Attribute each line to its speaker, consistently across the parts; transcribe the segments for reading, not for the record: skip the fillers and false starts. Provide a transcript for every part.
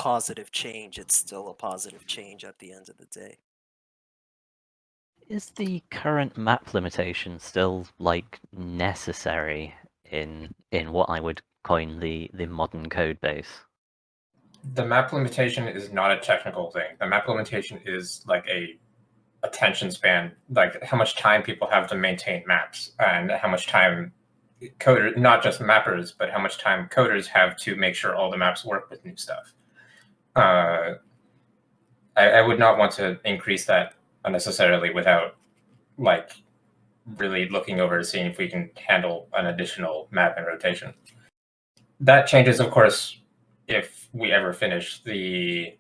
Speaker 1: positive change, it's still a positive change at the end of the day.
Speaker 2: Is the current map limitation still like necessary in what I would coin the modern code base?
Speaker 3: The map limitation is not a technical thing. The map limitation is like a attention span, like how much time people have to maintain maps and how much time coders, not just mappers, but how much time coders have to make sure all the maps work with new stuff. I would not want to increase that unnecessarily without like really looking over to seeing if we can handle an additional map in rotation. That changes, of course, if we ever finish the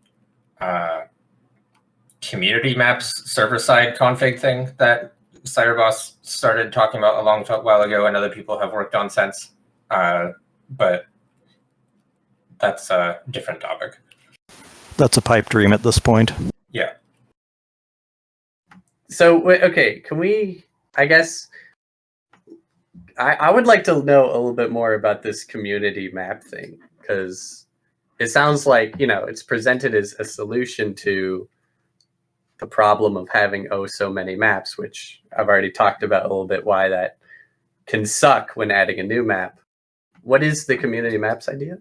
Speaker 3: community maps server-side config thing that Cyberboss started talking about a long while ago and other people have worked on since. But that's a different topic.
Speaker 4: That's a pipe dream at this point.
Speaker 3: Yeah.
Speaker 5: So, okay, can we, I guess, I would like to know a little bit more about this community map thing, because it sounds like, you know, it's presented as a solution to the problem of having so many maps, which I've already talked about a little bit, why that can suck when adding a new map. What is the community maps idea?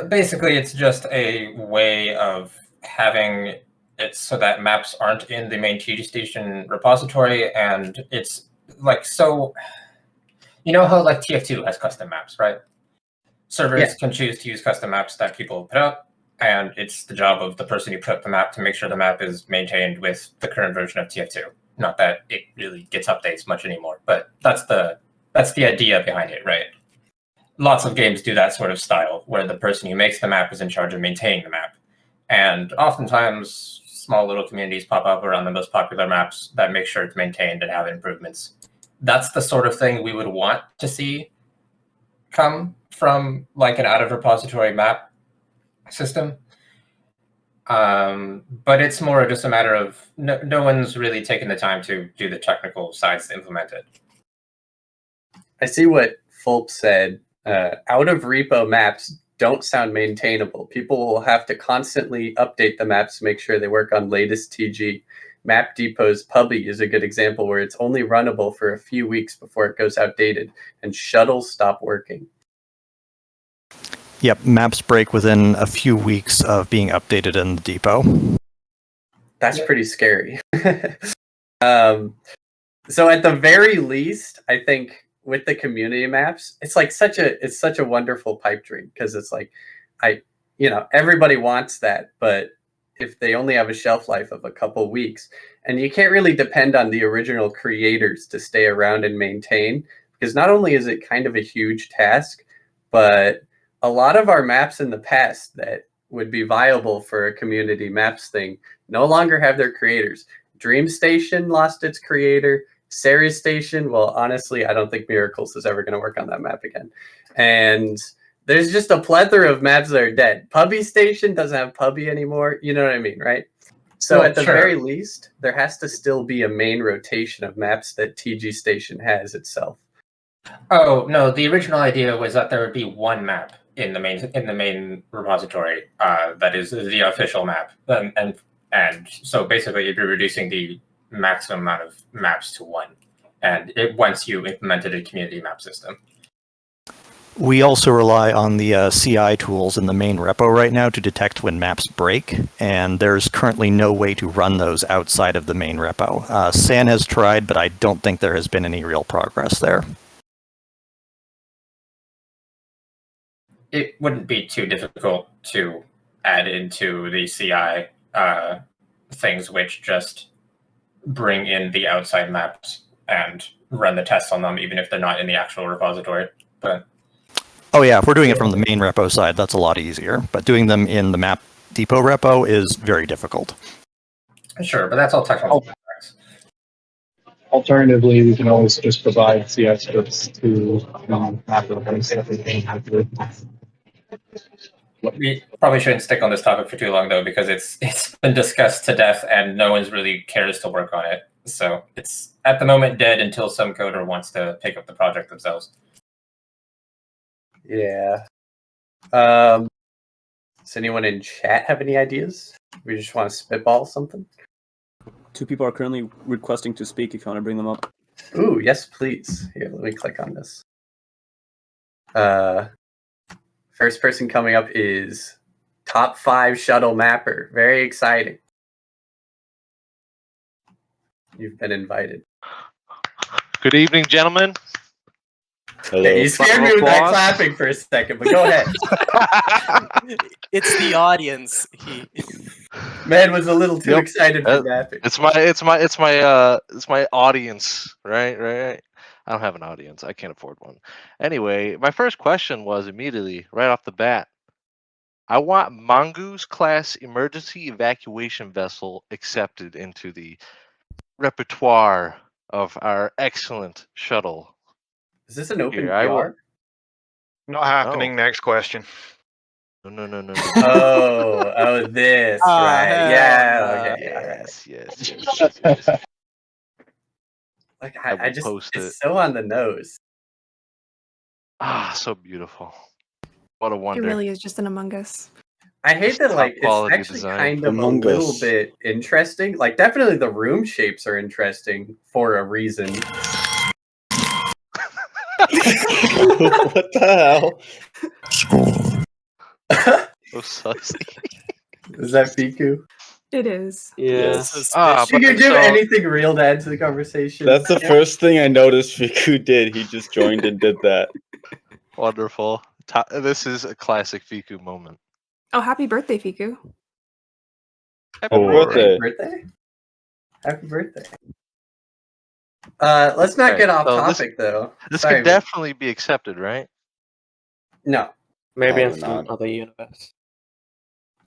Speaker 3: Basically, it's just a way of having it so that maps aren't in the main TG Station repository, and it's like, so, you know how like TF2 has custom maps, right? Servers can choose to use custom maps that people put up, and it's the job of the person who put up the map to make sure the map is maintained with the current version of TF2. Not that it really gets updates much anymore, but that's the idea behind it, right? Lots of games do that sort of style, where the person who makes the map is in charge of maintaining the map. And oftentimes, small little communities pop up around the most popular maps that make sure it's maintained and have improvements. That's the sort of thing we would want to see come from like an out-of-repository map system. But it's more just a matter of no one's really taken the time to do the technical sides to implement it.
Speaker 5: I see what Fulp said. Out-of-repo maps don't sound maintainable. People will have to constantly update the maps to make sure they work on latest TG. Map Depot's Pubby is a good example where it's only runnable for a few weeks before it goes outdated, and shuttles stop working.
Speaker 4: Yep, maps break within a few weeks of being updated in the depot.
Speaker 5: That's pretty scary. So at the very least, I think with the community maps, it's like such a wonderful pipe dream, because it's like, everybody wants that, but if they only have a shelf life of a couple weeks, and you can't really depend on the original creators to stay around and maintain, because not only is it kind of a huge task, but a lot of our maps in the past that would be viable for a community maps thing no longer have their creators. Dream Station lost its creator. Ceres Station, well, honestly, I don't think Miracles is ever going to work on that map again. And there's just a plethora of maps that are dead. Pubby Station doesn't have Pubby anymore. You know what I mean, right? So at the very least, there has to still be a main rotation of maps that TG Station has itself.
Speaker 3: Oh no, the original idea was that there would be one map in the main repository that is the official map, and so basically you'd be reducing the maximum amount of maps to one, and once you implemented a community map system.
Speaker 4: We also rely on the CI tools in the main repo right now to detect when maps break, and there's currently no way to run those outside of the main repo. San has tried, but I don't think there has been any real progress there.
Speaker 3: It wouldn't be too difficult to add into the CI things which just bring in the outside maps and run the tests on them, even if they're not in the actual repository. But
Speaker 4: oh yeah, if we're doing it from the main repo side, that's a lot easier. But doing them in the map depot repo is very difficult.
Speaker 3: Sure, but that's all technical.
Speaker 6: Alternatively, we can always just provide CI scripts to map repos.
Speaker 3: We probably shouldn't stick on this topic for too long, though, because it's been discussed to death and no one's really cares to work on it. So it's at the moment dead until some coder wants to pick up the project themselves.
Speaker 5: Yeah. Does anyone in chat have any ideas? We just want to spitball something.
Speaker 7: 2 people are currently requesting to speak. If you want to bring them up.
Speaker 5: Ooh, yes, please. Here, let me click on this. First person coming up is Top 5 Shuttle Mapper. Very exciting. You've been invited.
Speaker 8: Good evening, gentlemen.
Speaker 5: Yeah, you scared me with that clapping for a second, but go ahead.
Speaker 1: It's the audience.
Speaker 5: Man was a little too
Speaker 8: Yep.
Speaker 5: excited for mapping.
Speaker 8: It's my audience, right? I don't have an audience. I can't afford one. Anyway, my first question was immediately right off the bat. I want Mongoose class emergency evacuation vessel accepted into the repertoire of our excellent shuttle.
Speaker 5: Is this an open
Speaker 8: Here, I will-
Speaker 5: PR?
Speaker 9: Not happening.
Speaker 8: Oh.
Speaker 9: Next question.
Speaker 8: No.
Speaker 5: Oh, this, right.
Speaker 1: hell
Speaker 5: Yeah,
Speaker 1: no.
Speaker 5: okay, all right.
Speaker 8: Yes.
Speaker 5: Like,
Speaker 8: I
Speaker 5: I
Speaker 8: will
Speaker 5: just,
Speaker 8: post
Speaker 5: it's
Speaker 8: it.
Speaker 5: so on the nose.
Speaker 8: Ah, so beautiful. What a
Speaker 10: It
Speaker 8: wonder.
Speaker 10: really is just an Among Us.
Speaker 5: I hate
Speaker 8: Just
Speaker 5: that,
Speaker 8: top
Speaker 5: like, it's
Speaker 8: quality
Speaker 5: actually
Speaker 8: design.
Speaker 5: kind of
Speaker 11: Among
Speaker 5: a little
Speaker 11: Us.
Speaker 5: bit interesting. Like, definitely the room shapes are interesting for a reason.
Speaker 11: What the hell?
Speaker 8: So saucy.
Speaker 5: Is that Fiku?
Speaker 10: It is.
Speaker 11: Yeah.
Speaker 5: Did you give anything real to add to the conversation?
Speaker 11: That's the first thing I noticed Fiku did. He just joined and did that.
Speaker 8: Wonderful. This is a classic Fiku moment.
Speaker 10: Oh, happy birthday, Fiku.
Speaker 8: Happy
Speaker 11: birthday.
Speaker 5: Happy birthday. Let's not
Speaker 8: Okay,
Speaker 5: get off
Speaker 8: so
Speaker 5: topic, though.
Speaker 8: This
Speaker 5: Sorry,
Speaker 8: could definitely be accepted, right?
Speaker 5: No,
Speaker 12: Maybe in
Speaker 11: Probably
Speaker 12: some
Speaker 11: not.
Speaker 12: other universe.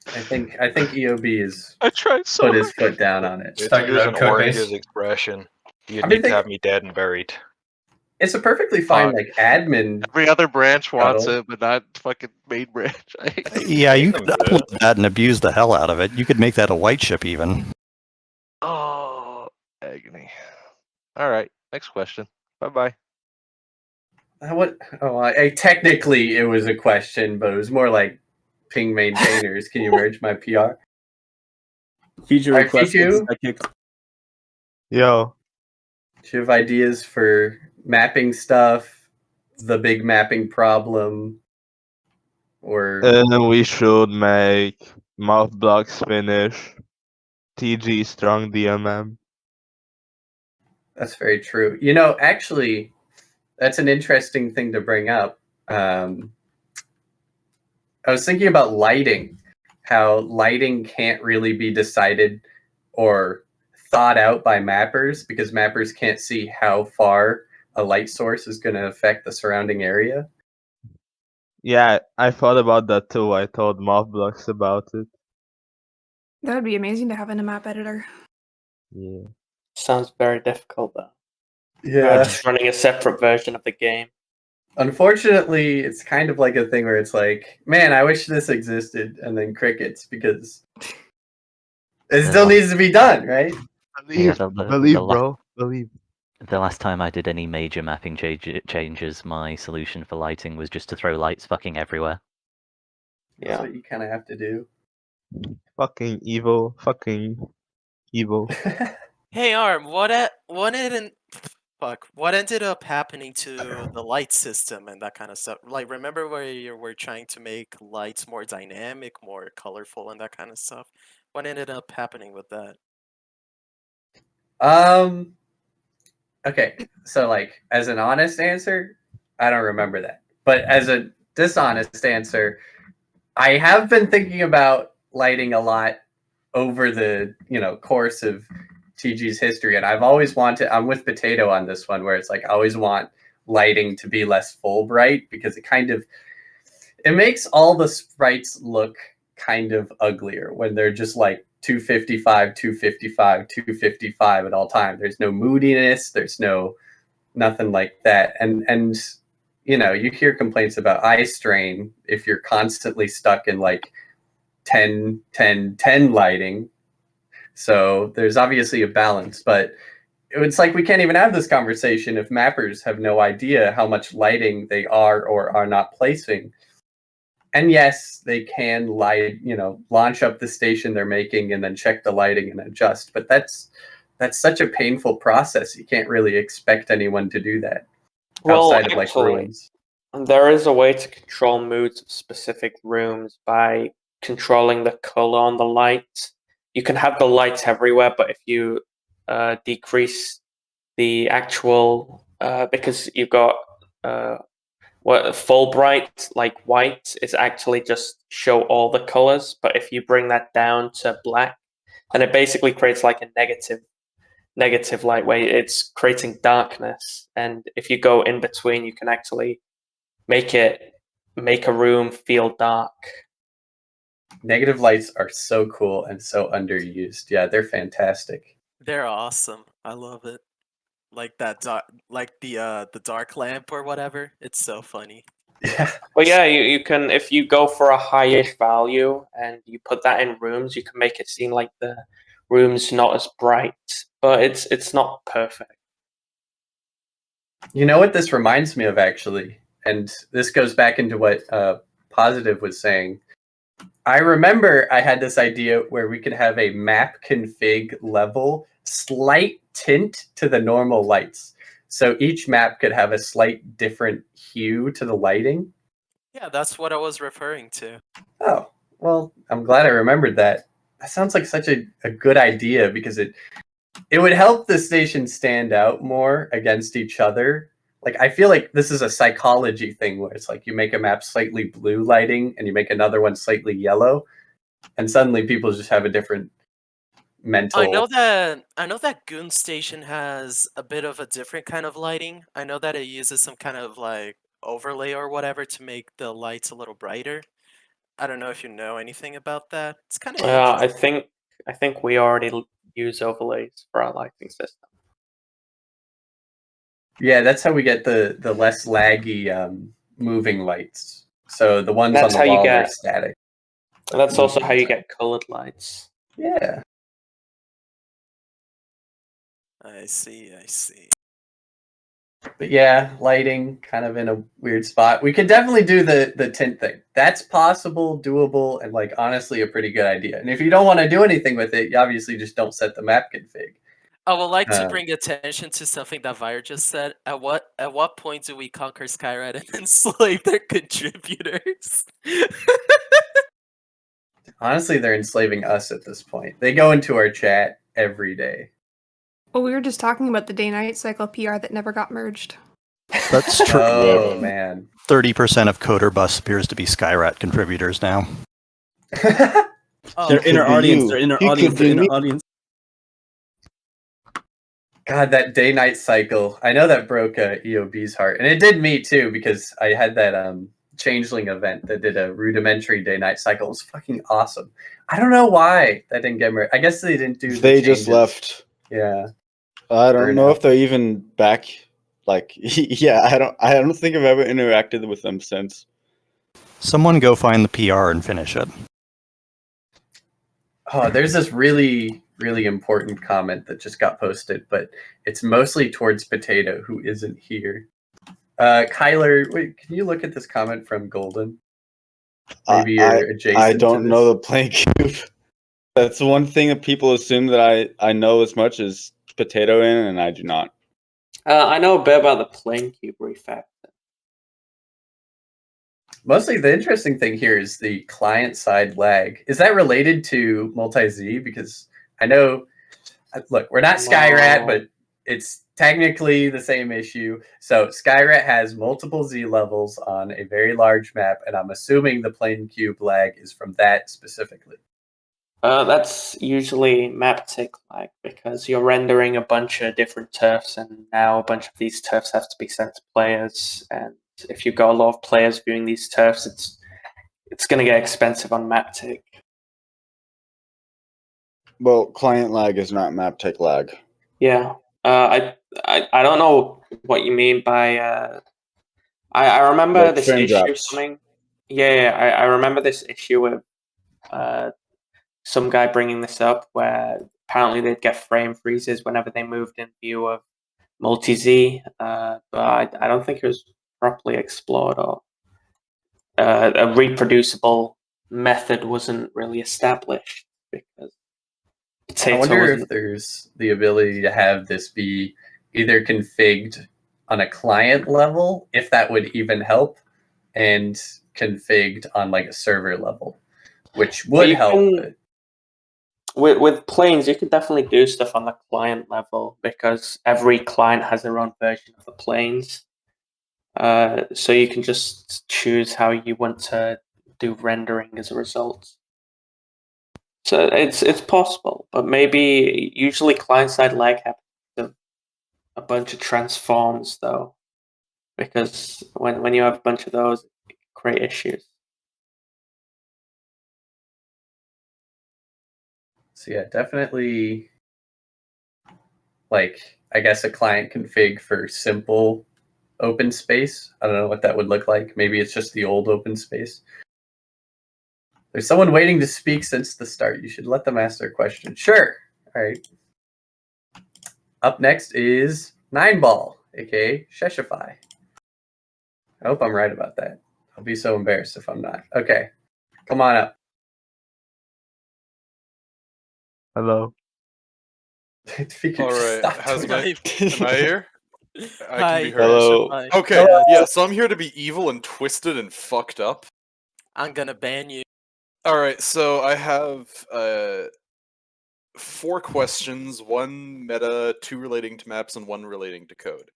Speaker 5: I think EOB has
Speaker 8: I tried so
Speaker 5: put his
Speaker 8: hard.
Speaker 5: foot down on it.
Speaker 9: It's
Speaker 3: Talking about
Speaker 9: using
Speaker 3: code
Speaker 9: Orange's
Speaker 3: base.
Speaker 9: expression. You
Speaker 5: I mean,
Speaker 9: need to have me dead and buried.
Speaker 5: It's a perfectly fine,
Speaker 8: Fuck.
Speaker 5: like, admin.
Speaker 8: Every other branch wants
Speaker 5: Shuttle.
Speaker 8: it, but not fucking main branch. I hate it.
Speaker 4: Yeah, you
Speaker 9: Them
Speaker 4: could upload that and abuse the hell out of it. You could make that a white ship even.
Speaker 8: Oh, agony. All right, next question. Bye.
Speaker 5: What? Oh, technically it was a question, but it was more like ping maintainers. Can you merge my PR?
Speaker 7: Feature
Speaker 5: Alright,
Speaker 7: request.
Speaker 5: Fiku?
Speaker 11: Yo.
Speaker 5: Do you have ideas for mapping stuff? The big mapping problem? Or
Speaker 13: We should make mouth blocks finish. TG strong DMM.
Speaker 5: that's very true. You know, actually, that's an interesting thing to bring up. I was thinking about lighting, how lighting can't really be decided or thought out by mappers because mappers can't see how far a light source is going to affect the surrounding area.
Speaker 13: Yeah, I thought about that too. I told mouth blocks about it.
Speaker 10: That would be amazing to have in a map editor.
Speaker 13: Yeah.
Speaker 12: Sounds very difficult though.
Speaker 5: Yeah.
Speaker 12: Just running a separate version of the game.
Speaker 5: Unfortunately, it's kind of like a thing where it's like, man, I wish this existed, and then crickets because it still needs to be done, right?
Speaker 2: Yeah,
Speaker 13: Believe, bro. Believe.
Speaker 2: The last time I did any major mapping changes, my solution for lighting was just to throw lights fucking everywhere.
Speaker 5: That's what you kind of have to do.
Speaker 13: Fucking evil. Fucking evil.
Speaker 1: Hey Arm, what ended up happening to the light system and that kind of stuff? Like, remember where you were trying to make lights more dynamic, more colorful, and that kind of stuff? What ended up happening with that?
Speaker 5: Okay, so like as an honest answer, I don't remember that. But as a dishonest answer, I have been thinking about lighting a lot over the, course of TG's history, and I've always wanted, I'm with Potato on this one, where it's like I always want lighting to be less full bright because it makes all the sprites look kind of uglier when they're just like 255, 255, 255 at all time. There's no moodiness, there's nothing like that. And you hear complaints about eye strain if you're constantly stuck in like 10, 10, 10 lighting. So there's obviously a balance, but it's like we can't even have this conversation if mappers have no idea how much lighting they are or are not placing. And yes, they can launch up the station they're making and then check the lighting and adjust. But that's such a painful process. You can't really expect anyone to do that outside of like
Speaker 12: actually,
Speaker 5: rooms.
Speaker 12: there is a way to control moods of specific rooms by controlling the color on the lights. You can have the lights everywhere, but if you decrease the actual, because you've got what full bright like white is actually just show all the colors, but if you bring that down to black, then it basically creates like a negative light where it's creating darkness. And if you go in between, you can actually make a room feel dark.
Speaker 5: Negative lights are so cool and so underused. Yeah, they're fantastic.
Speaker 1: They're awesome. I love it. Like that dark, like the dark lamp or whatever. It's so funny.
Speaker 5: Yeah.
Speaker 12: But yeah, you can, if you go for a high-ish value and you put that in rooms, you can make it seem like the room's not as bright, but it's not perfect.
Speaker 5: You know what this reminds me of, actually? And this goes back into what Positive was saying. I remember I had this idea where we could have a map config level slight tint to the normal lights. So each map could have a slight different hue to the lighting.
Speaker 1: Yeah, that's what I was referring to.
Speaker 5: Oh, well, I'm glad I remembered that. That sounds like such a good idea, because it would help the station stand out more against each other. Like, I feel like this is a psychology thing where it's like you make a map slightly blue lighting and you make another one slightly yellow, and suddenly people just have a different mental.
Speaker 1: I know that Goon Station has a bit of a different kind of lighting. I know that it uses some kind of like overlay or whatever to make the lights a little brighter. I don't know if you know anything about that. It's kind of interesting.
Speaker 12: I think we already use overlays for our lighting system.
Speaker 5: Yeah, that's how we get the less laggy moving lights. So the ones
Speaker 12: That's
Speaker 5: on
Speaker 12: how
Speaker 5: the
Speaker 12: you
Speaker 5: wall are
Speaker 12: get
Speaker 5: static.
Speaker 12: And that's also how you get colored lights.
Speaker 5: Yeah.
Speaker 1: I see, I see.
Speaker 5: But yeah, lighting kind of in a weird spot. We could definitely do the tint thing. That's possible, doable, and like honestly a pretty good idea. And if you don't want to do anything with it, you obviously just don't set the map config.
Speaker 1: I would like to bring attention to something that Vire just said. At what point do we conquer Skyred and enslave their contributors?
Speaker 5: Honestly, they're enslaving us at this point. They go into our chat every day.
Speaker 10: Well, we were just talking about the day-night cycle PR that never got merged.
Speaker 4: That's true.
Speaker 5: Oh, man.
Speaker 4: 30% of coderbus appears to be Skyrat contributors now.
Speaker 7: Their inner audience, their inner audience, their inner audience.
Speaker 5: God, that day-night cycle. I know that broke EOB's heart. And it did me, too, because I had that Changeling event that did a rudimentary day-night cycle. It was fucking awesome. I don't know why that didn't get merged. I guess they didn't do
Speaker 11: They just left.
Speaker 5: Yeah.
Speaker 11: I don't know if they're even back. Like, yeah, I don't think I've ever interacted with them since.
Speaker 4: Someone go find the PR and finish it.
Speaker 5: Oh, there's this really, really important comment that just got posted, but it's mostly towards Potato, who isn't here. Kyler, wait, can you look at this comment from Golden? Maybe you're adjacent.
Speaker 11: I don't know the playing cube. That's the one thing that people assume that I know as much as Potato in, and I do not.
Speaker 12: I know a bit about the playing cube refactor.
Speaker 5: Mostly the interesting thing here is the client-side lag. Is that related to multi-Z? Because I know, look, we're not Skyrat, but it's technically the same issue. So Skyrat has multiple Z levels on a very large map, and I'm assuming the plane cube lag is from that specifically.
Speaker 12: That's usually map tick lag, because you're rendering a bunch of different turfs, and now a bunch of these turfs have to be sent to players, and if you've got a lot of players viewing these turfs, it's going to get expensive on map tick.
Speaker 11: Well, client lag is not map tick lag.
Speaker 12: Yeah. I don't know what you mean by I remember
Speaker 11: Like
Speaker 12: this
Speaker 11: frame
Speaker 12: issue
Speaker 11: drops.
Speaker 12: coming. Yeah, I remember this issue with some guy bringing this up, where apparently they'd get frame freezes whenever they moved in view of multi-Z, but I don't think it was properly explored, or a reproducible method wasn't really established because
Speaker 5: I wonder
Speaker 12: wasn't.
Speaker 5: if there's the ability to have this be either configured on a client level, if that would even help, and configured on like a server level, which would help.
Speaker 12: With planes, you can definitely do stuff on the client level because every client has their own version of the planes. So you can just choose how you want to do rendering as a result. So it's possible, but maybe usually client-side lag happens a bunch of transforms though, because when you have a bunch of those, it can create issues.
Speaker 5: So yeah, definitely. Like, I guess a client config for simple open space. I don't know what that would look like. Maybe it's just the old open space. There's someone waiting to speak since the start. You should let them ask their question. Sure. All right. Up next is 9ball, aka Sheshify. I hope I'm right about that. I'll be so embarrassed if I'm not. Okay. Come on up.
Speaker 13: Hello.
Speaker 5: If you could
Speaker 9: All
Speaker 5: just
Speaker 9: right.
Speaker 5: stop
Speaker 9: How's
Speaker 5: doing
Speaker 9: am I here? I can be heard.
Speaker 11: Hello.
Speaker 9: Okay.
Speaker 5: Hello.
Speaker 9: Yeah. So I'm here to be evil and twisted and fucked up.
Speaker 1: I'm gonna ban you.
Speaker 9: All right. So I have 4 questions: 1 meta, 2 relating to maps, and 1 relating to code.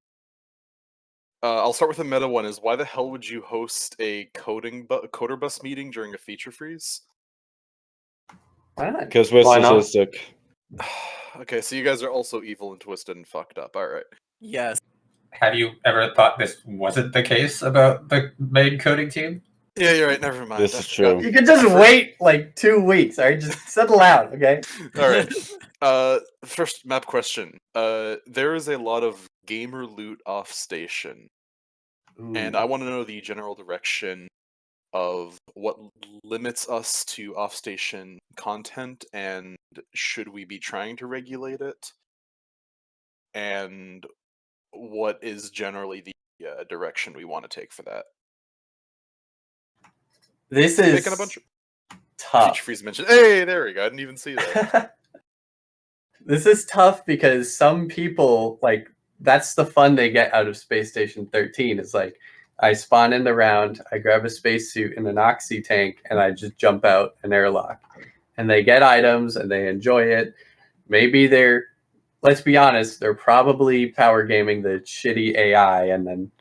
Speaker 9: I'll start with the meta one. Is why the hell would you host a coderbus meeting during a feature freeze?
Speaker 5: Why not?
Speaker 11: Because we're
Speaker 12: Why not?
Speaker 11: statistic.
Speaker 9: Okay, so you guys are also evil and twisted and fucked up. All right.
Speaker 1: Yes.
Speaker 3: Have you ever thought this wasn't the case about the main coding team?
Speaker 9: Yeah, you're right. Never mind.
Speaker 11: This
Speaker 9: I
Speaker 11: is
Speaker 9: forgot.
Speaker 11: true.
Speaker 5: You can just wait like 2 weeks. All right, just settle out. Okay.
Speaker 9: All right. First map question. There is a lot of gamer loot off station, and I want to know the general direction of what limits us to off station content, and should we be trying to regulate it, and what is generally the direction we want to take for that.
Speaker 5: This
Speaker 9: I'm
Speaker 5: is
Speaker 9: making a bunch of
Speaker 5: tough.
Speaker 9: Feature freeze mentioned. Hey, there we go. I didn't even see that.
Speaker 5: This is tough because some people, like, that's the fun they get out of Space Station 13. It's like, I spawn in the round, I grab a spacesuit and an oxy tank, and I just jump out an airlock. And they get items and they enjoy it. Maybe they're, let's be honest, they're probably power gaming the shitty AI, and then,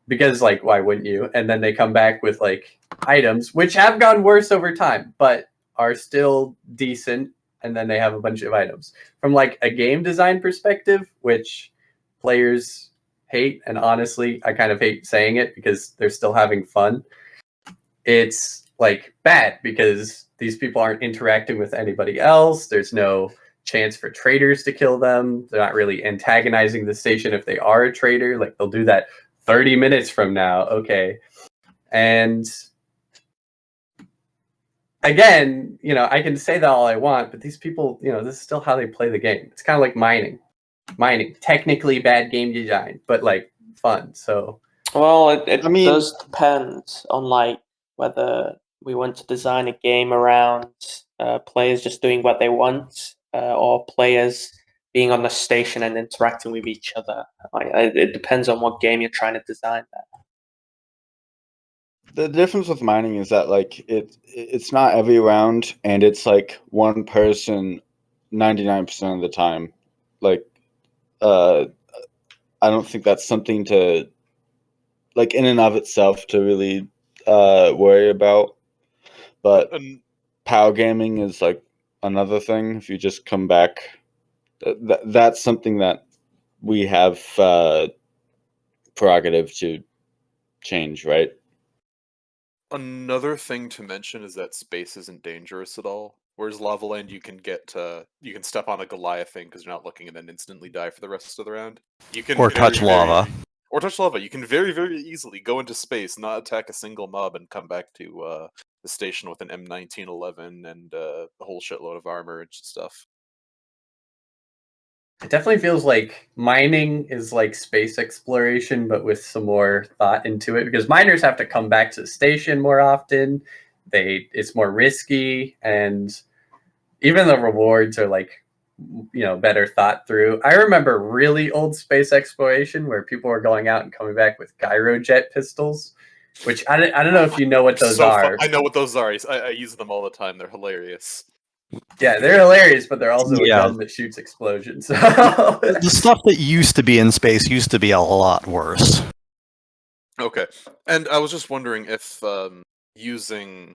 Speaker 5: because, like, why wouldn't you? And then they come back with, like, items, which have gone worse over time, but are still decent, and then they have a bunch of items. From, like, a game design perspective, which players hate, and honestly, I kind of hate saying it because they're still having fun, it's, like, bad because these people aren't interacting with anybody else. There's no chance for traders to kill them. They're not really antagonizing the station if they are a trader. Like, they'll do that 30 minutes from now. Okay. And again, you know, I can say that all I want, but these people, you know, this is still how they play the game. It's kind of like mining. Technically bad game design, but like fun. So,
Speaker 12: well, it does depend on like whether we want to design a game around players just doing what they want, or players being on the station and interacting with each other. It depends on what game you're trying to design there.
Speaker 11: The difference with mining is that like it's not every round, and it's like one person 99% of the time. Like, I don't think that's something to, like, in and of itself to really worry about. But power gaming is like another thing. If you just come back, that's something that we have prerogative to change, right?
Speaker 9: Another thing to mention is that space isn't dangerous at all. Whereas Lava Land, you can step on a Goliath thing because you're not looking and then instantly die for the rest of the round. You can
Speaker 4: Or touch lava.
Speaker 9: Or touch lava. You can very, very easily go into space, not attack a single mob, and come back to the station with an M1911 and a whole shitload of armor and stuff.
Speaker 5: It definitely feels like mining is like space exploration, but with some more thought into it, because miners have to come back to the station more often. It's more risky, and even the rewards are like, better thought through. I remember really old space exploration where people were going out and coming back with gyrojet pistols, which I don't know if you know what those are.
Speaker 9: I know what those are. I use them all the time. They're hilarious.
Speaker 5: Yeah, they're hilarious, but they're also a
Speaker 4: Yeah.
Speaker 5: gun that shoots explosions.
Speaker 4: The stuff that used to be in space used to be a lot worse.
Speaker 9: Okay, and I was just wondering if using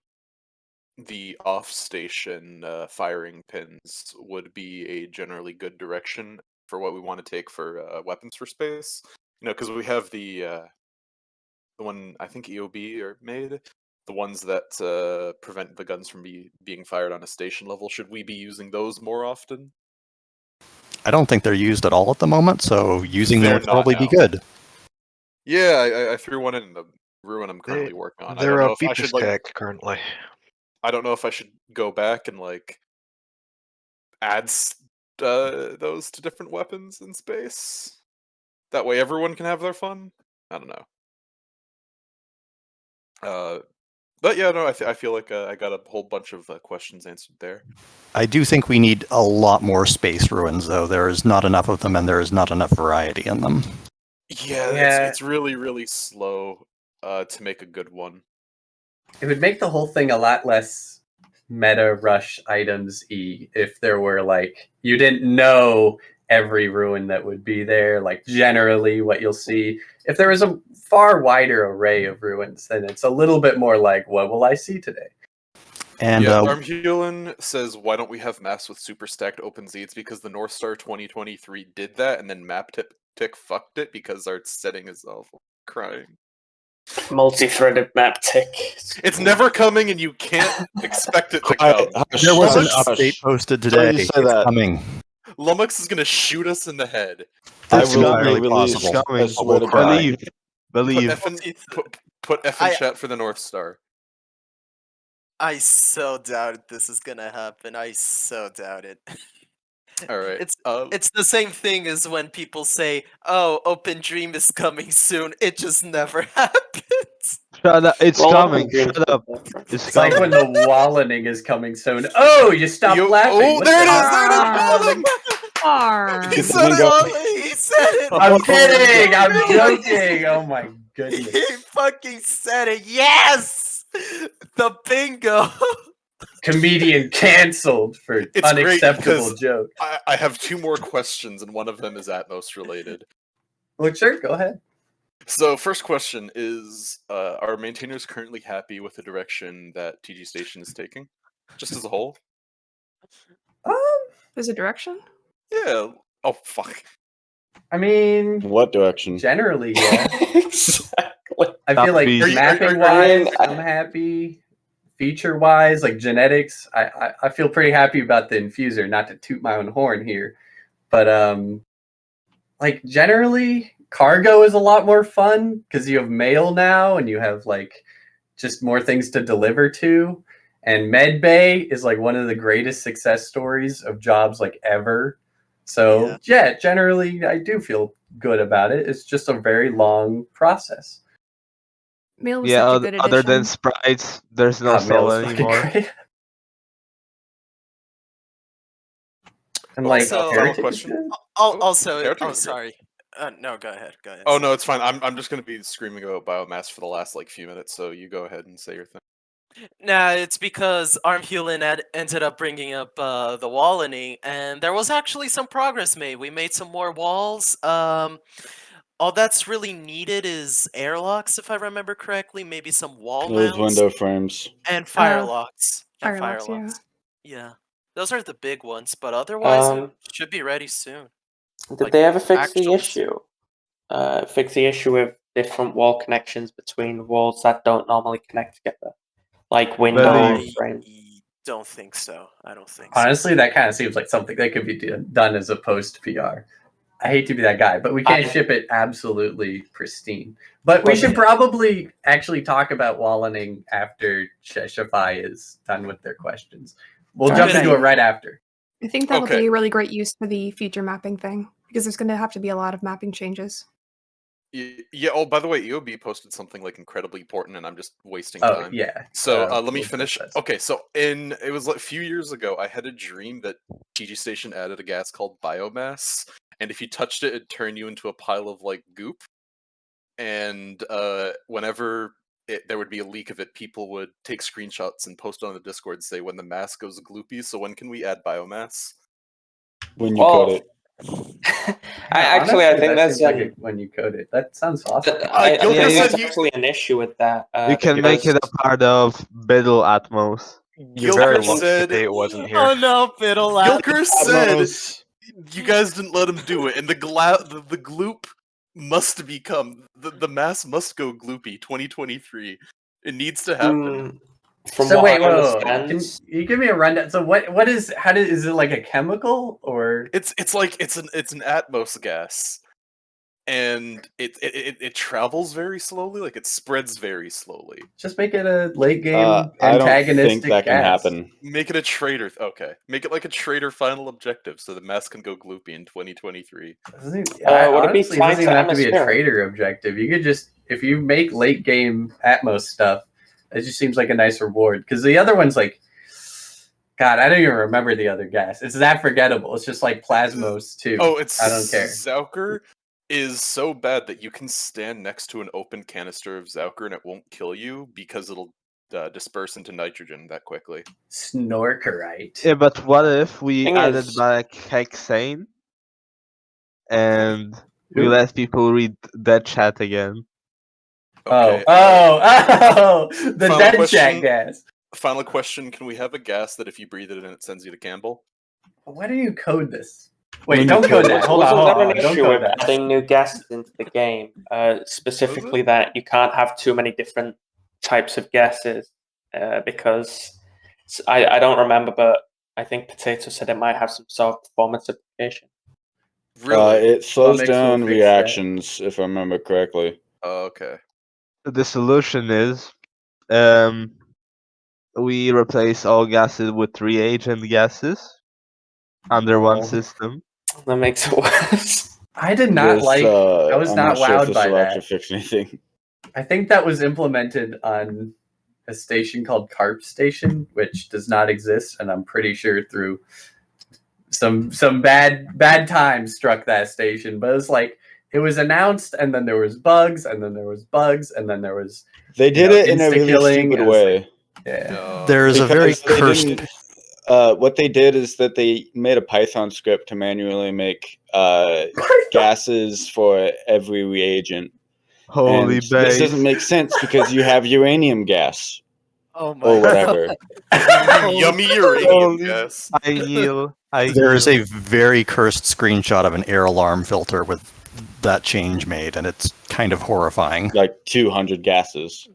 Speaker 9: the off-station firing pins would be a generally good direction for what we want to take for weapons for space. Because we have the one I think EOB are made, the ones that prevent the guns from being fired on a station level. Should we be using those more often?
Speaker 4: I don't think they're used at all at the moment, so using them
Speaker 9: They're
Speaker 4: would
Speaker 9: not
Speaker 4: probably be
Speaker 9: now.
Speaker 4: good.
Speaker 9: Yeah, I threw one in the ruin I'm currently working on. I
Speaker 14: They're
Speaker 9: don't know
Speaker 14: a
Speaker 9: if I should
Speaker 14: tag currently.
Speaker 9: I don't know if I should go back and add those to different weapons in space. That way everyone can have their fun. I don't know. But yeah, no, I feel like I got a whole bunch of questions answered there.
Speaker 4: I do think we need a lot more space ruins, though. There is not enough of them, and there is not enough variety in them.
Speaker 9: Yeah. It's really, really slow to make a good one.
Speaker 5: It would make the whole thing a lot less meta rush items-y if there were you didn't know every ruin that would be there, generally what you'll see. If there was a far wider array of ruins, then it's a little bit more like, what will I see today?
Speaker 4: And
Speaker 9: Armhulin says, why don't we have maps with super stacked OpenZ? It's because the North Star 2023 did that, and then MapTick fucked it because our setting is awful. Crying.
Speaker 12: Multi-threaded map tick.
Speaker 9: It's never coming, and you can't expect it to come.
Speaker 4: There was an update posted today. It's coming.
Speaker 9: Lummox is gonna shoot us in the head.
Speaker 4: That's entirely possible.
Speaker 9: We'll cry.
Speaker 13: Believe.
Speaker 9: Put F in chat for the North Star.
Speaker 1: I so doubt this is gonna happen. I so doubt it.
Speaker 9: All right.
Speaker 1: It's the same thing as when people say, "Oh, Open Dream is coming soon." It just never happens.
Speaker 13: Shut up! It's coming. Shut up!
Speaker 5: It's like when the Wallening is coming soon. Oh, you stopped laughing.
Speaker 9: Oh,
Speaker 5: What
Speaker 9: there
Speaker 5: the
Speaker 9: it is!
Speaker 5: hell?
Speaker 9: There it is!
Speaker 1: He said it, Ollie! He said it!
Speaker 5: I'm kidding! I'm joking! Oh my goodness.
Speaker 1: He fucking said it! Yes! The bingo!
Speaker 5: Comedian canceled for
Speaker 9: It's
Speaker 5: unacceptable
Speaker 9: great because
Speaker 5: joke.
Speaker 9: I have two more questions, and one of them is Atmos related.
Speaker 5: Well, sure, go ahead.
Speaker 9: So, first question is, are maintainers currently happy with the direction that TG Station is taking? Just as a whole?
Speaker 10: There's a direction?
Speaker 9: Yeah. Oh, fuck.
Speaker 5: I mean...
Speaker 11: What direction?
Speaker 5: Generally, yeah.
Speaker 12: Exactly.
Speaker 5: I feel like
Speaker 11: Are you-
Speaker 5: mapping-wise, I'm happy. Feature-wise, like genetics, I feel pretty happy about the infuser, not to toot my own horn here. But, generally, cargo is a lot more fun, because you have mail now, and you have, just more things to deliver to. And medbay is, one of the greatest success stories of jobs, ever. So, yeah, generally, I do feel good about it. It's just a very long process.
Speaker 10: Mail was
Speaker 13: Yeah,
Speaker 10: such a good
Speaker 13: other than
Speaker 10: addition.
Speaker 13: sprites, there's no
Speaker 5: God, Mail
Speaker 13: soul
Speaker 5: is fucking
Speaker 13: anymore.
Speaker 5: great. And
Speaker 1: Also,
Speaker 9: final question.
Speaker 1: Also,
Speaker 9: Heritage or-
Speaker 1: sorry. No, go ahead. Go ahead.
Speaker 9: Oh, no, it's fine. I'm just going to be screaming about biomass for the last, few minutes, so you go ahead and say your thing.
Speaker 1: Nah, it's because Armhulin ended up bringing up the wallening, and there was actually some progress made. We made some more walls. All that's really needed is airlocks, if I remember correctly. Maybe some wall
Speaker 11: Those
Speaker 1: mounts
Speaker 11: window frames.
Speaker 1: and firelocks.
Speaker 10: Firelocks,
Speaker 1: Yeah, those are the big ones. But otherwise, it
Speaker 12: Um,
Speaker 1: should be ready soon.
Speaker 12: Did they ever fix the
Speaker 1: actual-
Speaker 12: issue? Fix the issue with different wall connections between walls that don't normally connect together, like window
Speaker 1: I
Speaker 12: frame.
Speaker 1: don't think so. I don't think
Speaker 5: Honestly, that kind of seems like something that could be done as a post PR. I hate to be that guy, but we can't ship it absolutely pristine. But we should probably actually talk about wallening after Sheshify is done with their questions. We'll jump into it right after.
Speaker 10: I think that'll
Speaker 9: Okay.
Speaker 10: be a really great use for the future mapping thing, because there's going to have to be a lot of mapping changes.
Speaker 9: Yeah. Oh, by the way, EOB posted something like incredibly important, and I'm just wasting
Speaker 5: Oh
Speaker 9: time.
Speaker 5: yeah.
Speaker 9: So let me
Speaker 5: we'll
Speaker 9: finish.
Speaker 5: discuss that.
Speaker 9: Okay, so it was like a few years ago. I had a dream that TG Station added a gas called biomass, and if you touched it, it'd turn you into a pile of like goop. And whenever there would be a leak of it, people would take screenshots and post it on the Discord and say when the mass goes gloopy. So when can we add biomass?
Speaker 11: When you code
Speaker 12: Well,
Speaker 11: it.
Speaker 12: I think
Speaker 5: that
Speaker 12: that's
Speaker 5: seems like when you code it. That sounds awesome.
Speaker 12: I
Speaker 9: Gilbert
Speaker 12: think
Speaker 9: said
Speaker 12: that's actually an issue with that.
Speaker 13: You can make it a part of Biddle Atmos.
Speaker 14: You're very
Speaker 9: Gilker
Speaker 14: lucky
Speaker 9: said,
Speaker 14: Potato wasn't here.
Speaker 1: Oh no, Fiddle
Speaker 9: Gilker said
Speaker 11: Atmos.
Speaker 9: you guys didn't let him do it, and the gloop must become the mass must go gloopy. 2023, it needs to happen.
Speaker 12: From
Speaker 5: So
Speaker 12: what
Speaker 5: wait,
Speaker 12: I
Speaker 5: whoa,
Speaker 12: understand,
Speaker 5: can you give me a rundown? So what is is it like a chemical or
Speaker 9: It's an Atmos gas, and it travels very slowly, like it spreads very slowly.
Speaker 5: just make it a late game
Speaker 11: I don't think
Speaker 5: antagonistic
Speaker 11: that can
Speaker 5: gas?
Speaker 11: happen.
Speaker 9: Make it a trader. Okay, make it like a trader final objective, so the mass can go gloopy in 2023.
Speaker 5: Would
Speaker 12: would it be
Speaker 5: honestly, it
Speaker 12: tied
Speaker 5: doesn't even
Speaker 12: to
Speaker 5: have to be a
Speaker 12: atmospheric?
Speaker 5: trader objective. You could just, if you make late game Atmos stuff, it just seems like a nice reward. Because the other one's like, God, I don't even remember the other gas. It's that forgettable. It's just like Plasmos too.
Speaker 9: Oh, it's
Speaker 5: I don't care.
Speaker 9: Zauker is so bad that you can stand next to an open canister of Zauker and it won't kill you because it'll disperse into nitrogen that quickly.
Speaker 5: Snorkerite.
Speaker 13: Yeah, but what if we
Speaker 12: Thing
Speaker 13: added
Speaker 12: is-
Speaker 13: back hexane and we
Speaker 5: Who?
Speaker 13: let people read that chat again?
Speaker 9: Okay,
Speaker 5: The
Speaker 9: final
Speaker 5: dead
Speaker 9: question.
Speaker 5: chat gas.
Speaker 9: Final question: can we have a gas that if you breathe it in, it sends you to Campbell?
Speaker 5: Why do you code this? Wait,
Speaker 11: When
Speaker 5: don't
Speaker 11: you
Speaker 5: code
Speaker 11: code
Speaker 5: that.
Speaker 11: it.
Speaker 5: Hold on,
Speaker 12: wasn't
Speaker 5: hold
Speaker 12: there
Speaker 5: on.
Speaker 12: an
Speaker 5: Don't
Speaker 12: issue
Speaker 5: code
Speaker 12: with
Speaker 5: that.
Speaker 12: adding new gases into the game? Specifically, that you can't have too many different types of gases because I don't remember, but I think Potato said it might have some sort of performance implication.
Speaker 9: Really?
Speaker 11: It slows
Speaker 5: Comics will
Speaker 11: down
Speaker 5: fix
Speaker 11: reactions, if I remember correctly.
Speaker 9: Oh, okay.
Speaker 13: The solution is we replace all gases with reagent gases under one
Speaker 5: Oh.
Speaker 13: system.
Speaker 12: That makes it worse.
Speaker 5: I did not
Speaker 11: This,
Speaker 5: like. I was
Speaker 11: I'm
Speaker 5: not
Speaker 11: sure if
Speaker 5: wowed
Speaker 11: this
Speaker 5: by
Speaker 11: will actually
Speaker 5: that.
Speaker 11: fix anything.
Speaker 5: I think that was implemented on a station called Carp Station, which does not exist, and I'm pretty sure through some bad times struck that station. But it was like it was announced, and then there was bugs, and then there was bugs, and then there was
Speaker 11: They did it in a really
Speaker 5: insta-killing.
Speaker 11: stupid
Speaker 5: It was
Speaker 11: way.
Speaker 5: like, yeah.
Speaker 4: There's a very
Speaker 11: Because they
Speaker 4: cursed.
Speaker 11: didn't- what they did is that they made a Python script to manually make gases for every reagent.
Speaker 13: Holy
Speaker 11: And this doesn't
Speaker 13: base.
Speaker 11: make sense because you have uranium gas
Speaker 1: Oh my
Speaker 11: or whatever.
Speaker 9: Yummy uranium gas.
Speaker 13: I kneel.
Speaker 4: There's a very cursed screenshot of an air alarm filter with that change made, and it's kind of horrifying.
Speaker 11: Like 200 gases.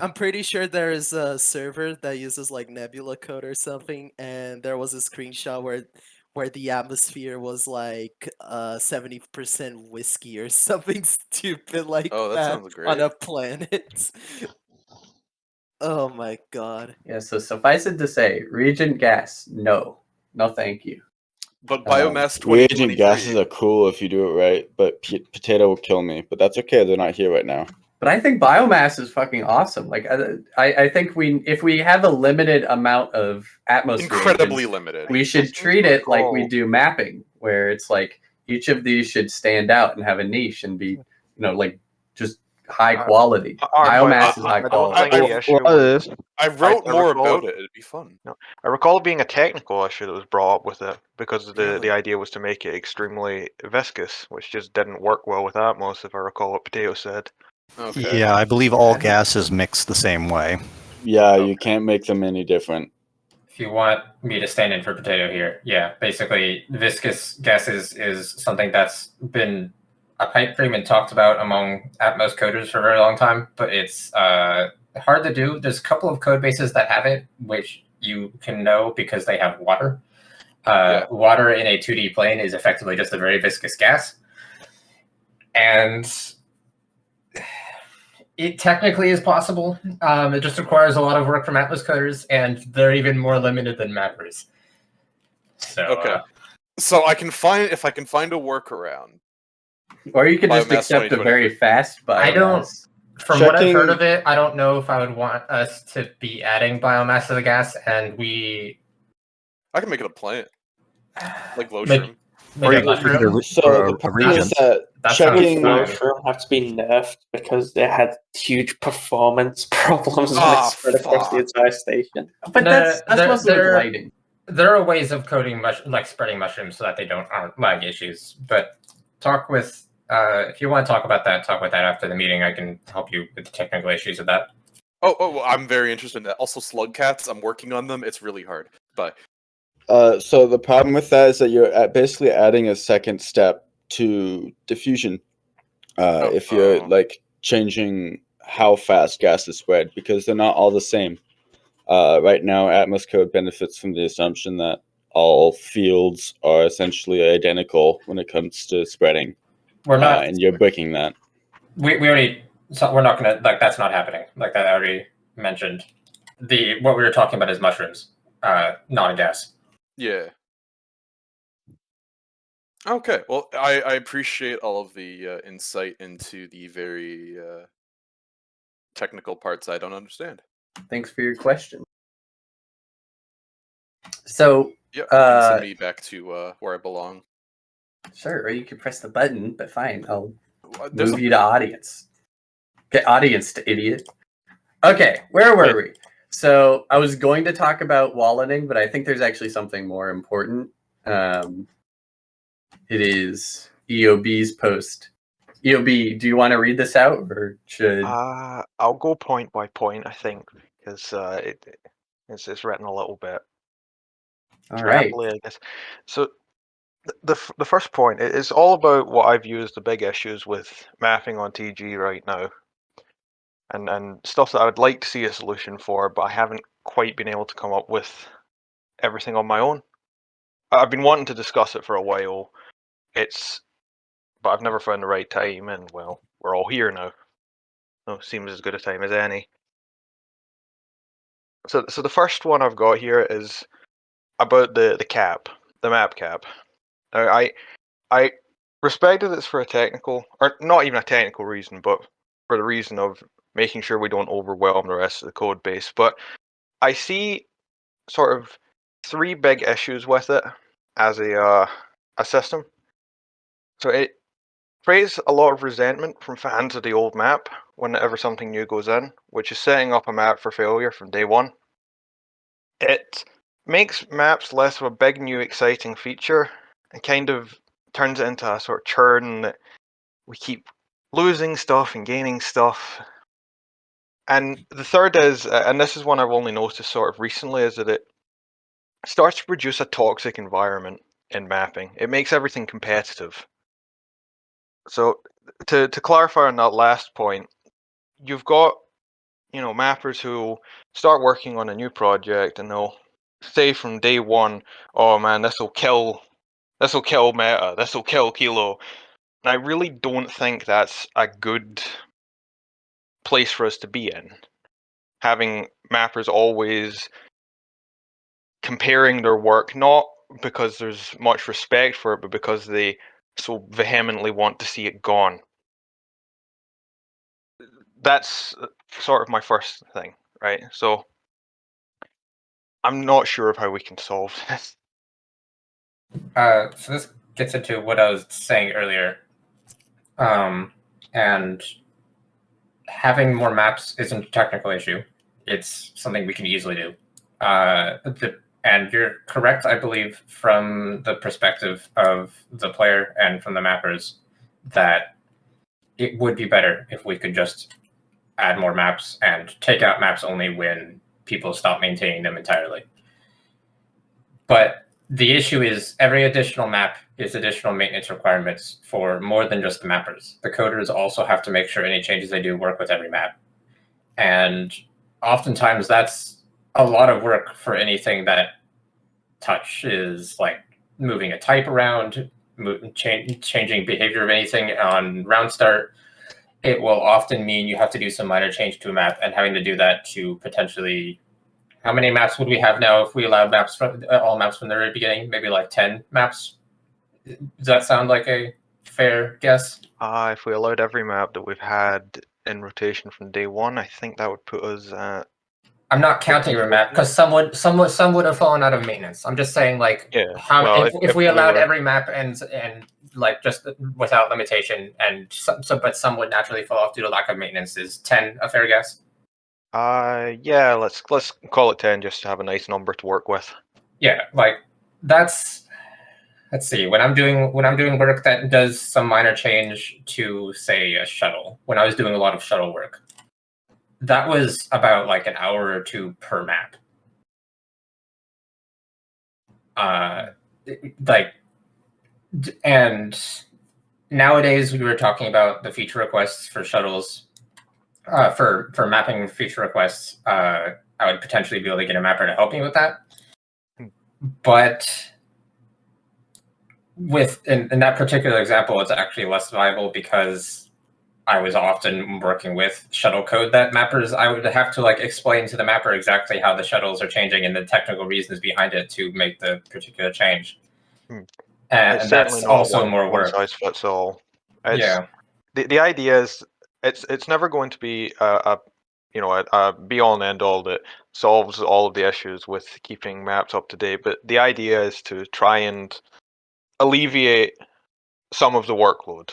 Speaker 1: I'm pretty sure there is a server that uses like Nebula code or something, and there was a screenshot where the atmosphere was like 70% whiskey or something stupid like
Speaker 9: Oh, that
Speaker 1: that
Speaker 9: sounds great.
Speaker 1: on a planet. Oh my god.
Speaker 5: Yeah, so suffice it to say, reagent gas, no, thank you.
Speaker 9: But biomass
Speaker 11: Reagent
Speaker 9: 2023.
Speaker 11: gases are cool if you do it right, but Potato will kill me. But that's okay, they're not here right now.
Speaker 5: But I think biomass is fucking awesome. Like I think if we have a limited amount of atmosphere,
Speaker 9: Incredibly limited.
Speaker 5: we should treat it like we do mapping, where it's like each of these should stand out and have a niche and be, like just high quality. Biomass is high quality.
Speaker 9: I wrote
Speaker 14: I
Speaker 9: more
Speaker 14: recall
Speaker 9: about it. It'd be fun.
Speaker 14: No, I recall it being a technical issue that was brought up with it because the idea was to make it extremely viscous, which just didn't work well with Atmos, if I recall what Potato said.
Speaker 9: Okay.
Speaker 4: Yeah, I believe all gases mix the same way.
Speaker 11: Yeah, you can't make them any different.
Speaker 3: If you want me to stand in for Potato here, yeah, basically viscous gases is something that's been a pipe dream and talked about among Atmos coders for a very long time, but it's hard to do. There's a couple of code bases that have it, which you can know because they have water. Water in a 2D plane is effectively just a very viscous gas. And it technically is possible. It just requires a lot of work from Atmos coders, and they're even more limited than mappers. So,
Speaker 9: Okay. So I can find if I can find a workaround.
Speaker 5: Or you could just
Speaker 9: Biomass
Speaker 5: accept a
Speaker 9: 2020.
Speaker 5: very fast biomass.
Speaker 3: I don't. From what I've heard
Speaker 11: Checking-
Speaker 3: of it, I don't know if I would want us to be adding biomass to the gas, and we
Speaker 9: I can make it a plant, like low
Speaker 3: Make-
Speaker 9: shroom.
Speaker 3: make a mushroom.
Speaker 11: So the problem is that
Speaker 3: That sounds
Speaker 11: checking.
Speaker 3: fine.
Speaker 12: Mushroom have to be nerfed because they had huge performance problems when
Speaker 9: Ah,
Speaker 12: it spread across the
Speaker 9: fuck.
Speaker 12: entire station.
Speaker 5: But that's mostly with lighting.
Speaker 3: There are ways of coding spreading mushrooms so that they aren't lag issues. But talk with if you want to talk about that after the meeting. I can help you with the technical issues of that.
Speaker 9: Oh, well, I'm very interested in that. Also, slug cats. I'm working on them. It's really hard, but
Speaker 11: So the problem with that is that you're basically adding a second step to diffusion. If you're like changing how fast gas is spread, because they're not all the same. Right now, Atmos code benefits from the assumption that all fields are essentially identical when it comes to spreading.
Speaker 3: We're not,
Speaker 11: and you're breaking that.
Speaker 3: we already. So we're not gonna that's not happening. Like I already mentioned. What we were talking about is mushrooms, not a gas.
Speaker 9: yeah. Okay, well, I appreciate all of the insight into the very technical parts I don't understand.
Speaker 5: Thanks for your question. So,
Speaker 9: Yeah, you can send me back to where I belong.
Speaker 5: Sure, or you can press the button, but fine, I'll
Speaker 9: there's
Speaker 5: move you to audience. Get audience to idiot. Okay, where were we? So I was going to talk about walleting, but I think there's actually something more important. It is EOB's post. EOB, do you want to read this out, or should?
Speaker 14: I'll go point by point, I think, because it's written a little bit
Speaker 5: All right.
Speaker 14: trappily, I guess. So the first point is all about what I view as the big issues with mapping on TG right now, and stuff that I would like to see a solution for, but I haven't quite been able to come up with everything on my own. I've been wanting to discuss it for a while. But I've never found the right time, and well, we're all here now. So seems as good a time as any. So the first one I've got here is about the cap, the map cap. Now, I respected it's for a technical, or not even a technical reason, but for the reason of making sure we don't overwhelm the rest of the code base. But I see sort of three big issues with it as a system. So it creates a lot of resentment from fans of the old map whenever something new goes in, which is setting up a map for failure from day one. It makes maps less of a big new exciting feature and kind of turns it into a sort of churn that we keep losing stuff and gaining stuff. And the third is, and this is one I've only noticed sort of recently, is that it starts to produce a toxic environment in mapping. It makes everything competitive. So to clarify on that last point, you've got, mappers who start working on a new project and they'll say from day one, oh man, this will kill meta, this will kill Kilo. And I really don't think that's a good place for us to be in. Having mappers always comparing their work, not because there's much respect for it, but because they so vehemently want to see it gone. That's sort of my first thing, right? So I'm not sure of how we can solve this.
Speaker 3: So this gets into what I was saying earlier. And having more maps isn't a technical issue. It's something we can easily do. And you're correct, I believe, from the perspective of the player and from the mappers, that it would be better if we could just add more maps and take out maps only when people stop maintaining them entirely. But the issue is every additional map is additional maintenance requirements for more than just the mappers. The coders also have to make sure any changes they do work with every map. And oftentimes that's a lot of work for anything that touches, like moving a type around, changing behavior of anything on round start. It will often mean you have to do some minor change to a map, and having to do that to potentially How many maps would we have now if we allowed maps from all maps from the very beginning? Maybe like 10 maps. Does that sound like a fair guess?
Speaker 14: If we allowed every map that we've had in rotation from day one, I think that would put us at.
Speaker 3: I'm not counting every map because some would have fallen out of maintenance. I'm just saying, like, if we allowed every map and like just without limitation, and but some would naturally fall off due to lack of maintenance. Is 10 a fair guess?
Speaker 14: Yeah, let's call it 10 just to have a nice number to work with.
Speaker 3: Yeah, like that's. Let's see. When I'm doing work that does some minor change to, say, a shuttle, when I was doing a lot of shuttle work, that was about like an hour or two per map. And nowadays we were talking about the feature requests for shuttles. For mapping feature requests, I would potentially be able to get a mapper to help me with that. But in that particular example, it's actually less viable because I was often working with shuttle code that mappers, I would have to like explain to the mapper exactly how the shuttles are changing and the technical reasons behind it to make the particular change. And that's also more work.
Speaker 14: One size fits all.
Speaker 3: Yeah.
Speaker 14: The idea is it's never going to be a be all and end all that solves all of the issues with keeping maps up to date. But the idea is to try and alleviate some of the workload.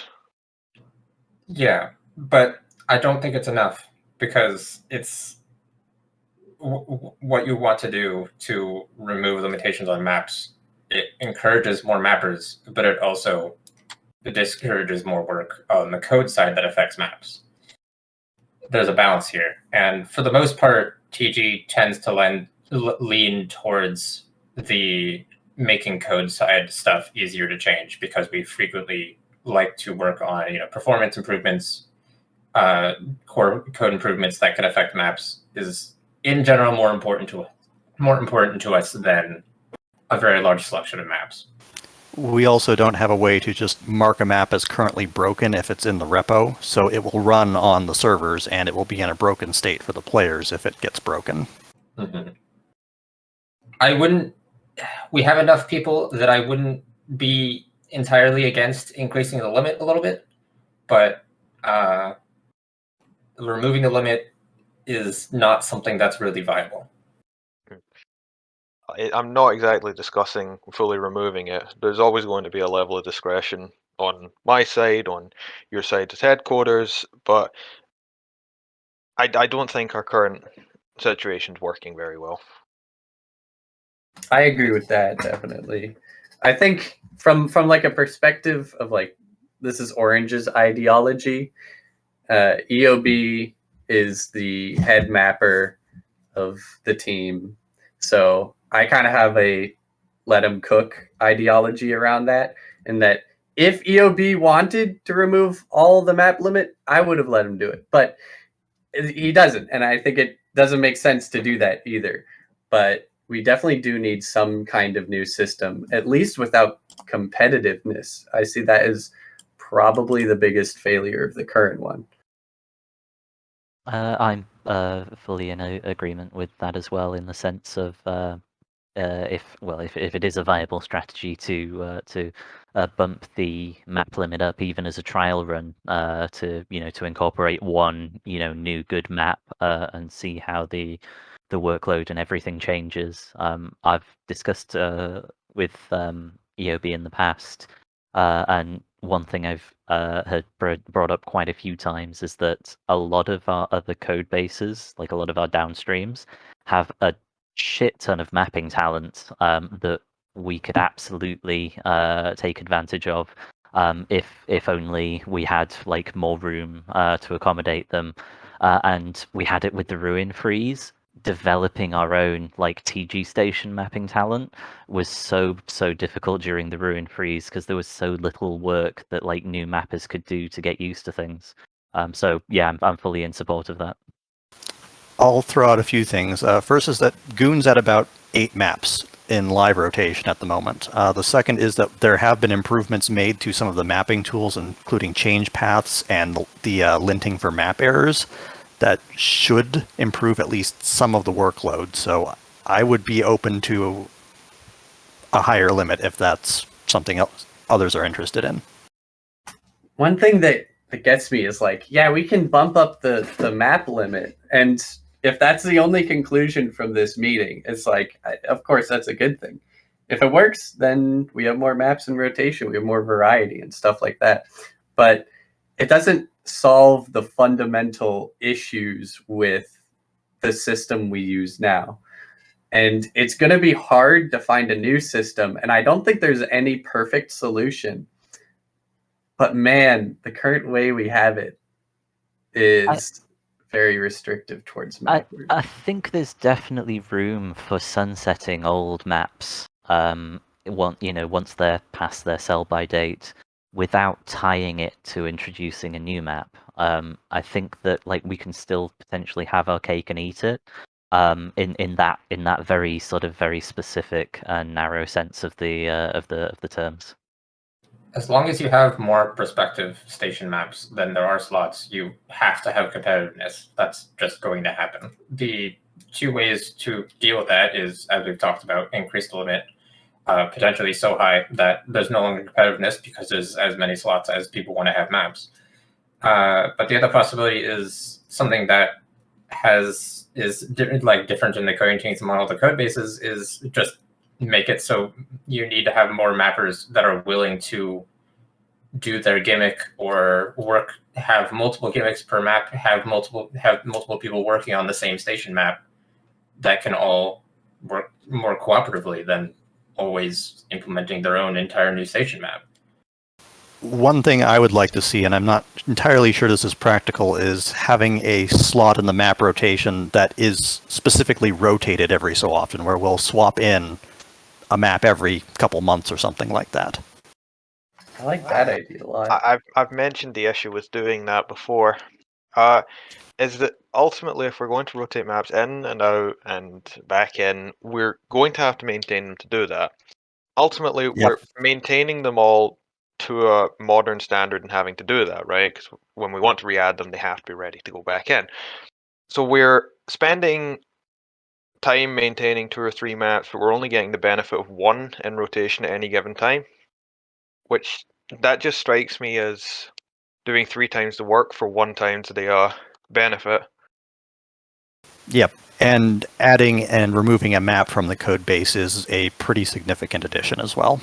Speaker 3: Yeah, but I don't think it's enough because it's what you want to do to remove limitations on maps. It encourages more mappers, but it also discourages more work on the code side that affects maps. There's a balance here, and for the most part, TG tends to lean towards the making code side stuff easier to change because we frequently like to work on performance improvements, core code improvements that can affect maps is in general more important to us than a very large selection of maps.
Speaker 4: We also don't have a way to just mark a map as currently broken if it's in the repo, so it will run on the servers and it will be in a broken state for the players if it gets broken.
Speaker 3: Mm-hmm. We have enough people that I wouldn't be entirely against increasing the limit a little bit, but removing the limit is not something that's really viable.
Speaker 14: I'm not exactly discussing fully removing it. There's always going to be a level of discretion on my side, on your side as headquarters, but I don't think our current situation's working very well.
Speaker 5: I agree with that, definitely. I think from like a perspective of like, this is Orange's ideology, EOB is the head mapper of the team. So I kind of have a let him cook ideology around that, and that if EOB wanted to remove all the map limit, I would have let him do it. But he doesn't, and I think it doesn't make sense to do that either. But we definitely do need some kind of new system, at least without competitiveness. I see that as probably the biggest failure of the current one.
Speaker 2: I'm fully in agreement with that as well, in the sense of if it is a viable strategy to bump the map limit up even as a trial run, to incorporate one new good map and see how the workload and everything changes. I've discussed with EOB in the past, and one thing I've had brought up quite a few times is that a lot of our other code bases, like a lot of our downstreams, have a shit ton of mapping talent that we could absolutely take advantage of if only we had like more room to accommodate them. And we had it with the ruin freeze. Developing our own like TG station mapping talent was so difficult during the ruin freeze because there was so little work that like new mappers could do to get used to things. So yeah, I'm fully in support of that.
Speaker 4: I'll throw out a few things. First is that Goon's at about 8 maps in live rotation at the moment. The second is that there have been improvements made to some of the mapping tools, including change paths and the linting for map errors. that should improve at least some of the workload. So I would be open to a higher limit if that's something else others are interested in.
Speaker 5: One thing that gets me is like, yeah, we can bump up the map limit, and if that's the only conclusion from this meeting, it's like, of course that's a good thing. If it works, then we have more maps in rotation, we have more variety and stuff like that. But it doesn't solve the fundamental issues with the system we use now. And it's going to be hard to find a new system, and I don't think there's any perfect solution. But man, the current way we have it is very restrictive towards map.
Speaker 2: I think there's definitely room for sunsetting old maps. Once they're past their sell-by date, without tying it to introducing a new map. I think that like we can still potentially have our cake and eat it. In that very sort of very specific and narrow sense of the terms.
Speaker 3: As long as you have more prospective station maps than there are slots, you have to have competitiveness. That's just going to happen. The two ways to deal with that is, as we've talked about, increase the limit, potentially so high that there's no longer competitiveness because there's as many slots as people want to have maps. But the other possibility is something that is different in the coding chains among all the code bases, is just make it so you need to have more mappers that are willing to do their gimmick or have multiple gimmicks per map, have multiple people working on the same station map that can all work more cooperatively than always implementing their own entire new station map.
Speaker 4: One thing I would like to see, and I'm not entirely sure this is practical, is having a slot in the map rotation that is specifically rotated every so often, where we'll swap in a map every couple months or something like that.
Speaker 5: I like that idea a lot.
Speaker 14: I've mentioned the issue with doing that before. Is that ultimately, if we're going to rotate maps in and out and back in, we're going to have to maintain them to do that. Ultimately, we're maintaining them all to a modern standard and having to do that, right? Because when we want to re-add them, they have to be ready to go back in. So we're spending time maintaining 2 or 3 maps, but we're only getting the benefit of 1 in rotation at any given time, which that just strikes me as doing 3 times the work for 1 times the benefit.
Speaker 4: Yep, and adding and removing a map from the code base is a pretty significant addition as well.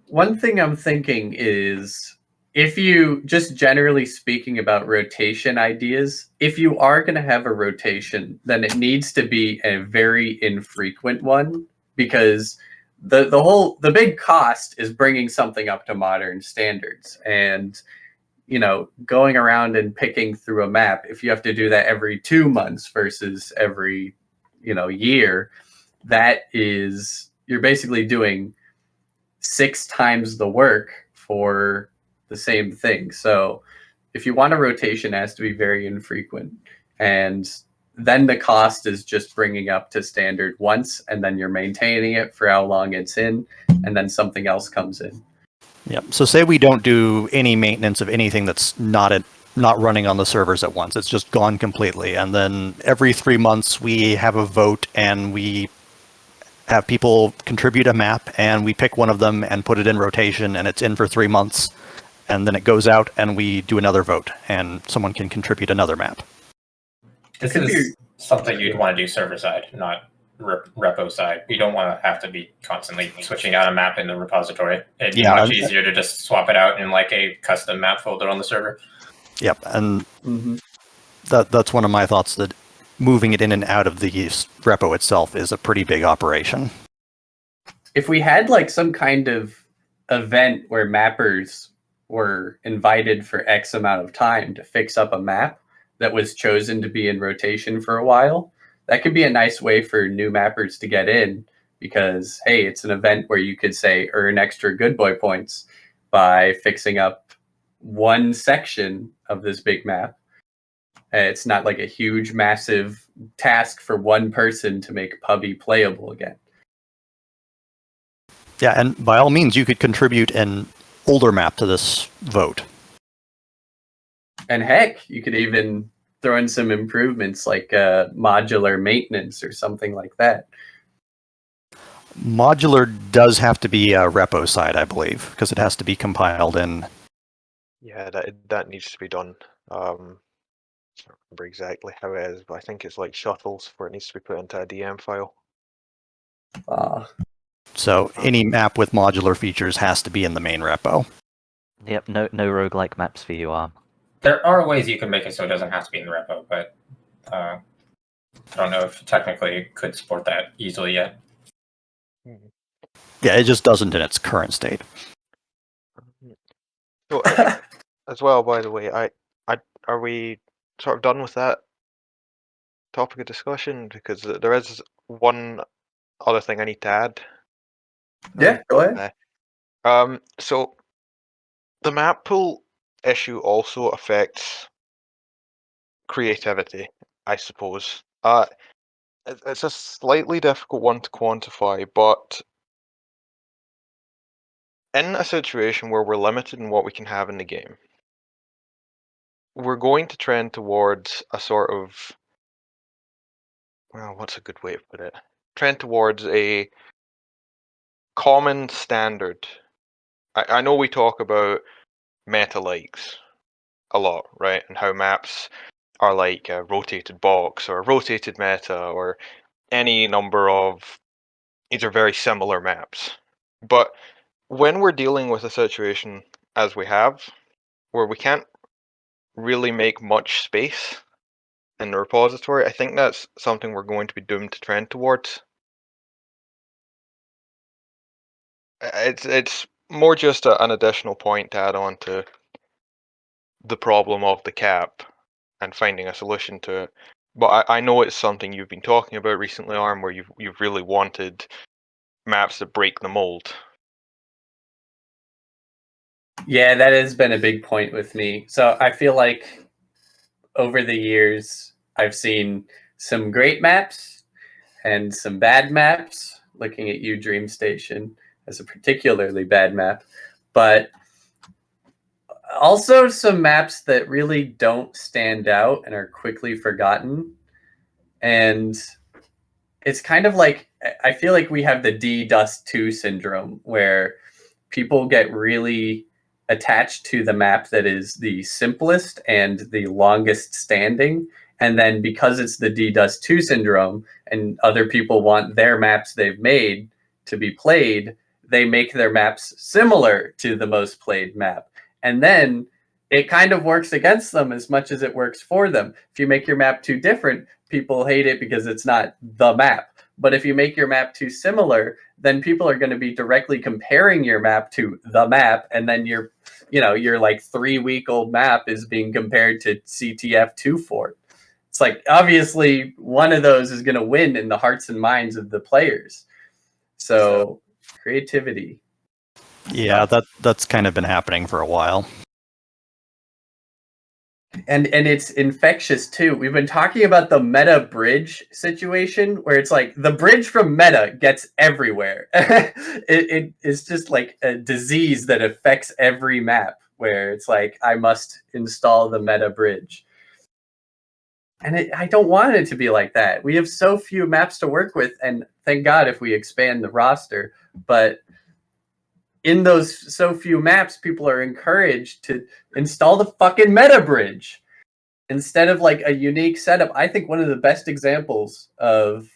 Speaker 5: One thing I'm thinking is, if you, just generally speaking about rotation ideas, if you are going to have a rotation, then it needs to be a very infrequent one, because the big cost is bringing something up to modern standards. And, you know, going around and picking through a map, if you have to do that every 2 months versus every, year, that is, you're basically doing 6 times the work for the same thing. So if you want a rotation, it has to be very infrequent, and then the cost is just bringing up to standard once, and then you're maintaining it for how long it's in, and then something else comes in.
Speaker 4: Yep. So say we don't do any maintenance of anything that's not running on the servers at once. It's just gone completely, and then every 3 months we have a vote and we have people contribute a map, and we pick one of them and put it in rotation, and it's in for 3 months, and then it goes out and we do another vote, and someone can contribute another map.
Speaker 3: This is something you'd want to do server side, not repo side. You don't want to have to be constantly switching out a map in the repository. It'd be much easier to just swap it out in like a custom map folder on the server.
Speaker 4: Yep, and that's one of my thoughts, that moving it in and out of the repo itself is a pretty big operation.
Speaker 5: If we had like some kind of event where mappers were invited for X amount of time to fix up a map that was chosen to be in rotation for a while, that could be a nice way for new mappers to get in, because, hey, it's an event where you could say earn extra good boy points by fixing up one section of this big map. It's not like a huge, massive task for one person to make Pubby playable again.
Speaker 4: Yeah, and by all means, you could contribute an older map to this vote.
Speaker 5: And heck, you could even throw in some improvements like modular maintenance or something like that.
Speaker 4: Modular does have to be a repo side, I believe, because it has to be compiled in.
Speaker 14: Yeah, that needs to be done. I don't remember exactly how it is, but I think it's like shuttles where it needs to be put into a DM file.
Speaker 4: So any map with modular features has to be in the main repo.
Speaker 2: Yep, no roguelike maps for you, Arm.
Speaker 3: There are ways you can make it so it doesn't have to be in the repo, but I don't know if technically it could support that easily yet.
Speaker 4: Yeah, it just doesn't in its current state.
Speaker 14: So, as well, by the way, are we sort of done with that topic of discussion? Because there is one other thing I need to add.
Speaker 5: Yeah, go ahead.
Speaker 14: So the map pool issue also affects creativity, I suppose. It's a slightly difficult one to quantify, but in a situation where we're limited in what we can have in the game, we're going to trend towards a sort of, well, what's a good way to put it? Trend towards a common standard. I know we talk about meta likes a lot, right? And how maps are like a rotated box or a rotated meta or any number of these are very similar maps. But when we're dealing with a situation as we have, where we can't really make much space in the repository, I think that's something we're going to be doomed to trend towards. It's more just an additional point to add on to the problem of the cap and finding a solution to it. But I know it's something you've been talking about recently, Arm, where you've really wanted maps that break the mold.
Speaker 5: Yeah, that has been a big point with me. So I feel like over the years, I've seen some great maps and some bad maps. Looking at you, Dream Station, as a particularly bad map, but also some maps that really don't stand out and are quickly forgotten. And it's kind of like, I feel like we have the D-Dust 2 syndrome, where people get really attached to the map that is the simplest and the longest standing. And then because it's the D-Dust 2 syndrome and other people want their maps they've made to be played, they make their maps similar to the most played map. And then it kind of works against them as much as it works for them. If you make your map too different, people hate it because it's not the map. But if you make your map too similar, then people are going to be directly comparing your map to the map, and then your like 3-week-old map is being compared to CTF 2 It's like, obviously one of those is going to win in the hearts and minds of the players. So creativity.
Speaker 4: Yeah, that's kind of been happening for a while.
Speaker 5: And it's infectious too. We've been talking about the meta bridge situation, where it's like the bridge from meta gets everywhere. it is just like a disease that affects every map, where it's like, I must install the meta bridge. And I don't want it to be like that. We have so few maps to work with, and thank God if we expand the roster. But in those so few maps, people are encouraged to install the fucking meta bridge instead of like a unique setup. I think one of the best examples of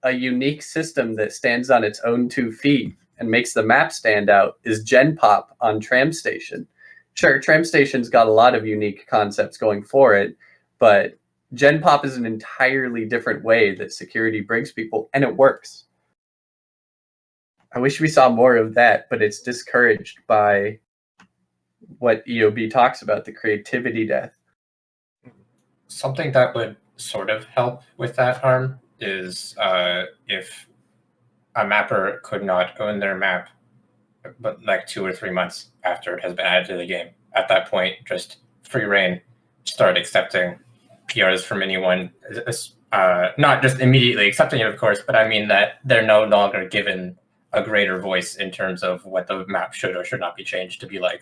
Speaker 5: a unique system that stands on its own 2 feet and makes the map stand out is Gen Pop on Tram Station. Sure, Tram Station's got a lot of unique concepts going for it, but Gen Pop is an entirely different way that security brings people, and it works. I wish we saw more of that, but it's discouraged by what EOB talks about, the creativity death.
Speaker 3: Something that would sort of help with that harm is if a mapper could not own their map, but like 2 or 3 months after it has been added to the game. At that point, just free reign, start accepting PRs from anyone. Not just immediately accepting it, of course, but I mean that they're no longer given a greater voice in terms of what the map should or should not be changed to be like.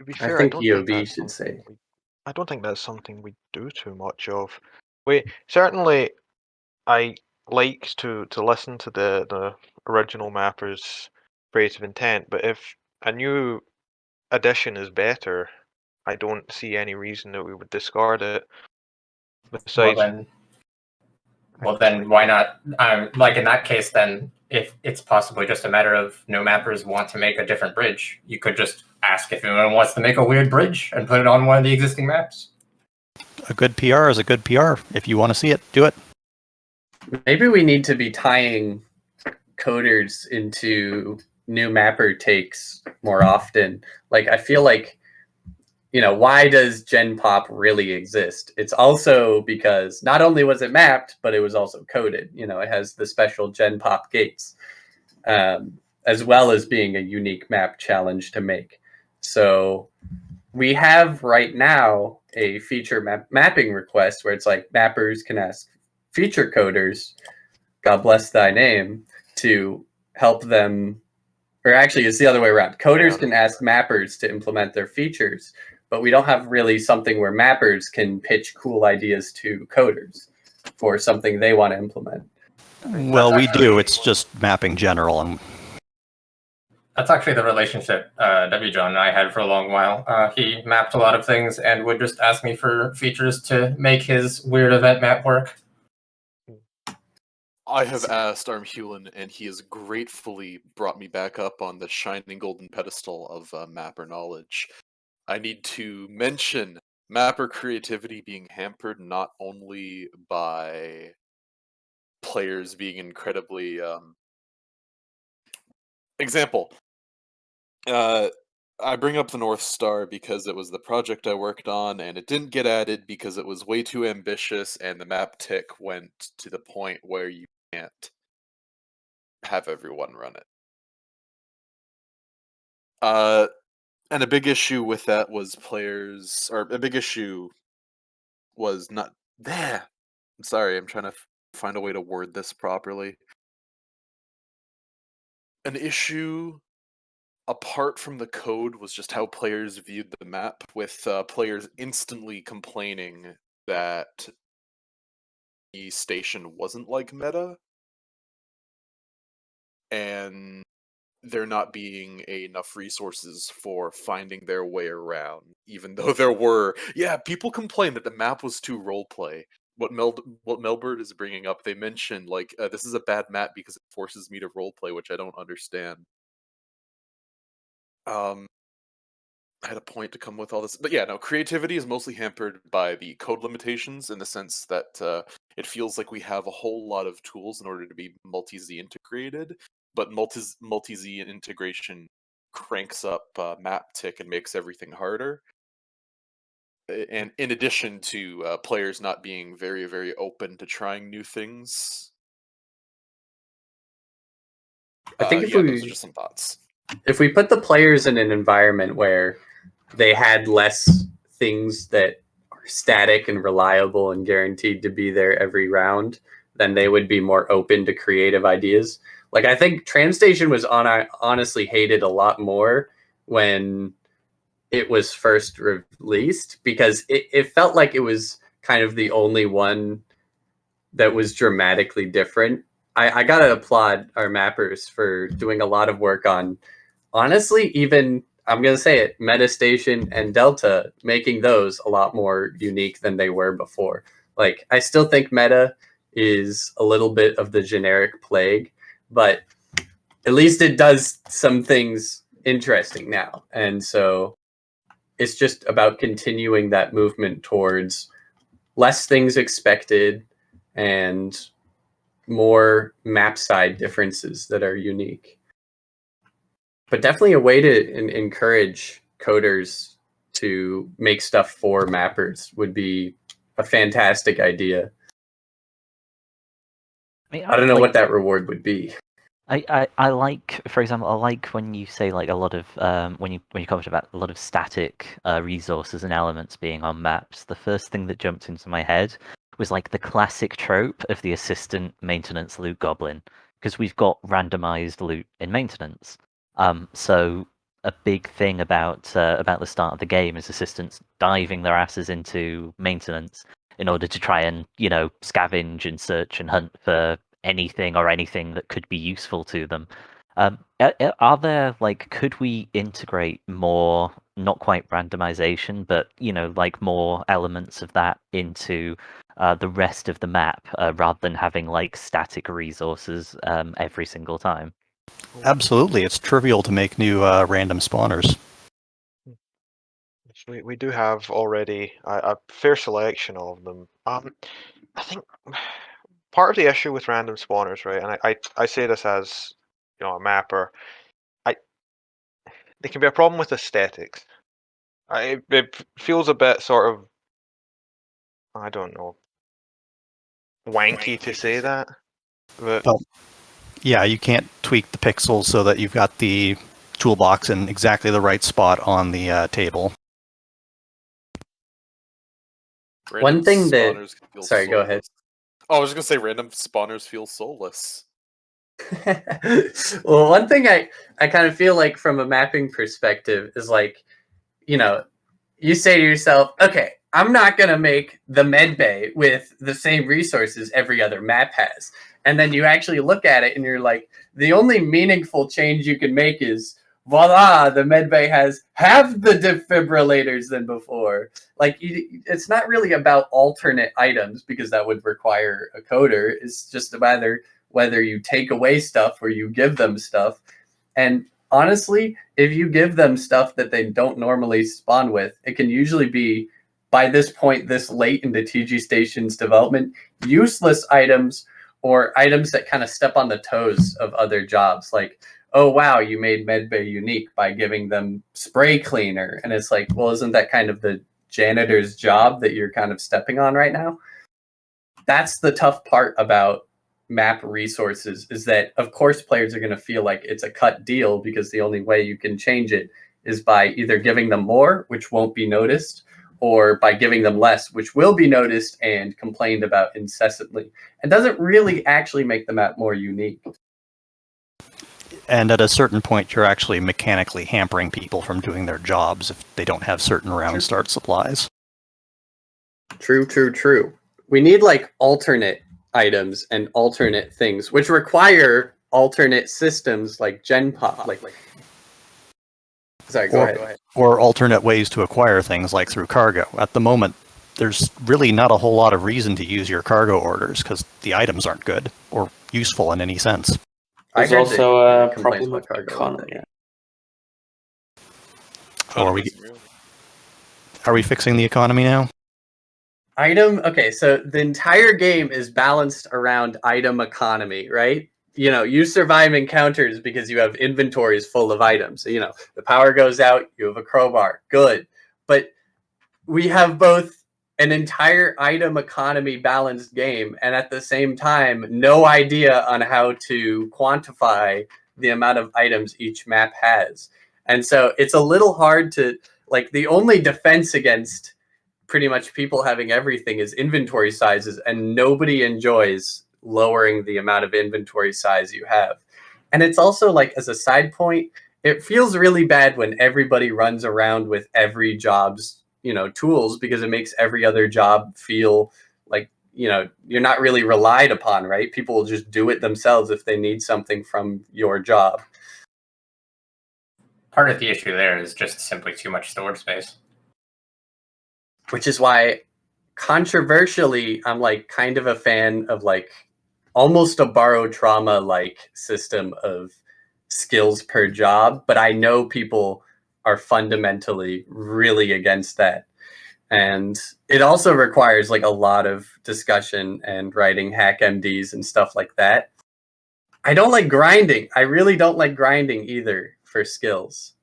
Speaker 14: To be
Speaker 5: I
Speaker 14: fair,
Speaker 5: think
Speaker 14: don't think
Speaker 5: EOB
Speaker 14: that's
Speaker 5: should
Speaker 14: something
Speaker 5: say.
Speaker 14: I don't think that's something we do too much of. Certainly I like to listen to the original mapper's creative intent, but if a new addition is better, I don't see any reason that we would discard it.
Speaker 3: Well
Speaker 14: Besides,
Speaker 3: then, why not? Like in that case, then if it's possibly just a matter of no mappers want to make a different bridge, you could just ask if anyone wants to make a weird bridge and put it on one of the existing maps.
Speaker 4: A good PR is a good PR. If you want to see it, do it.
Speaker 5: Maybe we need to be tying coders into new mapper takes more often. Like, I feel like, why does Gen Pop really exist? It's also because not only was it mapped, but it was also coded. It has the special Gen Pop gates, as well as being a unique map challenge to make. So we have right now a feature mapping request where it's like mappers can ask feature coders, God bless thy name, to help them, or actually it's the other way around. Coders can ask mappers to implement their features, but we don't have really something where mappers can pitch cool ideas to coders for something they want to implement.
Speaker 4: Well, we do. It's just mapping general. And
Speaker 3: That's actually the relationship W. John and I had for a long while. He mapped a lot of things and would just ask me for features to make his weird event map work.
Speaker 9: I have asked Armhulin, and he has gratefully brought me back up on the shining golden pedestal of mapper knowledge. I need to mention mapper creativity being hampered not only by players being incredibly example. I bring up the North Star because it was the project I worked on, and it didn't get added because it was way too ambitious, and the map tick went to the point where you can't have everyone run it. And a big issue with that was a big issue was not there. I'm sorry, I'm trying to find a way to word this properly. An issue apart from the code was just how players viewed the map, with players instantly complaining that the station wasn't like meta, and there not being enough resources for finding their way around, even though there were. Yeah, people complained that the map was too roleplay. What Melbert is bringing up, they mentioned, like, this is a bad map because it forces me to roleplay, which I don't understand. I had a point to come with all this, but yeah, no, creativity is mostly hampered by the code limitations, in the sense that it feels like we have a whole lot of tools in order to be multi-Z integrated, but multi-Z integration cranks up map tick and makes everything harder. And in addition to players not being very, very open to trying new things.
Speaker 5: I think
Speaker 9: those are just some thoughts.
Speaker 5: If we put the players in an environment where they had less things that are static and reliable and guaranteed to be there every round, then they would be more open to creative ideas. Like, I think TramStation was honestly hated a lot more when it was first released, because it felt like it was kind of the only one that was dramatically different. I gotta applaud our mappers for doing a lot of work on, honestly, even, I'm going to say it, Metastation and Delta, making those a lot more unique than they were before. Like, I still think Meta is a little bit of the generic plague, but at least it does some things interesting now. And so it's just about continuing that movement towards less things expected and more map side differences that are unique. But definitely a way to encourage coders to make stuff for mappers would be a fantastic idea. I don't know what that reward would be.
Speaker 2: I like, for example, I like when you say like a lot of when you comment about a lot of static resources and elements being on maps. The first thing that jumped into my head was like the classic trope of the assistant maintenance loot goblin, because we've got randomized loot in maintenance. So a big thing about the start of the game is assistants diving their asses into maintenance in order to try and scavenge and search and hunt for anything that could be useful to them. Are there could we integrate more, not quite randomization, but more elements of that into the rest of the map rather than having static resources every single time?
Speaker 4: Absolutely, it's trivial to make new random spawners.
Speaker 14: We do have already a fair selection of them. I think part of the issue with random spawners, right, and I say this as a mapper, there can be a problem with aesthetics. It feels a bit sort of, I don't know, wanky to say that, but
Speaker 4: Well, yeah, you can't tweak the pixels so that you've got the toolbox in exactly the right spot on the table.
Speaker 5: One thing that
Speaker 9: spawners can feel
Speaker 5: sorry, go ahead.
Speaker 9: soulless. Oh, I was just gonna say random spawners feel soulless.
Speaker 5: Well, one thing I kind of feel like from a mapping perspective is you say to yourself, okay, I'm not going to make the med bay with the same resources every other map has. And then you actually look at it and you're like, the only meaningful change you can make is, voila, the med bay has half the defibrillators than before. It's not really about alternate items because that would require a coder. It's just whether you take away stuff or you give them stuff. And honestly, if you give them stuff that they don't normally spawn with, it can usually be, by this point, this late into TG Station's development, useless items or items that kind of step on the toes of other jobs. Like, oh, wow, you made Medbay unique by giving them spray cleaner. And it's like, well, isn't that kind of the janitor's job that you're kind of stepping on right now? That's the tough part about map resources, is that of course players are going to feel like it's a cut deal because the only way you can change it is by either giving them more, which won't be noticed, or by giving them less, which will be noticed and complained about incessantly. It doesn't really actually make the map more unique.
Speaker 4: And at a certain point, you're actually mechanically hampering people from doing their jobs if they don't have certain round start supplies.
Speaker 5: True. We need alternate items and alternate things, which require alternate systems like GenPop. Sorry, go ahead.
Speaker 4: Or alternate ways to acquire things like through cargo. At the moment, there's really not a whole lot of reason to use your cargo orders because the items aren't good or useful in any sense.
Speaker 12: There's also a problem with economy.
Speaker 4: Oh, are we fixing the economy now?
Speaker 5: Okay, so the entire game is balanced around item economy, right? You survive encounters because you have inventories full of items. So, the power goes out, you have a crowbar, good. But we have both an entire item economy balanced game and at the same time, no idea on how to quantify the amount of items each map has. And so it's a little hard to, the only defense against pretty much people having everything is inventory sizes, and nobody enjoys lowering the amount of inventory size you have. And it's also as a side point, it feels really bad when everybody runs around with every job's tools, because it makes every other job feel like you're not really relied upon, right? People will just do it themselves if they need something from your job.
Speaker 3: Part of the issue there is just simply too much storage space.
Speaker 5: Which is why, controversially, I'm kind of a fan of almost a borrowed trauma system of skills per job, but I know people are fundamentally really against that. And it also requires a lot of discussion and writing hack MDs and stuff like that. I don't like grinding. I really don't like grinding either for skills.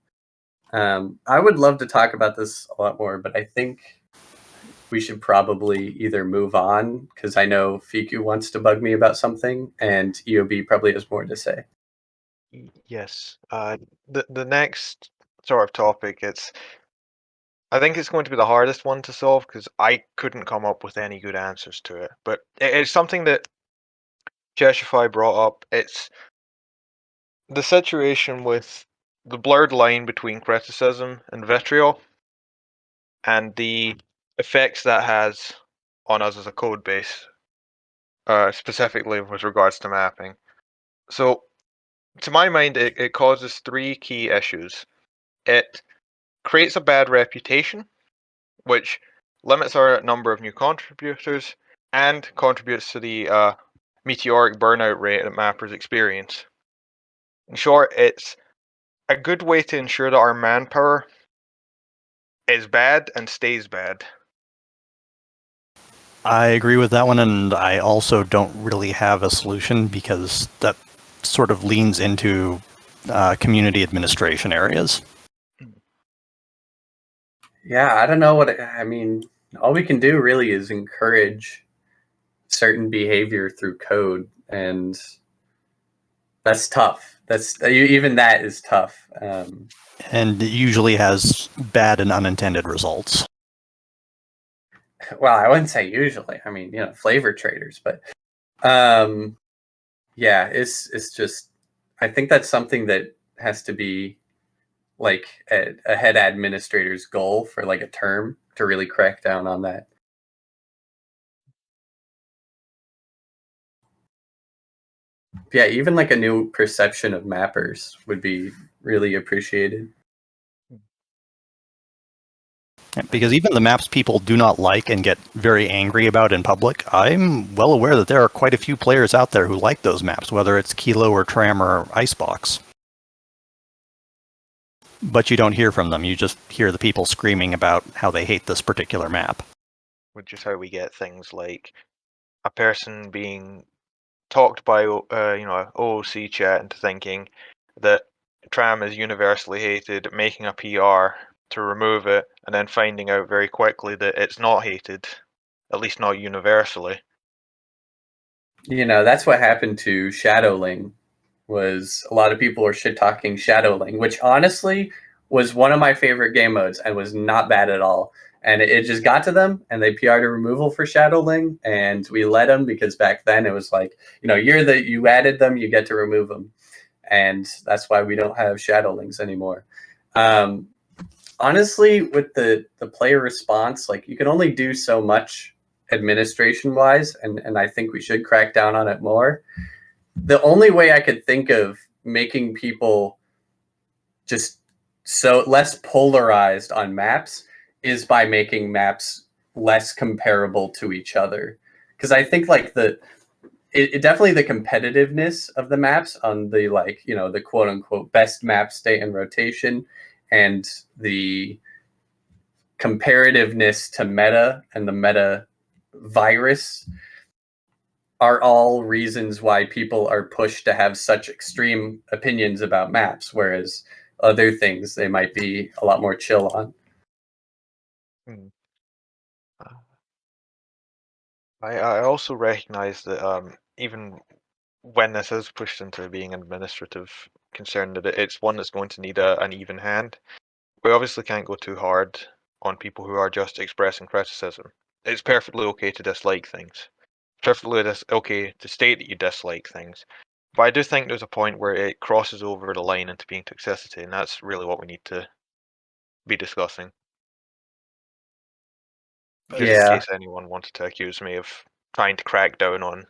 Speaker 5: I would love to talk about this a lot more, but I think we should probably either move on, because I know Fiku wants to bug me about something, and EOB probably has more to say.
Speaker 14: Yes. The next sort of topic, I think it's going to be the hardest one to solve because I couldn't come up with any good answers to it. But it's something that Cheshify brought up. It's the situation with the blurred line between criticism and vitriol, and the effects that has on us as a code base, specifically with regards to mapping. So, to my mind, it causes three key issues. It creates a bad reputation, which limits our number of new contributors and contributes to the meteoric burnout rate that mappers experience. In short, it's a good way to ensure that our manpower is bad and stays bad.
Speaker 4: I agree with that one, and I also don't really have a solution because that sort of leans into community administration areas.
Speaker 5: Yeah, I don't know what I mean. All we can do really is encourage certain behavior through code, and that's tough. That's even that is tough.
Speaker 4: And it usually has bad and unintended results.
Speaker 5: Well, I wouldn't say usually. I mean, flavor traders, but yeah, it's just. I think that's something that has to be like a head administrator's goal for like a term to really crack down on that. Yeah, even like a new perception of mappers would be really appreciated.
Speaker 4: Because even the maps people do not like and get very angry about in public, I'm well aware that there are quite a few players out there who like those maps, whether it's Kilo or Tram or Icebox. But you don't hear from them, you just hear the people screaming about how they hate this particular map.
Speaker 14: Which is how we get things like a person being talked by OOC chat into thinking that Tram is universally hated, making a PR to remove it, and then finding out very quickly that it's not hated, at least not universally.
Speaker 5: That's what happened to Shadowling. Was a lot of people were shit talking Shadowling, which honestly was one of my favorite game modes and was not bad at all. And it just got to them, and they PR'd a removal for Shadowling, and we let them because back then it was like, you added them, you get to remove them, and that's why we don't have Shadowlings anymore. Honestly, with the player response, like you can only do so much administration wise, and I think we should crack down on it more. The only way I could think of making people just so less polarized on maps is by making maps less comparable to each other. Because I think like it definitely the competitiveness of the maps on the the quote unquote best map state and rotation, and the comparativeness to meta and the meta virus are all reasons why people are pushed to have such extreme opinions about maps, whereas other things they might be a lot more chill on.
Speaker 14: I also recognize that even when this is pushed into being an administrative concern, that it's one that's going to need an even hand. We obviously can't go too hard on people who are just expressing criticism. It's perfectly okay to dislike things. Perfectly okay to state that you dislike things. But I do think there's a point where it crosses over the line into being toxicity, and that's really what we need to be discussing. Just in case anyone wanted to accuse me of trying to crack down on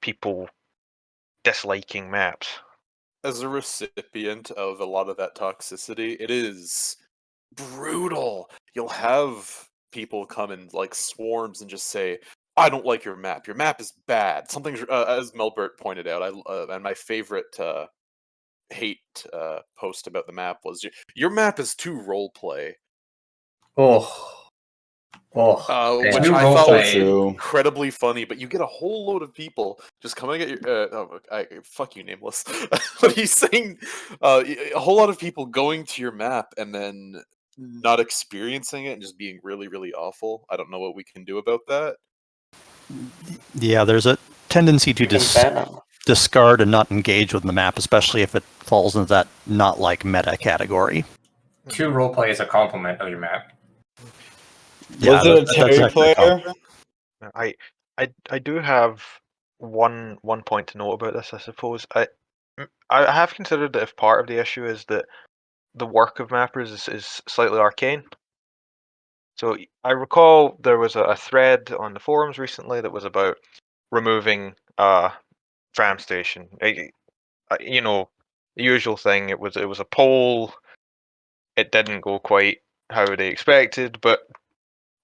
Speaker 14: people disliking maps.
Speaker 9: As a recipient of a lot of that toxicity, it is brutal. You'll have people come in like swarms and just say, "I don't like your map. Your map is bad." Something's as Melbert pointed out. And my favorite hate post about the map was, "Your map is too roleplay." Which I thought was incredibly funny, but you get a whole load of people just coming at your. Fuck you, nameless. But he's saying a whole lot of people going to your map and then not experiencing it and just being really, really awful. I don't know what we can do about that.
Speaker 4: Yeah, there's a tendency to discard and not engage with the map, especially if it falls into that not like meta category.
Speaker 3: True roleplay is a complement of your map.
Speaker 11: Was it a Terry player?
Speaker 14: I do have one point to note about this, I suppose. I have considered that if part of the issue is that the work of mappers is slightly arcane. So I recall there was a thread on the forums recently that was about removing tram station. You know, the usual thing. It was a poll. It didn't go quite how they expected, but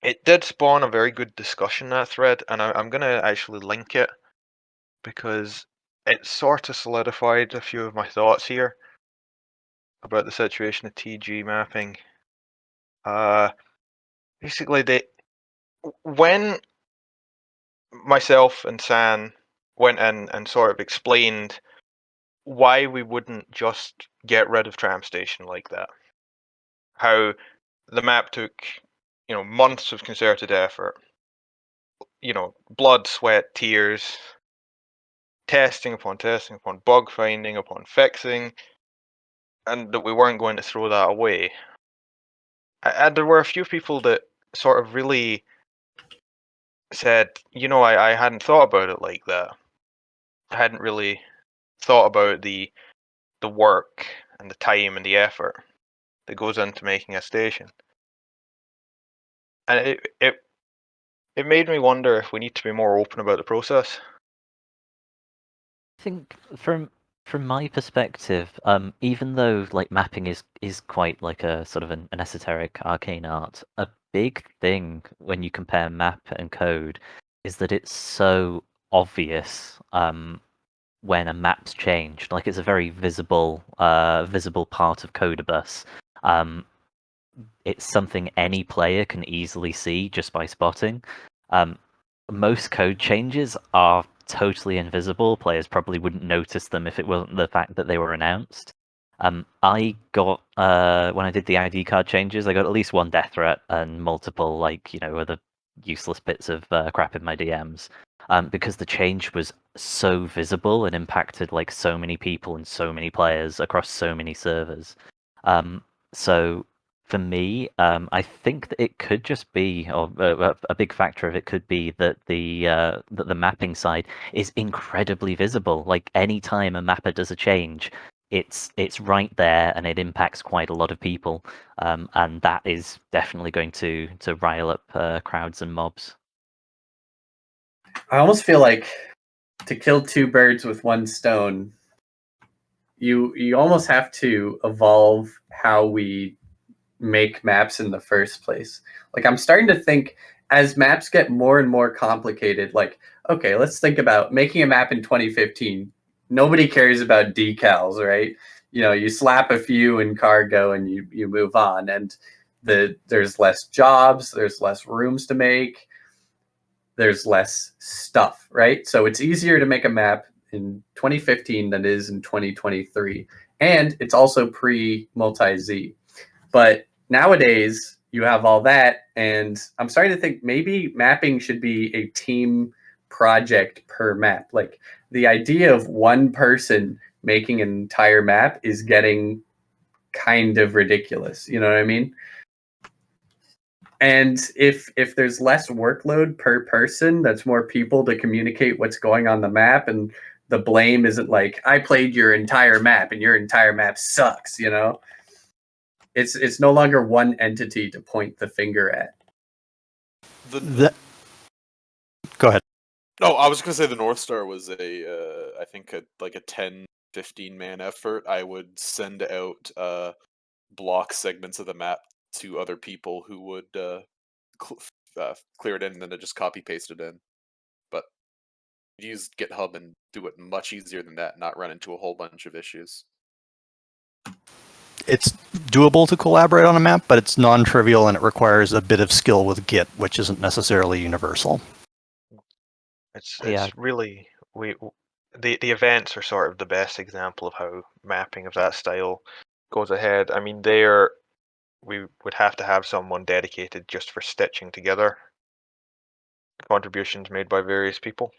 Speaker 14: it did spawn a very good discussion, that thread, and I'm gonna actually link it because it sort of solidified a few of my thoughts here about the situation of TG mapping. Basically, when myself and San went in and sort of explained why we wouldn't just get rid of tram station like that, how the map took, months of concerted effort, blood, sweat, tears, testing upon bug finding upon fixing, and that we weren't going to throw that away. And there were a few people that sort of really said, I hadn't thought about it like that. I hadn't really thought about the work and the time and the effort that goes into making a station. And it made me wonder if we need to be more open about the process.
Speaker 2: I think from my perspective, even though like mapping is quite like a sort of an esoteric arcane art, a big thing when you compare map and code is that it's so obvious when a map's changed. Like it's a very visible part of coderbus. It's something any player can easily see just by spotting. Most code changes are totally invisible. Players probably wouldn't notice them if it wasn't the fact that they were announced. I got when I did the ID card changes, I got at least one death threat and multiple other useless bits of crap in my DMs. Because the change was so visible and impacted like so many people and so many players across so many servers. So for me, I think that it could just be, or a big factor of it could be that the mapping side is incredibly visible. Like any time a mapper does a change, it's right there and it impacts quite a lot of people, and that is definitely going to rile up crowds and mobs.
Speaker 5: I almost feel like to kill two birds with one stone, you almost have to evolve how we make maps in the first place. Like I'm starting to think as maps get more and more complicated, like, okay, let's think about making a map in 2015. Nobody cares about decals, right? You slap a few in cargo and you move on, and there's less jobs, there's less rooms to make, there's less stuff, right? So it's easier to make a map in 2015 than it is in 2023. And it's also pre-multi-Z. But nowadays, you have all that, and I'm starting to think maybe mapping should be a team project per map. Like the idea of one person making an entire map is getting kind of ridiculous. You know what I mean? And if there's less workload per person, that's more people to communicate what's going on the map, and the blame isn't like I played your entire map and your entire map sucks. It's no longer one entity to point the finger at.
Speaker 4: Go ahead.
Speaker 9: No, I was gonna say the North Star was I think like a 10, 15 man effort. I would send out block segments of the map to other people who would clear it in and then just copy paste it in. But use GitHub and do it much easier than that, not run into a whole bunch of issues.
Speaker 4: It's doable to collaborate on a map, but it's non-trivial and it requires a bit of skill with Git, which isn't necessarily universal.
Speaker 14: It's
Speaker 2: Yeah.
Speaker 14: really the events are sort of the best example of how mapping of that style goes ahead. I mean, we would have to have someone dedicated just for stitching together contributions made by various people.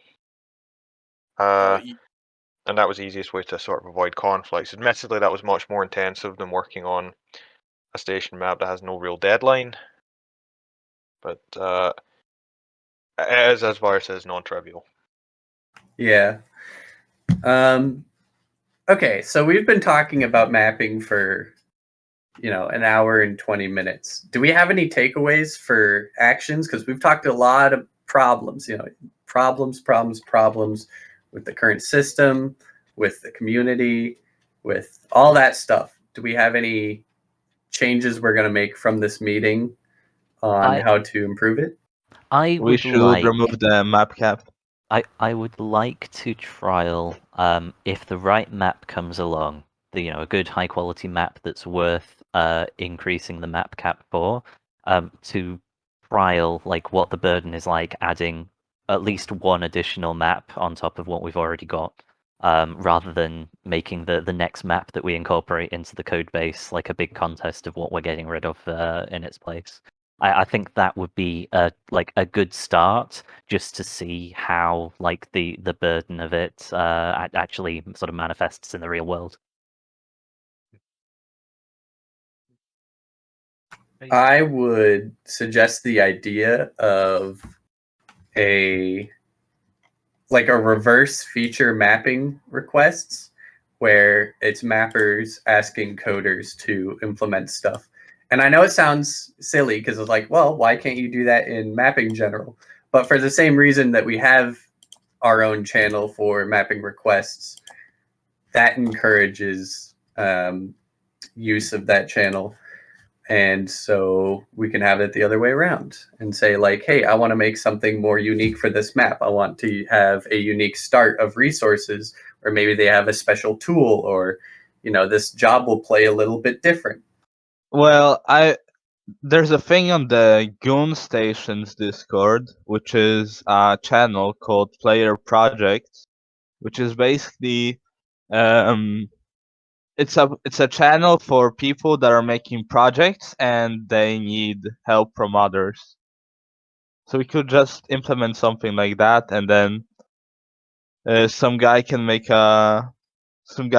Speaker 14: And that was the easiest way to sort of avoid conflicts. Admittedly, that was much more intensive than working on a station map that has no real deadline. But as Var says, non-trivial.
Speaker 5: Yeah. Okay, so we've been talking about mapping for, an hour and 20 minutes. Do we have any takeaways for actions? Because we've talked a lot of problems, problems with the current system, with the community, with all that stuff. Do we have any changes we're going to make from this meeting on
Speaker 2: I
Speaker 5: how to improve it?
Speaker 2: I
Speaker 13: We
Speaker 2: would
Speaker 13: should
Speaker 2: like
Speaker 13: remove the map cap.
Speaker 2: I would like to trial if the right map comes along, a good high quality map that's worth increasing the map cap for, to trial like what the burden is like adding at least one additional map on top of what we've already got, rather than making the next map that we incorporate into the code base like a big contest of what we're getting rid of in its place. I think that would be a good start, just to see how the burden of it actually sort of manifests in the real world.
Speaker 5: I would suggest the idea of a reverse feature mapping requests where it's mappers asking coders to implement stuff. And I know it sounds silly because it's like, well, why can't you do that in mapping general? But for the same reason that we have our own channel for mapping requests, that encourages use of that channel. And so we can have it the other way around and say like, hey, I want to make something more unique for this map. I want to have a unique start of resources, or maybe they have a special tool, or, this job will play a little bit different.
Speaker 13: Well, there's a thing on the Goon Stations Discord, which is a channel called Player Projects, which is basically it's a channel for people that are making projects and they need help from others. So we could just implement something like that, and then some guy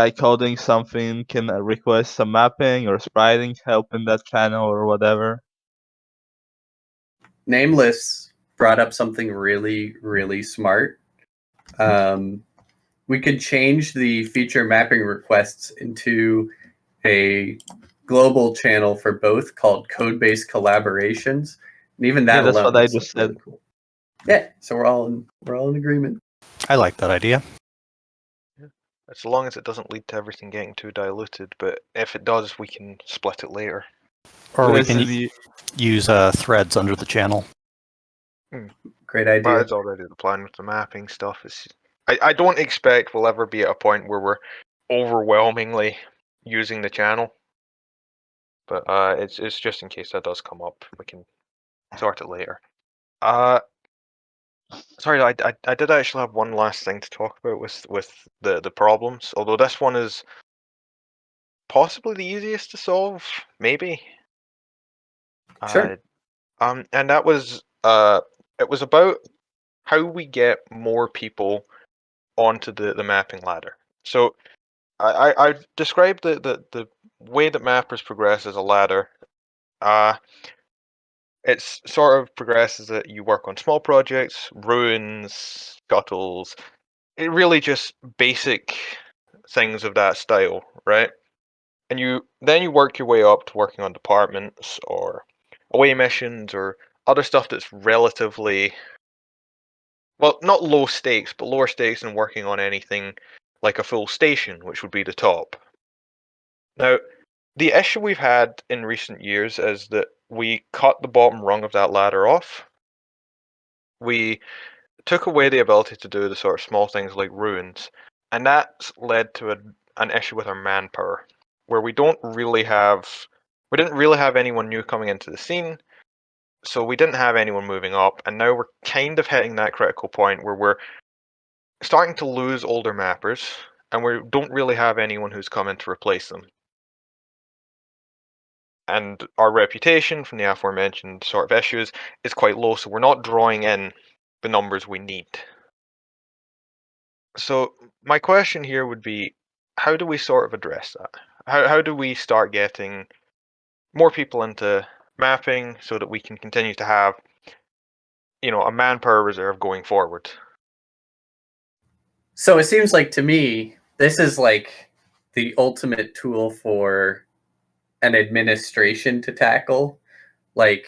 Speaker 13: coding something can request some mapping or spriting help in that channel or whatever.
Speaker 5: Nameless brought up something really, really smart. We could change the feature mapping requests into a global channel for both called code-based collaborations, and even that
Speaker 13: Yeah, that's
Speaker 5: alone
Speaker 13: what I
Speaker 5: is
Speaker 13: just
Speaker 5: really
Speaker 13: said.
Speaker 5: cool. Yeah, so we're all in agreement.
Speaker 4: I like that idea.
Speaker 14: As long as it doesn't lead to everything getting too diluted, but if it does, we can split it later.
Speaker 4: Or we
Speaker 13: Listen,
Speaker 4: can use threads under the channel.
Speaker 5: Great idea.
Speaker 14: That's already the plan with the mapping stuff. I don't expect we'll ever be at a point where we're overwhelmingly using the channel, but it's just in case that does come up. We can sort it later. Sorry, I did actually have one last thing to talk about with the problems. Although this one is possibly the easiest to solve, maybe.
Speaker 5: Sure.
Speaker 14: And that was it was about how we get more people onto the mapping ladder. So I've described the way that mappers progress as a ladder. It's sort of progresses that you work on small projects, ruins, scuttles. It really just basic things of that style, right? And you work your way up to working on departments or away missions or other stuff that's relatively, well, not low stakes, but lower stakes than working on anything like a full station, which would be the top. Now, the issue we've had in recent years is that we cut the bottom rung of that ladder off. We took away the ability to do the sort of small things like ruins, and that's led to an issue with our manpower, where we didn't really have anyone new coming into the scene, so we didn't have anyone moving up, and now we're kind of hitting that critical point where we're starting to lose older mappers, and we don't really have anyone who's come in to replace them. And our reputation from the aforementioned sort of issues is quite low, so we're not drawing in the numbers we need. So my question here would be, how do we sort of address that? How do we start getting more people into mapping so that we can continue to have, a manpower reserve going forward?
Speaker 5: So it seems like to me, this is like the ultimate tool for an administration to tackle. Like,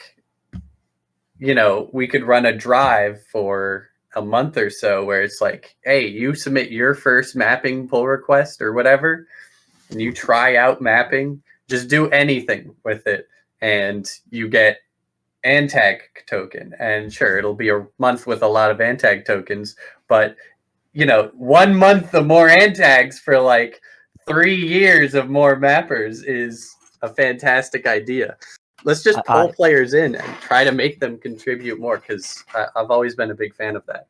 Speaker 5: you know, we could run a drive for a month or so where it's like, hey, you submit your first mapping pull request or whatever, and you try out mapping, just do anything with it, and you get Antag token. And sure, it'll be a month with a lot of Antag tokens, but you know, 1 month of more Antags for like 3 years of more mappers is a fantastic idea. Let's just pull players in and try to make them contribute more, because I've always been a big fan of that.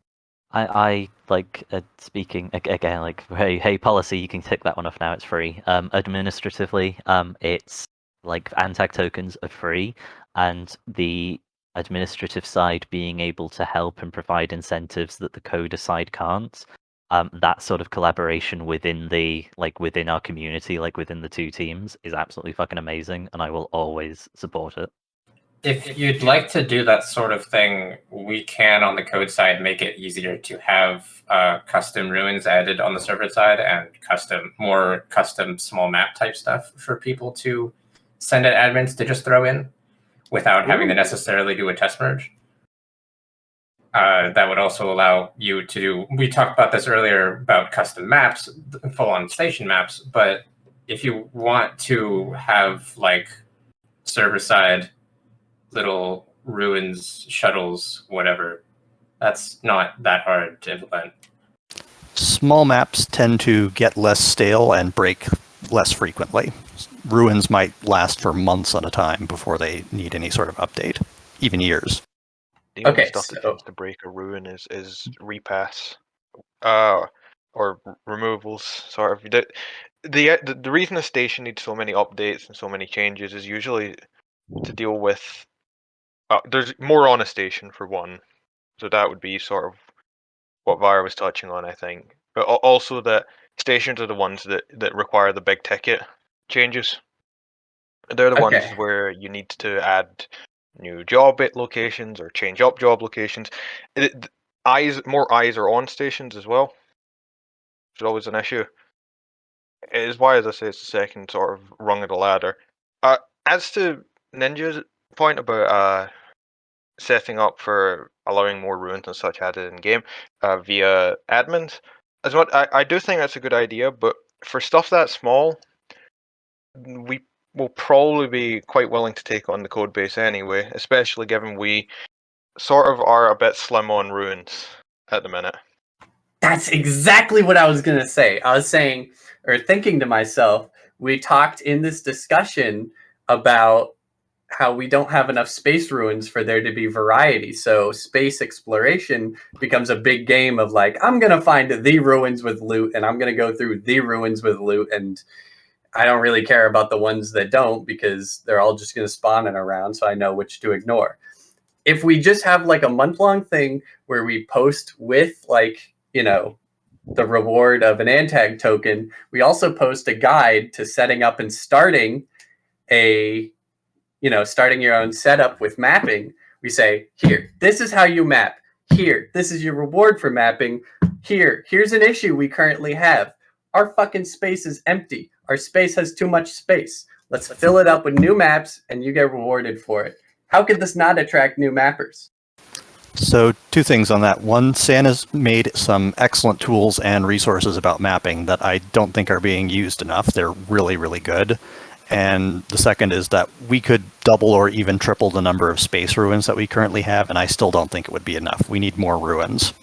Speaker 2: I like speaking again, like hey policy, you can tick that one off now. It's free. Administratively, it's like Antag tokens are free, and the administrative side being able to help and provide incentives that the coder side can't. That sort of collaboration within within our community, like within the two teams, is absolutely fucking amazing, and I will always support it.
Speaker 3: If you'd like to do that sort of thing, we can, on the code side, make it easier to have custom ruins added on the server side and more custom small map type stuff for people to send at admins to just throw in without having to necessarily do a test merge. That would also allow you to do, we talked about this earlier about custom maps, full-on station maps, but if you want to have like server-side little ruins, shuttles, whatever, that's not that hard to implement.
Speaker 4: Small maps tend to get less stale and break less frequently. Ruins might last for months at a time before they need any sort of update, even years.
Speaker 14: The only stuff that tends to break a ruin is repass, or removals. Sort of. The reason a station needs so many updates and so many changes is usually to deal with. There's more on a station for one, so that would be sort of what Vira was touching on, I think. But also that stations are the ones that require the big ticket changes. They're the ones where you need to add new job locations or change up job locations. More eyes are on stations as well. It's always an issue. It is why, as I say, it's the second sort of rung of the ladder. As to Ninja's point about setting up for allowing more ruins and such added in game via admins, I do think that's a good idea, but for stuff that small, we will probably be quite willing to take on the code base anyway, especially given we sort of are a bit slim on ruins at the minute.
Speaker 5: That's exactly what I was going to say. I was saying, or thinking to myself, we talked in this discussion about how we don't have enough space ruins for there to be variety. So space exploration becomes a big game of like, I'm going to find the ruins with loot, and I'm going to go through the ruins with loot, and I don't really care about the ones that don't, because they're all just going to spawn in around, so I know which to ignore. If we just have like a month-long thing where we post with like, you know, the reward of an Antag token, we also post a guide to setting up and starting starting your own setup with mapping. We say, here, this is how you map. Here, this is your reward for mapping. Here's an issue we currently have. Our fucking space is empty. Our space has too much space. Let's fill it up with new maps, and you get rewarded for it. How could this not attract new mappers?
Speaker 4: So 2 things on that. One, Santa's made some excellent tools and resources about mapping that I don't think are being used enough. They're really, really good. And the second is that we could double or even triple the number of space ruins that we currently have, and I still don't think it would be enough. We need more ruins.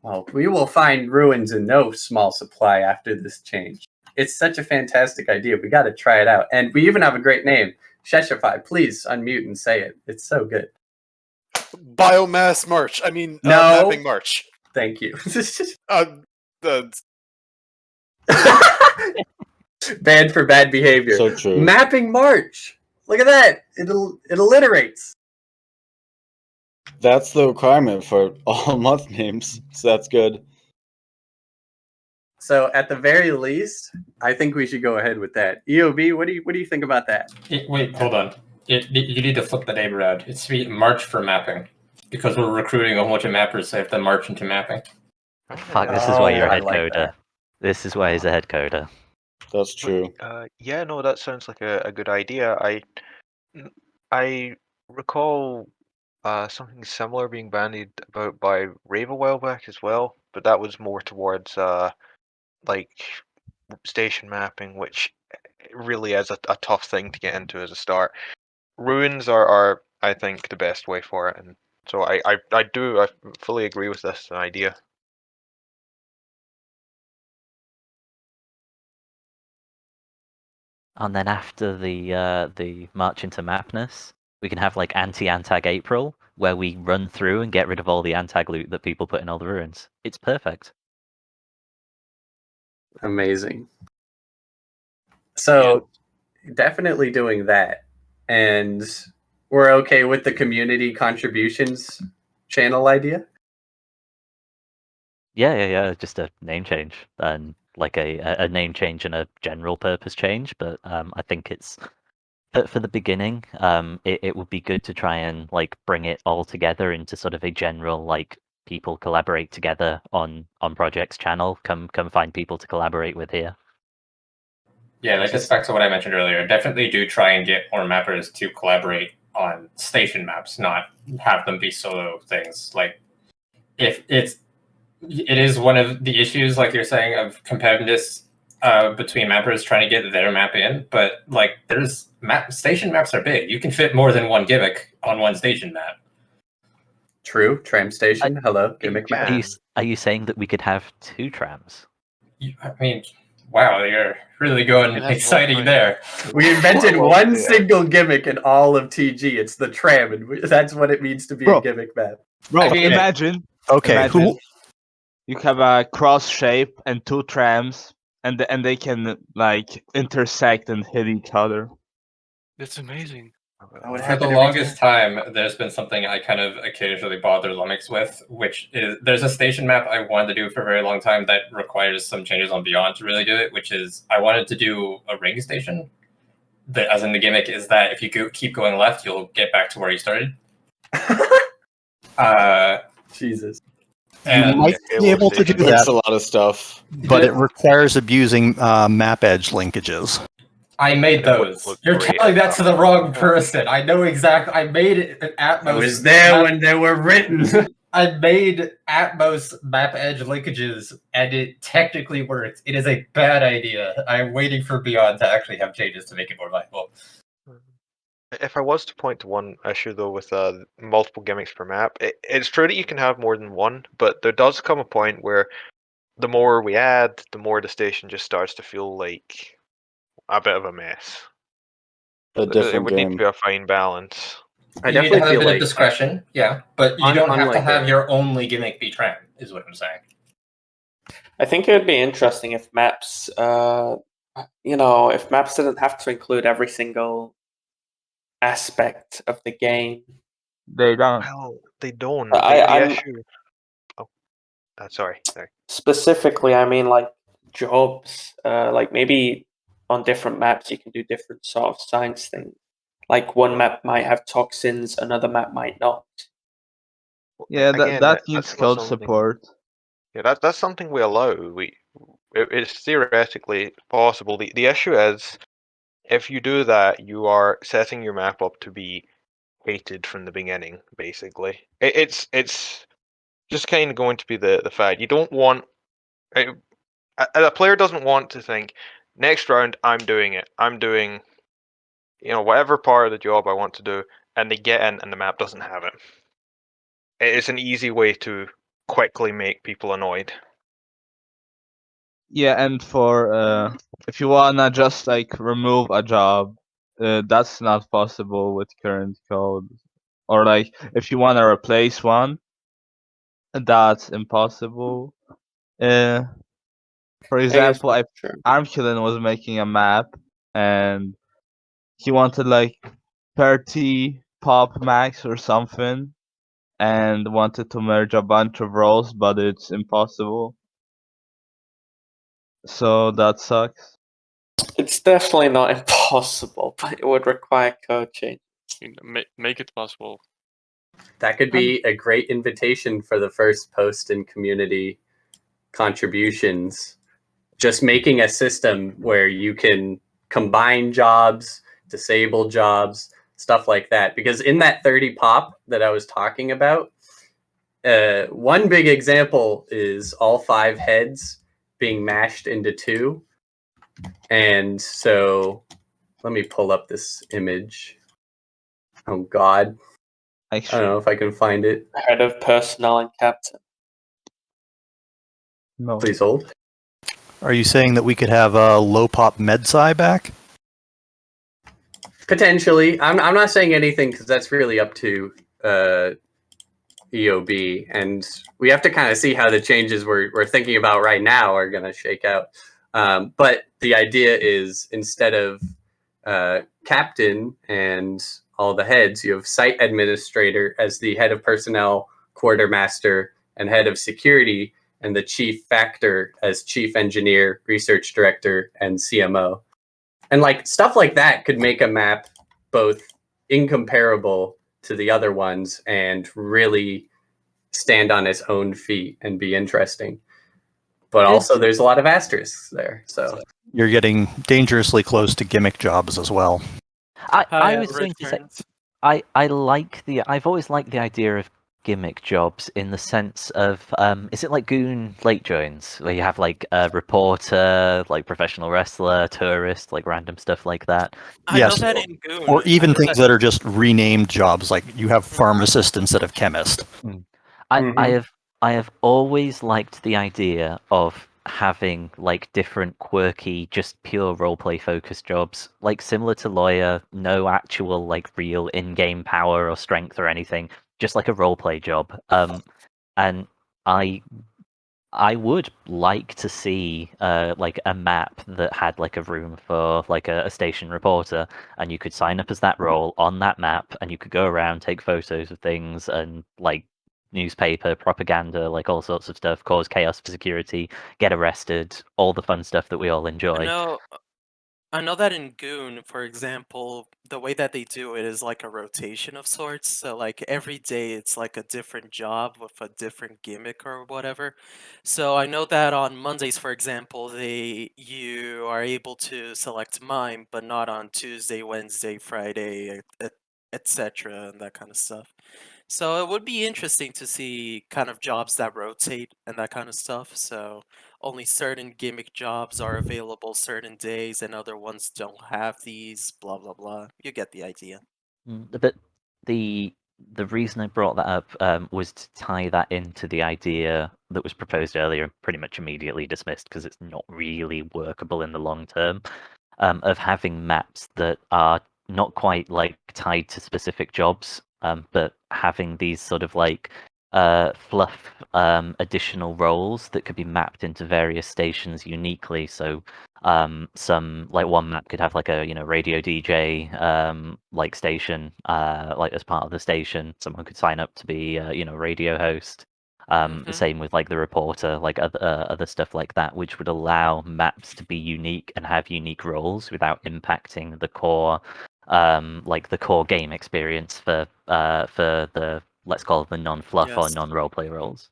Speaker 5: Well, we will find ruins in no small supply after this change. It's such a fantastic idea. We got to try it out. And we even have a great name. Sheshify, please unmute and say it. It's so good.
Speaker 9: Biomass March. Mapping March.
Speaker 5: Thank you. Banned for bad behavior.
Speaker 11: So true.
Speaker 5: Mapping March. Look at that. It alliterates.
Speaker 11: That's the requirement for all month names, so that's good.
Speaker 5: So at the very least, I think we should go ahead with that. EOB, what do you think about that?
Speaker 3: Wait, hold on. You need to flip the name around. It's March for mapping, because we're recruiting a whole bunch of mappers, so they have to march into mapping.
Speaker 2: Fuck, this is why you're a head coder. This is why he's a head coder.
Speaker 11: That's true.
Speaker 14: Yeah, no, that sounds like a good idea. I recall something similar being bandied about by Rave a while back as well, but that was more towards like station mapping, which really is a tough thing to get into as a start. Ruins are I think the best way for it, and so I fully agree with this idea.
Speaker 2: And then after the march into Mapness, we can have like anti-antag April, where we run through and get rid of all the antag loot that people put in all the ruins. It's perfect.
Speaker 5: Amazing. So definitely doing that. And we're okay with the community contributions channel idea?
Speaker 2: Yeah. Just a name change and like a name change and a general purpose change. But I think it's for the beginning. It would be good to try and like bring it all together into sort of a general like people collaborate together on projects channel. Come find people to collaborate with here.
Speaker 3: Yeah, that gets back to what I mentioned earlier. Definitely do try and get more mappers to collaborate on station maps, not have them be solo things. Like, if it is one of the issues, like you're saying, of competitiveness between mappers trying to get their map in. But like, station maps are big. You can fit more than one gimmick on one station map.
Speaker 5: True. Tram station. Hello. Gimmick map.
Speaker 2: Are you saying that we could have 2 trams?
Speaker 3: I mean, wow, you're really going exciting there.
Speaker 5: We invented one single gimmick in all of TG. It's the tram, and that's what it means to be a gimmick map.
Speaker 13: Bro,
Speaker 5: I mean,
Speaker 13: imagine.
Speaker 4: Okay,
Speaker 13: Imagine you have a cross shape and 2 trams, and they can like intersect and hit each other.
Speaker 15: That's amazing.
Speaker 3: For the longest time, there's been something I kind of occasionally bother Lumix with, which is there's a station map I wanted to do for a very long time that requires some changes on Beyond to really do it, which is I wanted to do a ring station. As in the gimmick is that if you keep going left, you'll get back to where you started.
Speaker 5: Jesus.
Speaker 4: You might be able to do that.
Speaker 11: That's a lot of stuff.
Speaker 4: But it requires abusing map edge linkages.
Speaker 3: I made those. You're telling that to the wrong person. I know exactly. I made it an Atmos.
Speaker 5: I was there when they were written.
Speaker 3: I made Atmos map edge linkages, and it technically works. It is a bad idea. I'm waiting for Beyond to actually have changes to make it more viable.
Speaker 14: If I was to point to one issue though with multiple gimmicks per map, it's true that you can have more than one, but there does come a point where the more we add, the more the station just starts to feel like a bit of a mess.
Speaker 11: A different
Speaker 14: it would
Speaker 11: game.
Speaker 14: need to be a fine balance.
Speaker 3: I definitely need to have a bit of discretion, yeah, but you don't have to have your only gimmick be tram, is what I'm saying.
Speaker 12: I think it would be interesting if maps, if maps didn't have to include every single aspect of the game.
Speaker 13: They don't.
Speaker 14: Well, they don't.
Speaker 12: I'm
Speaker 14: issue. Oh, sorry.
Speaker 12: specifically, I mean, like jobs. Like maybe on different maps, you can do different sort of science things. Like one map might have toxins, another map might not.
Speaker 13: Yeah,
Speaker 14: Again,
Speaker 13: that needs
Speaker 14: that's
Speaker 13: code
Speaker 14: something-
Speaker 13: support.
Speaker 14: Yeah, that's something we allow. It's theoretically possible. The issue is, if you do that, you are setting your map up to be hated from the beginning. Basically, it's just kind of going to be the fact. You don't want a player doesn't want to think next round I'm doing it. I'm doing whatever part of the job I want to do, and they get in and the map doesn't have it. It's an easy way to quickly make people annoyed.
Speaker 13: Yeah, and for if you wanna just like remove a job, that's not possible with current code. Or like if you wanna replace one, that's impossible. For example, Armkillen was making a map and he wanted like 30 pop max or something and wanted to merge a bunch of roles, but it's impossible. So that sucks.
Speaker 12: It's definitely not impossible, but it would require code change.
Speaker 15: Make it possible.
Speaker 5: That could be a great invitation for the first post in community contributions. just making a system where you can combine jobs, disable jobs, stuff like that. Because in that 30 pop that I was talking about, one big example is all 5 heads being mashed into 2. And so let me pull up this image. Oh God. I don't know if I can find it.
Speaker 12: Head of personnel and captain.
Speaker 13: No.
Speaker 5: Please hold.
Speaker 4: Are you saying that we could have a low pop MedSci back?
Speaker 5: Potentially. I'm not saying anything because that's really up to EOB, and we have to kind of see how the changes we're thinking about right now are going to shake out. But the idea is, instead of captain and all the heads, you have site administrator as the head of personnel, quartermaster, and head of security, and the chief factor as chief engineer, research director, and CMO. And like stuff like that could make a map both incomparable to the other ones and really stand on its own feet and be interesting. But also there's a lot of asterisks there. So
Speaker 4: You're getting dangerously close to gimmick jobs as well.
Speaker 2: I was going to say, I've always liked the idea of gimmick jobs in the sense of, is it like Goon late joins, where you have like a reporter, like professional wrestler, tourist, like random stuff like that?
Speaker 1: I know that in Goon.
Speaker 4: Or even
Speaker 1: I know
Speaker 4: things that are just renamed jobs, like you have pharmacist instead of chemist.
Speaker 2: I have always liked the idea of having like different quirky, just pure roleplay focused jobs, like similar to lawyer, no actual like real in-game power or strength or anything, just like a roleplay job. And I would like to see like a map that had like a room for like a station reporter, and you could sign up as that role on that map, and you could go around, take photos of things, and like newspaper propaganda, like all sorts of stuff, cause chaos for security, get arrested, all the fun stuff that we all enjoy.
Speaker 1: I know that in Goon, for example, the way that they do it is like a rotation of sorts. So like every day it's like a different job with a different gimmick or whatever. So I know that on Mondays, for example, you are able to select mime, but not on Tuesday, Wednesday, Friday, etc. and that kind of stuff. So it would be interesting to see kind of jobs that rotate and that kind of stuff. So only certain gimmick jobs are available certain days and other ones don't have these, blah blah blah. You get the idea.
Speaker 2: But the reason I brought that up was to tie that into the idea that was proposed earlier, and pretty much immediately dismissed because it's not really workable in the long term, of having maps that are not quite like tied to specific jobs, but having these sort of like fluff additional roles that could be mapped into various stations uniquely. So some like one map could have like a radio DJ like station like as part of the station. Someone could sign up to be radio host. The same with like the reporter, like other stuff like that, which would allow maps to be unique and have unique roles without impacting the core like the core game experience for the, let's call it, the non-fluff or
Speaker 1: Yes.
Speaker 2: non-roleplay roles.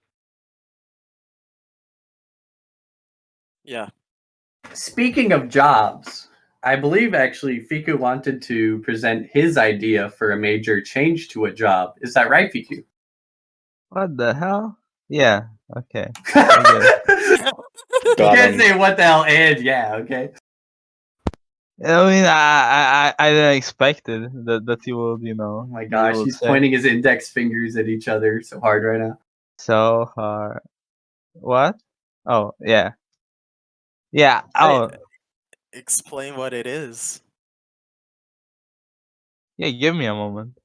Speaker 1: Yeah.
Speaker 5: Speaking of jobs, I believe actually Fiku wanted to present his idea for a major change to a job. Is that right, Fiku?
Speaker 13: What the hell? Yeah. Okay.
Speaker 5: You can't say what the hell and yeah, okay.
Speaker 13: I mean, I didn't expect it that he would,
Speaker 5: Oh my gosh, he's pointing his index fingers at each other so hard right now.
Speaker 13: So hard. What? Oh, yeah. Yeah. Oh,
Speaker 1: Explain what it is.
Speaker 13: yeah. Give me a moment.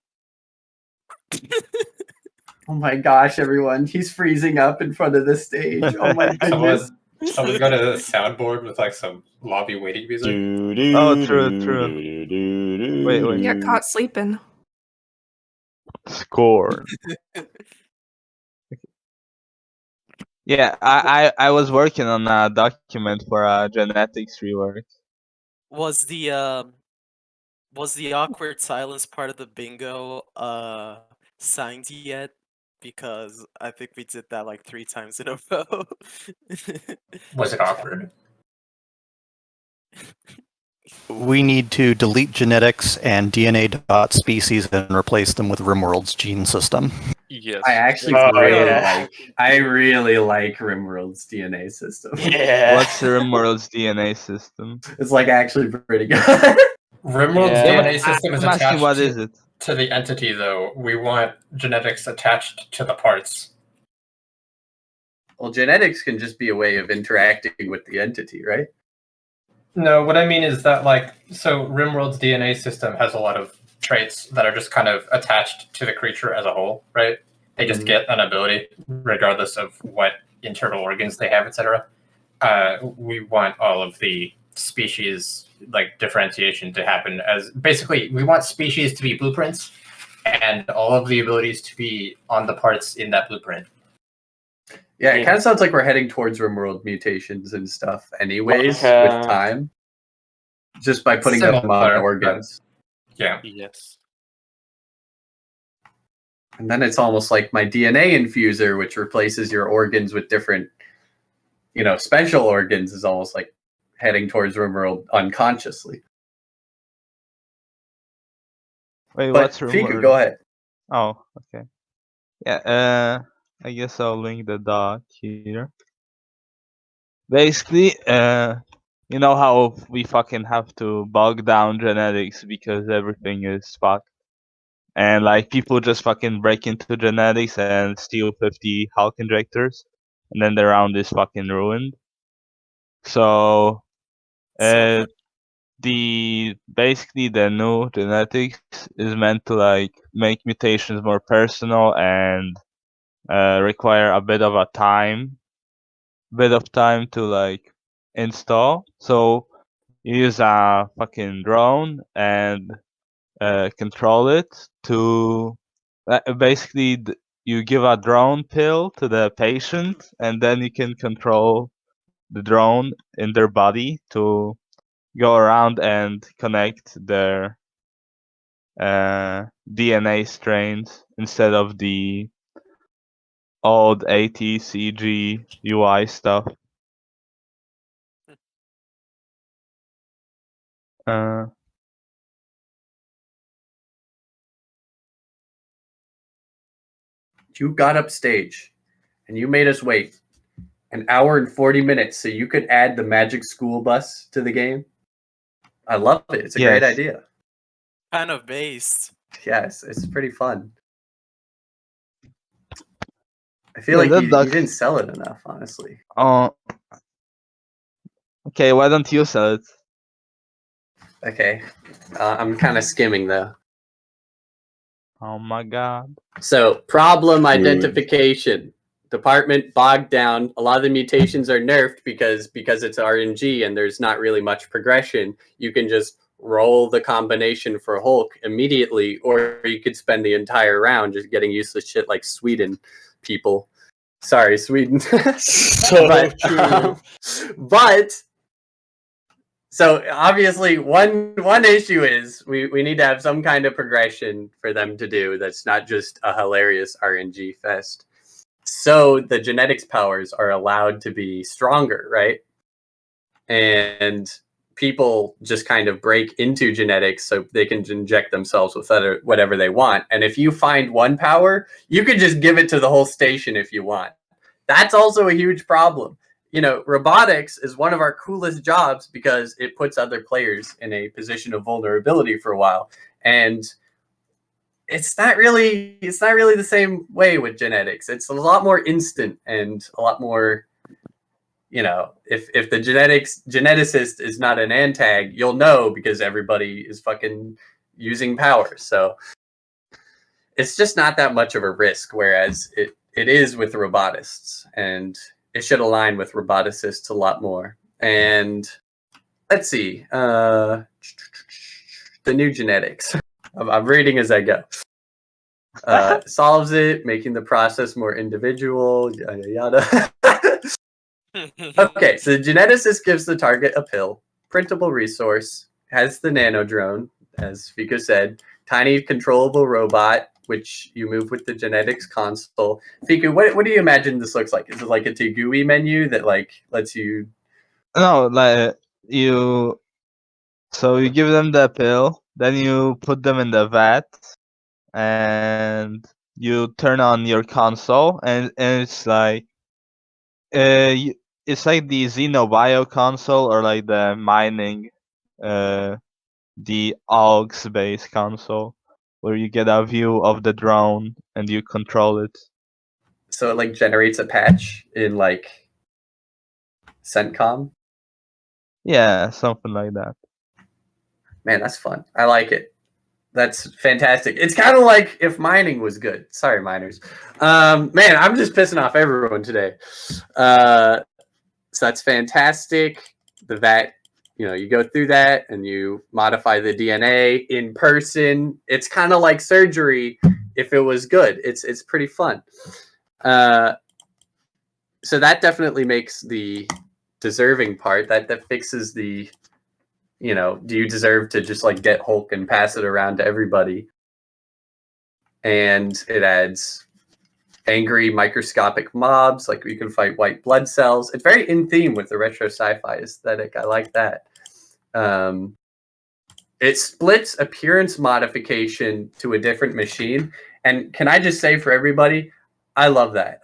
Speaker 5: Oh my gosh, everyone, he's freezing up in front of the stage. Oh my goodness.
Speaker 3: Someone's got a soundboard with like some lobby waiting music.
Speaker 13: Oh, true. Wait.
Speaker 10: You got caught sleeping.
Speaker 13: Scorn. Yeah, I was working on a document for a genetics rework.
Speaker 1: Was the awkward silence part of the bingo signed yet? Because I think we did that like 3 times in a row.
Speaker 3: Was it awkward?
Speaker 4: We need to delete genetics and DNA.species and replace them with RimWorld's gene system.
Speaker 15: Yes.
Speaker 5: I actually really like RimWorld's DNA system.
Speaker 13: What's RimWorld's DNA system?
Speaker 5: It's like actually pretty good.
Speaker 3: RimWorld's
Speaker 13: Yeah,
Speaker 3: DNA system is
Speaker 13: I'm asking
Speaker 3: attached
Speaker 13: what is it?
Speaker 3: to the entity, though. We want genetics attached to the parts.
Speaker 5: Well, genetics can just be a way of interacting with the entity, right?
Speaker 3: No, what I mean is that, like, so RimWorld's DNA system has a lot of traits that are just kind of attached to the creature as a whole, right? They just get an ability regardless of what internal organs they have, etc. We want all of the species, like, differentiation to happen as basically we want species to be blueprints and all of the abilities to be on the parts in that blueprint.
Speaker 5: Yeah, it kind of sounds like we're heading towards RimWorld mutations and stuff anyways
Speaker 12: Like,
Speaker 5: with time. Just by putting them on
Speaker 3: Similar,
Speaker 5: organs.
Speaker 3: Yeah.
Speaker 15: Yes.
Speaker 5: And then it's almost like my DNA infuser, which replaces your organs with different, special organs, is almost like heading towards RimWorld unconsciously.
Speaker 13: Wait,
Speaker 5: But
Speaker 13: what's
Speaker 5: Fiku,
Speaker 13: RimWorld?
Speaker 5: go ahead.
Speaker 13: Oh, okay. Yeah, I guess I'll link the doc here. Basically, you know how we fucking have to bog down genetics because everything is fucked? And like people just fucking break into genetics and steal 50 Hulk injectors, and then the round is fucking ruined. So, basically the new genetics is meant to like make mutations more personal and require a bit of time to like install. So you use a fucking drone and control it to basically you give a drone pill to the patient and then you can control the drone in their body to go around and connect their DNA strains instead of the old ATCG UI stuff.
Speaker 5: You got upstage and you made us wait an hour and 40 minutes so you could add the magic school bus to the game. I love it. It's a great idea.
Speaker 1: Kind of based.
Speaker 5: Yes, it's pretty fun. I feel like you didn't sell it enough, honestly.
Speaker 13: Okay, why don't you sell it?
Speaker 5: Okay, I'm kind of skimming though.
Speaker 13: Oh my god.
Speaker 5: So, problem identification. Department bogged down. A lot of the mutations are nerfed because it's RNG and there's not really much progression. You can just roll the combination for Hulk immediately, or you could spend the entire round just getting useless shit like Sweden people. Sorry, Sweden.
Speaker 11: So true.
Speaker 5: But so obviously one issue is we need to have some kind of progression for them to do that's not just a hilarious RNG fest. So the genetics powers are allowed to be stronger, right? And people just kind of break into genetics so they can inject themselves with whatever they want. And if you find one power, you could just give it to the whole station if you want. That's also a huge problem. Robotics is one of our coolest jobs because it puts other players in a position of vulnerability for a while. And it's not really the same way with genetics. It's a lot more instant and a lot more, if the geneticist is not an antag, you'll know because everybody is fucking using power. So it's just not that much of a risk, whereas it is with roboticists, and it should align with roboticists a lot more. And let's see, the new genetics. I'm reading as I go. Solves it, making the process more individual, yada yada. Okay, so the geneticist gives the target a pill, printable resource, has the nano drone, as Fico said, tiny controllable robot, which you move with the genetics console. Fico, what do you imagine this looks like? Is it like a Tegui menu that like lets you?
Speaker 13: No, like you give them the pill, then you put them in the vat, and you turn on your console, and it's like it's like the Xenobio console or like the mining, the AUX based console, where you get a view of the drone and you control it.
Speaker 5: So it like generates a patch in like CentCom.
Speaker 13: Yeah, something like that.
Speaker 5: Man, that's fun. I like it. That's fantastic. It's kind of like if mining was good. Sorry, miners. Man, I'm just pissing off everyone today. So that's fantastic. The vat, you go through that and you modify the DNA in person. It's kind of like surgery if it was good. It's pretty fun. So that definitely makes the deserving part. That fixes the, do you deserve to just like get Hulk and pass it around to everybody? And it adds angry microscopic mobs, like you can fight white blood cells. It's very in theme with the retro sci-fi aesthetic. I like that. It splits appearance modification to a different machine. And can I just say for everybody, I love that.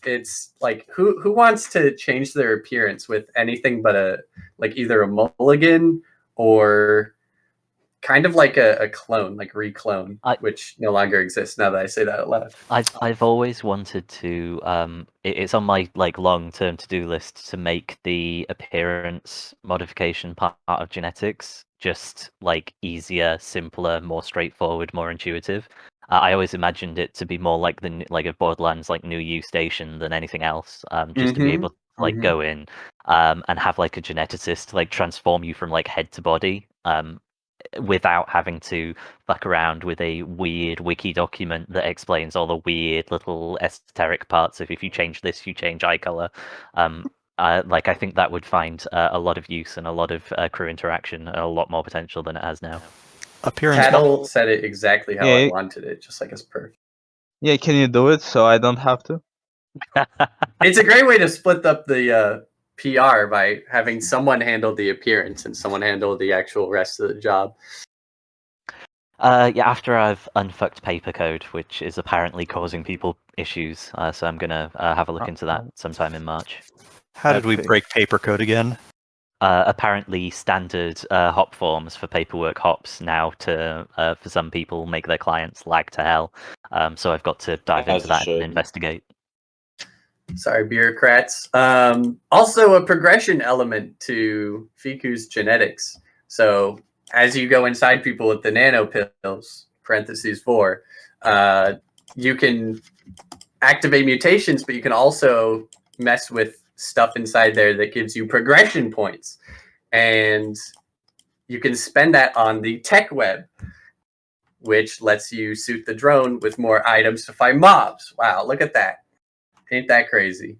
Speaker 5: It's like who wants to change their appearance with anything but either a mulligan or kind of like a clone, like reclone, which no longer exists now that I say that out loud.
Speaker 2: I've always wanted to. It's on my like long-term to-do list to make the appearance modification part of genetics just like easier, simpler, more straightforward, more intuitive. I always imagined it to be more like a Borderlands like New You station than anything else. Just to be able to like go in and have like a geneticist like transform you from like head to body. Without having to fuck around with a weird wiki document that explains all the weird little esoteric parts of if you change this, you change eye color. I think that would find a lot of use and a lot of crew interaction and a lot more potential than it has now.
Speaker 5: Cattle said it exactly how I wanted it, just like it's perfect.
Speaker 13: Yeah, can you do it so I don't have to?
Speaker 5: It's a great way to split up the PR by having someone handle the appearance and someone handle the actual rest of the job.
Speaker 2: Yeah, after I've unfucked paper code, which is apparently causing people issues, so I'm gonna have a look into that sometime in March.
Speaker 4: How did we break paper code again?
Speaker 2: Apparently, standard hop forms for paperwork hops now to for some people make their clients lag to hell. So I've got to dive into that and investigate.
Speaker 5: Sorry, bureaucrats. Also, a progression element to Fiku's genetics. So as you go inside people with the nano pills (4), you can activate mutations, but you can also mess with stuff inside there that gives you progression points, and you can spend that on the tech web, which lets you suit the drone with more items to fight mobs. Wow, look at that. Ain't that crazy?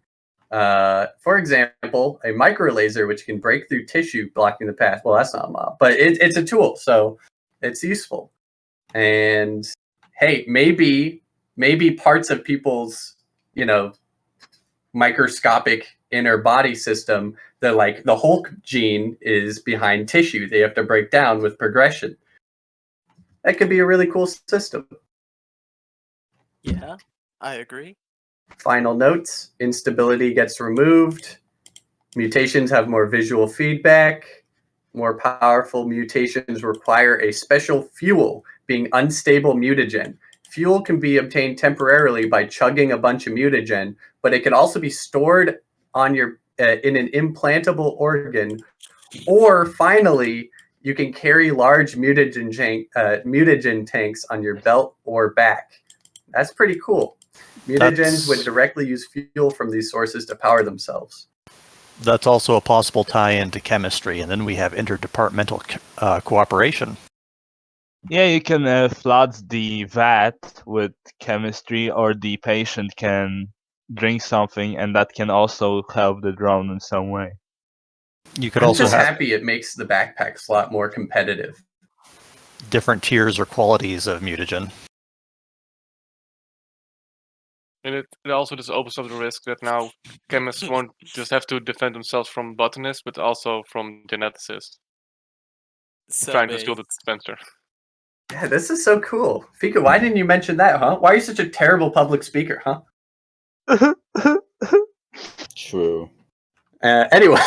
Speaker 5: For example, a micro laser, which can break through tissue, blocking the path. Well, that's not a mob, but it's a tool, so it's useful. And hey, maybe parts of people's, microscopic inner body system, the Hulk gene is behind tissue. They have to break down with progression. That could be a really cool system.
Speaker 1: Yeah, I agree.
Speaker 5: Final notes: instability gets removed. Mutations have more visual feedback. More powerful mutations require a special fuel, being unstable mutagen. Fuel can be obtained temporarily by chugging a bunch of mutagen, but it can also be stored on your in an implantable organ. Or finally, you can carry large mutagen tanks on your belt or back. That's pretty cool. Mutagens would directly use fuel from these sources to power themselves.
Speaker 4: That's also a possible tie-in to chemistry, and then we have interdepartmental cooperation.
Speaker 13: Yeah, you can flood the vat with chemistry, or the patient can drink something, and that can also help the drone in some way.
Speaker 4: You could
Speaker 5: I'm
Speaker 4: also
Speaker 5: just
Speaker 4: have
Speaker 5: happy it makes the backpacks a lot more competitive.
Speaker 4: different tiers or qualities of mutagen.
Speaker 15: And it also just opens up the risk that now chemists won't just have to defend themselves from botanists, but also from geneticists trying to steal the dispenser.
Speaker 5: Yeah, this is so cool. Fika, why didn't you mention that, huh? Why are you such a terrible public speaker, huh?
Speaker 11: True.
Speaker 5: Anyway,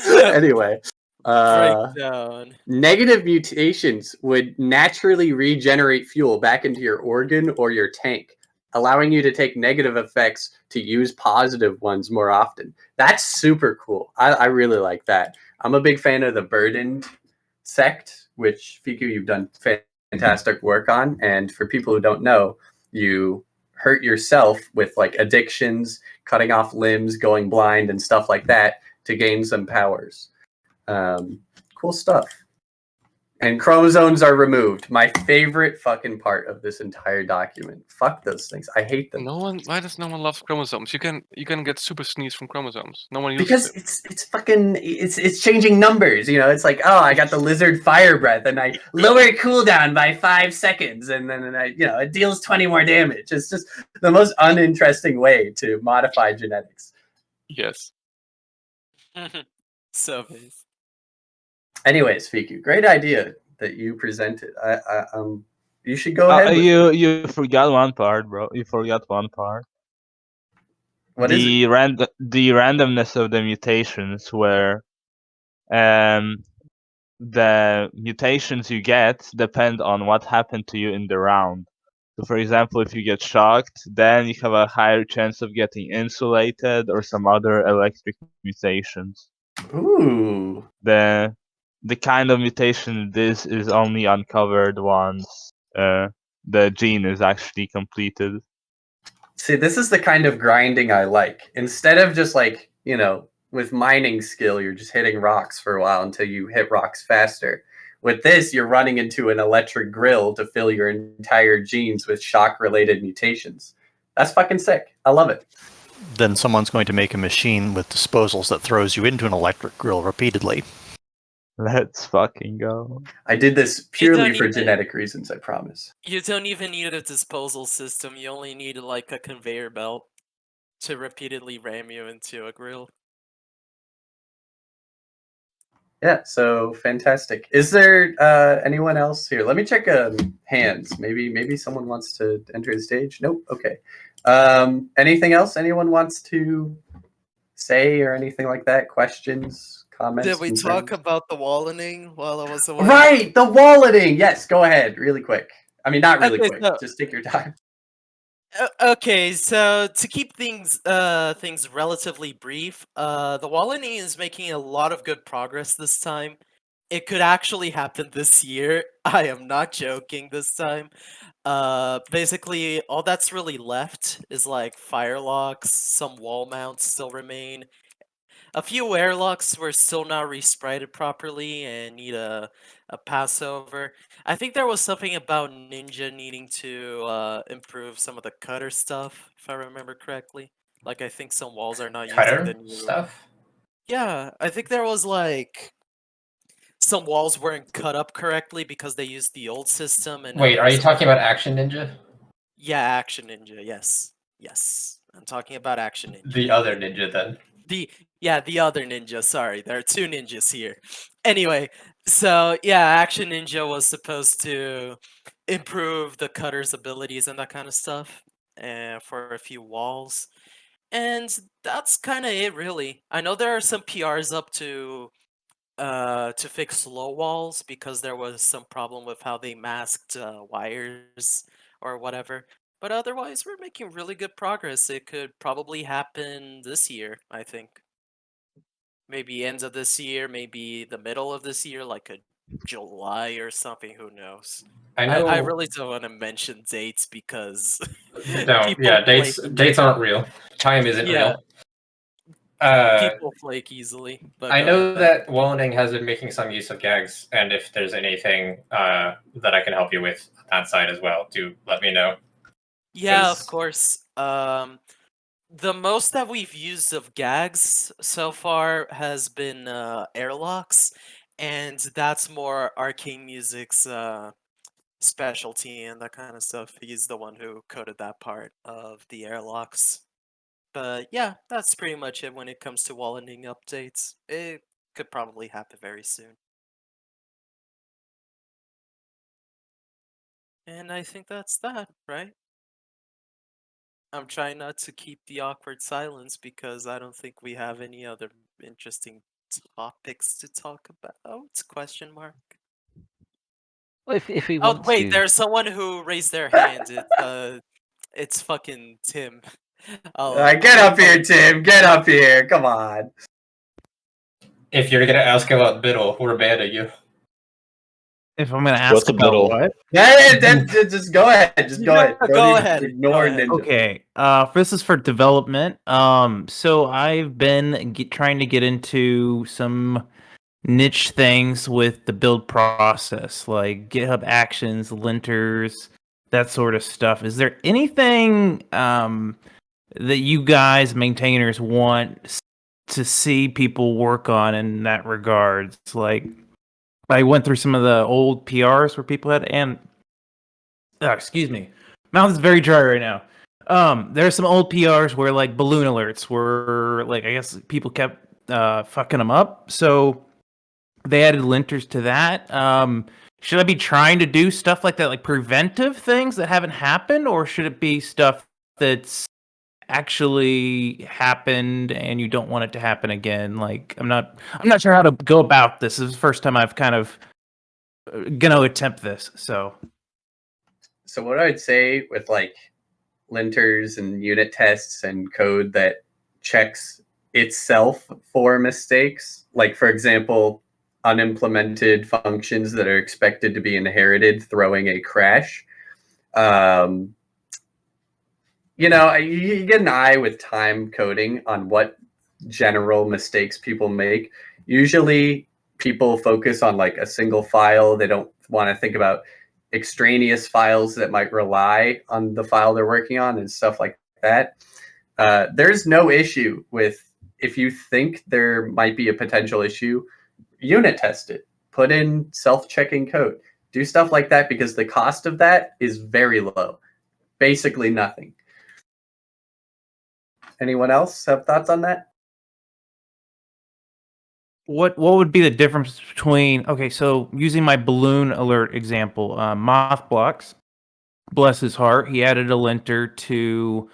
Speaker 5: anyway,
Speaker 1: Breakdown.
Speaker 5: negative mutations would naturally regenerate fuel back into your organ or your tank, allowing you to take negative effects to use positive ones more often. That's super cool. I really like that. I'm a big fan of the burdened sect, which Fiku, you've done fantastic work on. And for people who don't know, you hurt yourself with like addictions, cutting off limbs, going blind, and stuff like that to gain some powers. Cool stuff. And chromosomes are removed. My favorite fucking part of this entire document. Fuck those things. I hate them.
Speaker 15: Why does no one love chromosomes? You can get super sneeze from chromosomes. No one uses
Speaker 5: Because
Speaker 15: them.
Speaker 5: it's fucking it's changing numbers, you know. It's like, oh, I got the lizard fire breath and I lower cooldown by 5 seconds and then it deals 20 more damage. It's just the most uninteresting way to modify genetics.
Speaker 15: Yes.
Speaker 1: So base.
Speaker 5: Anyways, Fiku, great idea that you presented. You should go ahead.
Speaker 13: You forgot one part, bro. You forgot one part.
Speaker 5: What is it?
Speaker 13: The randomness of the mutations, where the mutations you get depend on what happened to you in the round. So, for example, if you get shocked, then you have a higher chance of getting insulated or some other electric mutations.
Speaker 5: Ooh.
Speaker 13: The kind of mutation this is only uncovered once the gene is actually completed.
Speaker 5: See, this is the kind of grinding I like. Instead of just like, with mining skill, you're just hitting rocks for a while until you hit rocks faster. With this, you're running into an electric grill to fill your entire genes with shock-related mutations. That's fucking sick. I love it.
Speaker 4: Then someone's going to make a machine with disposals that throws you into an electric grill repeatedly.
Speaker 13: Let's fucking go.
Speaker 5: I did this purely for genetic reasons, I promise.
Speaker 1: You don't even need a disposal system. You only need like a conveyor belt to repeatedly ram you into a grill.
Speaker 5: Yeah, so fantastic. Is there anyone else here? Let me check hands. Maybe someone wants to enter the stage. Nope. Okay. Anything else anyone wants to say or anything like that? Questions, comments?
Speaker 1: Did we talk about the wallening while I was away?
Speaker 5: Right, the walleting. Yes, go ahead, really quick. I mean, not really
Speaker 1: Okay,
Speaker 5: quick.
Speaker 1: so-
Speaker 5: Just take your time.
Speaker 1: Okay, so to keep things relatively brief, the Wallonie is making a lot of good progress this time. It could actually happen this year. I am not joking this time. Basically, all that's really left is like fire locks, some wall mounts still remain. A few airlocks were still not resprited properly and need a passover. I think there was something about Ninja needing to improve some of the cutter stuff, if I remember correctly. Like I think some walls are not using the
Speaker 3: Cutter
Speaker 1: new
Speaker 3: stuff?
Speaker 1: Yeah, I think there was like some walls weren't cut up correctly because they used the old system and now
Speaker 3: Wait, are you
Speaker 1: there's
Speaker 3: talking about Action Ninja?
Speaker 1: Yeah, Action Ninja, yes. Yes. I'm talking about Action Ninja.
Speaker 3: The other ninja, then.
Speaker 1: The other ninja, sorry. There are two ninjas here. Anyway, so yeah, Action Ninja was supposed to improve the cutter's abilities and that kind of stuff for a few walls. And that's kind of it really. I know there are some PRs up to fix slow walls because there was some problem with how they masked wires or whatever. But otherwise, we're making really good progress. It could probably happen this year, I think. Maybe end of this year, maybe the middle of this year, like a July or something. Who knows?
Speaker 3: I know.
Speaker 1: I really don't want to mention dates because
Speaker 3: Don't. Yeah, dates aren't real. Time isn't real.
Speaker 1: People flake easily. But
Speaker 3: I
Speaker 1: go
Speaker 3: know
Speaker 1: ahead.
Speaker 3: that Wallening has been making some use of gags, and if there's anything that I can help you with on that side as well, do let me know.
Speaker 1: Yeah, of course. The most that we've used of gags so far has been airlocks, and that's more arcane music's specialty and that kind of stuff. He's the one who coded that part of the airlocks. But yeah, that's pretty much it when it comes to walleting updates. It could probably happen very soon. And I think that's that, right? I'm trying not to keep the awkward silence because I don't think we have any other interesting topics to talk about? Question mark.
Speaker 2: Well, if we
Speaker 1: Oh
Speaker 2: want
Speaker 1: wait,
Speaker 2: to,
Speaker 1: there's someone who raised their hand. It's fucking Tim.
Speaker 5: Get up here, Tim. Get up here. Come on.
Speaker 3: If you're gonna ask about Biddle, we're mad at you.
Speaker 16: If I'm gonna
Speaker 11: What's
Speaker 16: ask
Speaker 11: a
Speaker 16: about
Speaker 11: biddle?
Speaker 16: what?
Speaker 5: Just go ahead. Just go ahead.
Speaker 1: Go ahead.
Speaker 5: Ignore Ninja.
Speaker 16: Okay. This is for development. So I've been trying to get into some niche things with the build process, like GitHub Actions, linters, that sort of stuff. Is there anything that you guys maintainers want to see people work on in that regards? Like, I went through some of the old PRs where people had excuse me, mouth is very dry right now. There are some old PRs where like balloon alerts were like, I guess people kept fucking them up, so they added linters to that. Should I be trying to do stuff like that, like preventive things that haven't happened, or should it be stuff that's actually happened and you don't want it to happen again? Like, I'm not sure how to go about this. This is the first time I've kind of gonna attempt this. So
Speaker 5: what I'd say with like linters and unit tests and code that checks itself for mistakes, like for example, unimplemented functions that are expected to be inherited throwing a crash. You get an eye with time coding on what general mistakes people make. Usually people focus on like a single file. They don't want to think about extraneous files that might rely on the file they're working on and stuff like that. There's no issue with, if you think there might be a potential issue, unit test it, put in self-checking code, do stuff like that, because the cost of that is very low, basically nothing. Anyone else have thoughts on that?
Speaker 16: what would be the difference between, okay, so using my balloon alert example, Mothblocks, bless his heart, he added a linter to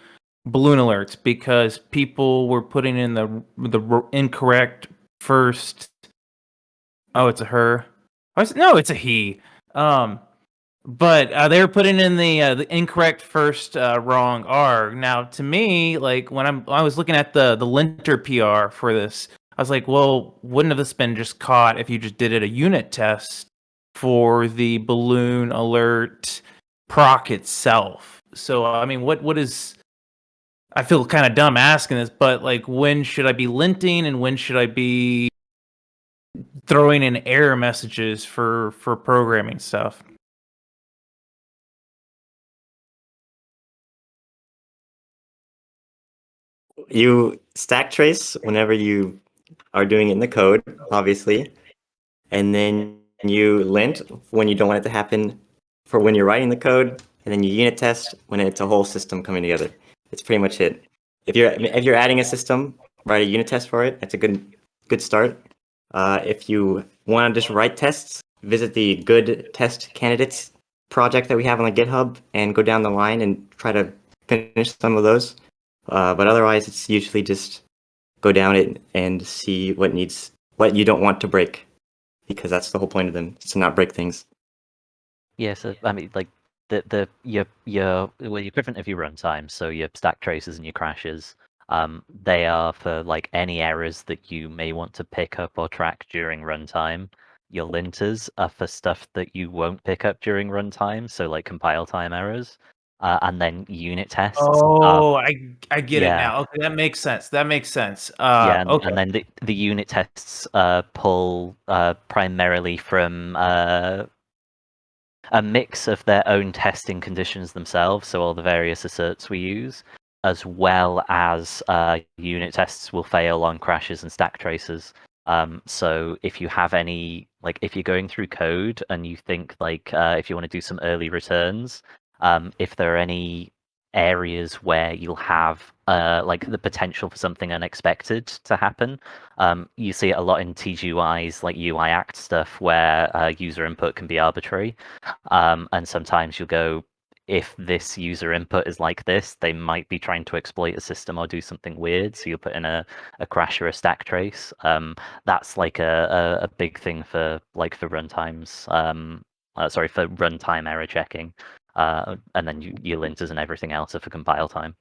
Speaker 16: balloon alerts because people were putting in the incorrect first. Oh, it's a her. No, it's a he. But they were putting in the incorrect first wrong R. Now, to me, like when I was looking at the linter PR for this, I was like, well, wouldn't have this been just caught if you just did it a unit test for the balloon alert proc itself? So I mean, what is? I feel kind of dumb asking this, but like, when should I be linting and when should I be throwing in error messages for programming stuff?
Speaker 17: You stack trace whenever you are doing it in the code, obviously, and then you lint when you don't want it to happen for when you're writing the code, and then you unit test when it's a whole system coming together. It's pretty much it. If you're adding a system, write a unit test for it. That's a good start. If you want to just write tests, visit the good test candidates project that we have on the GitHub and go down the line and try to finish some of those. But otherwise, it's usually just go down it and see what you don't want to break, because that's the whole point of them, is to not break things.
Speaker 2: yeah. So I mean, like your equivalent of your runtime, so your stack traces and your crashes, they are for like any errors that you may want to pick up or track during runtime. Your linters are for stuff that you won't pick up during runtime, so like compile time errors. And then unit tests.
Speaker 16: Oh, I get it
Speaker 2: yeah.
Speaker 16: now. Okay, that makes sense. That makes sense.
Speaker 2: Yeah,
Speaker 16: Okay.
Speaker 2: and then the unit tests pull primarily from a mix of their own testing conditions themselves, so all the various asserts we use, as well as unit tests will fail on crashes and stack traces. So if you have any, like, if you're going through code and you think, like, if you want to do some early returns, if there are any areas where you'll have like the potential for something unexpected to happen, you see it a lot in TGUI's like UI Act stuff where user input can be arbitrary, and sometimes you'll go, if this user input is like this, they might be trying to exploit a system or do something weird. So you'll put in a crash or a stack trace. That's like a big thing for runtimes. Sorry, for runtime error checking, and then your linters and everything else are for compile time.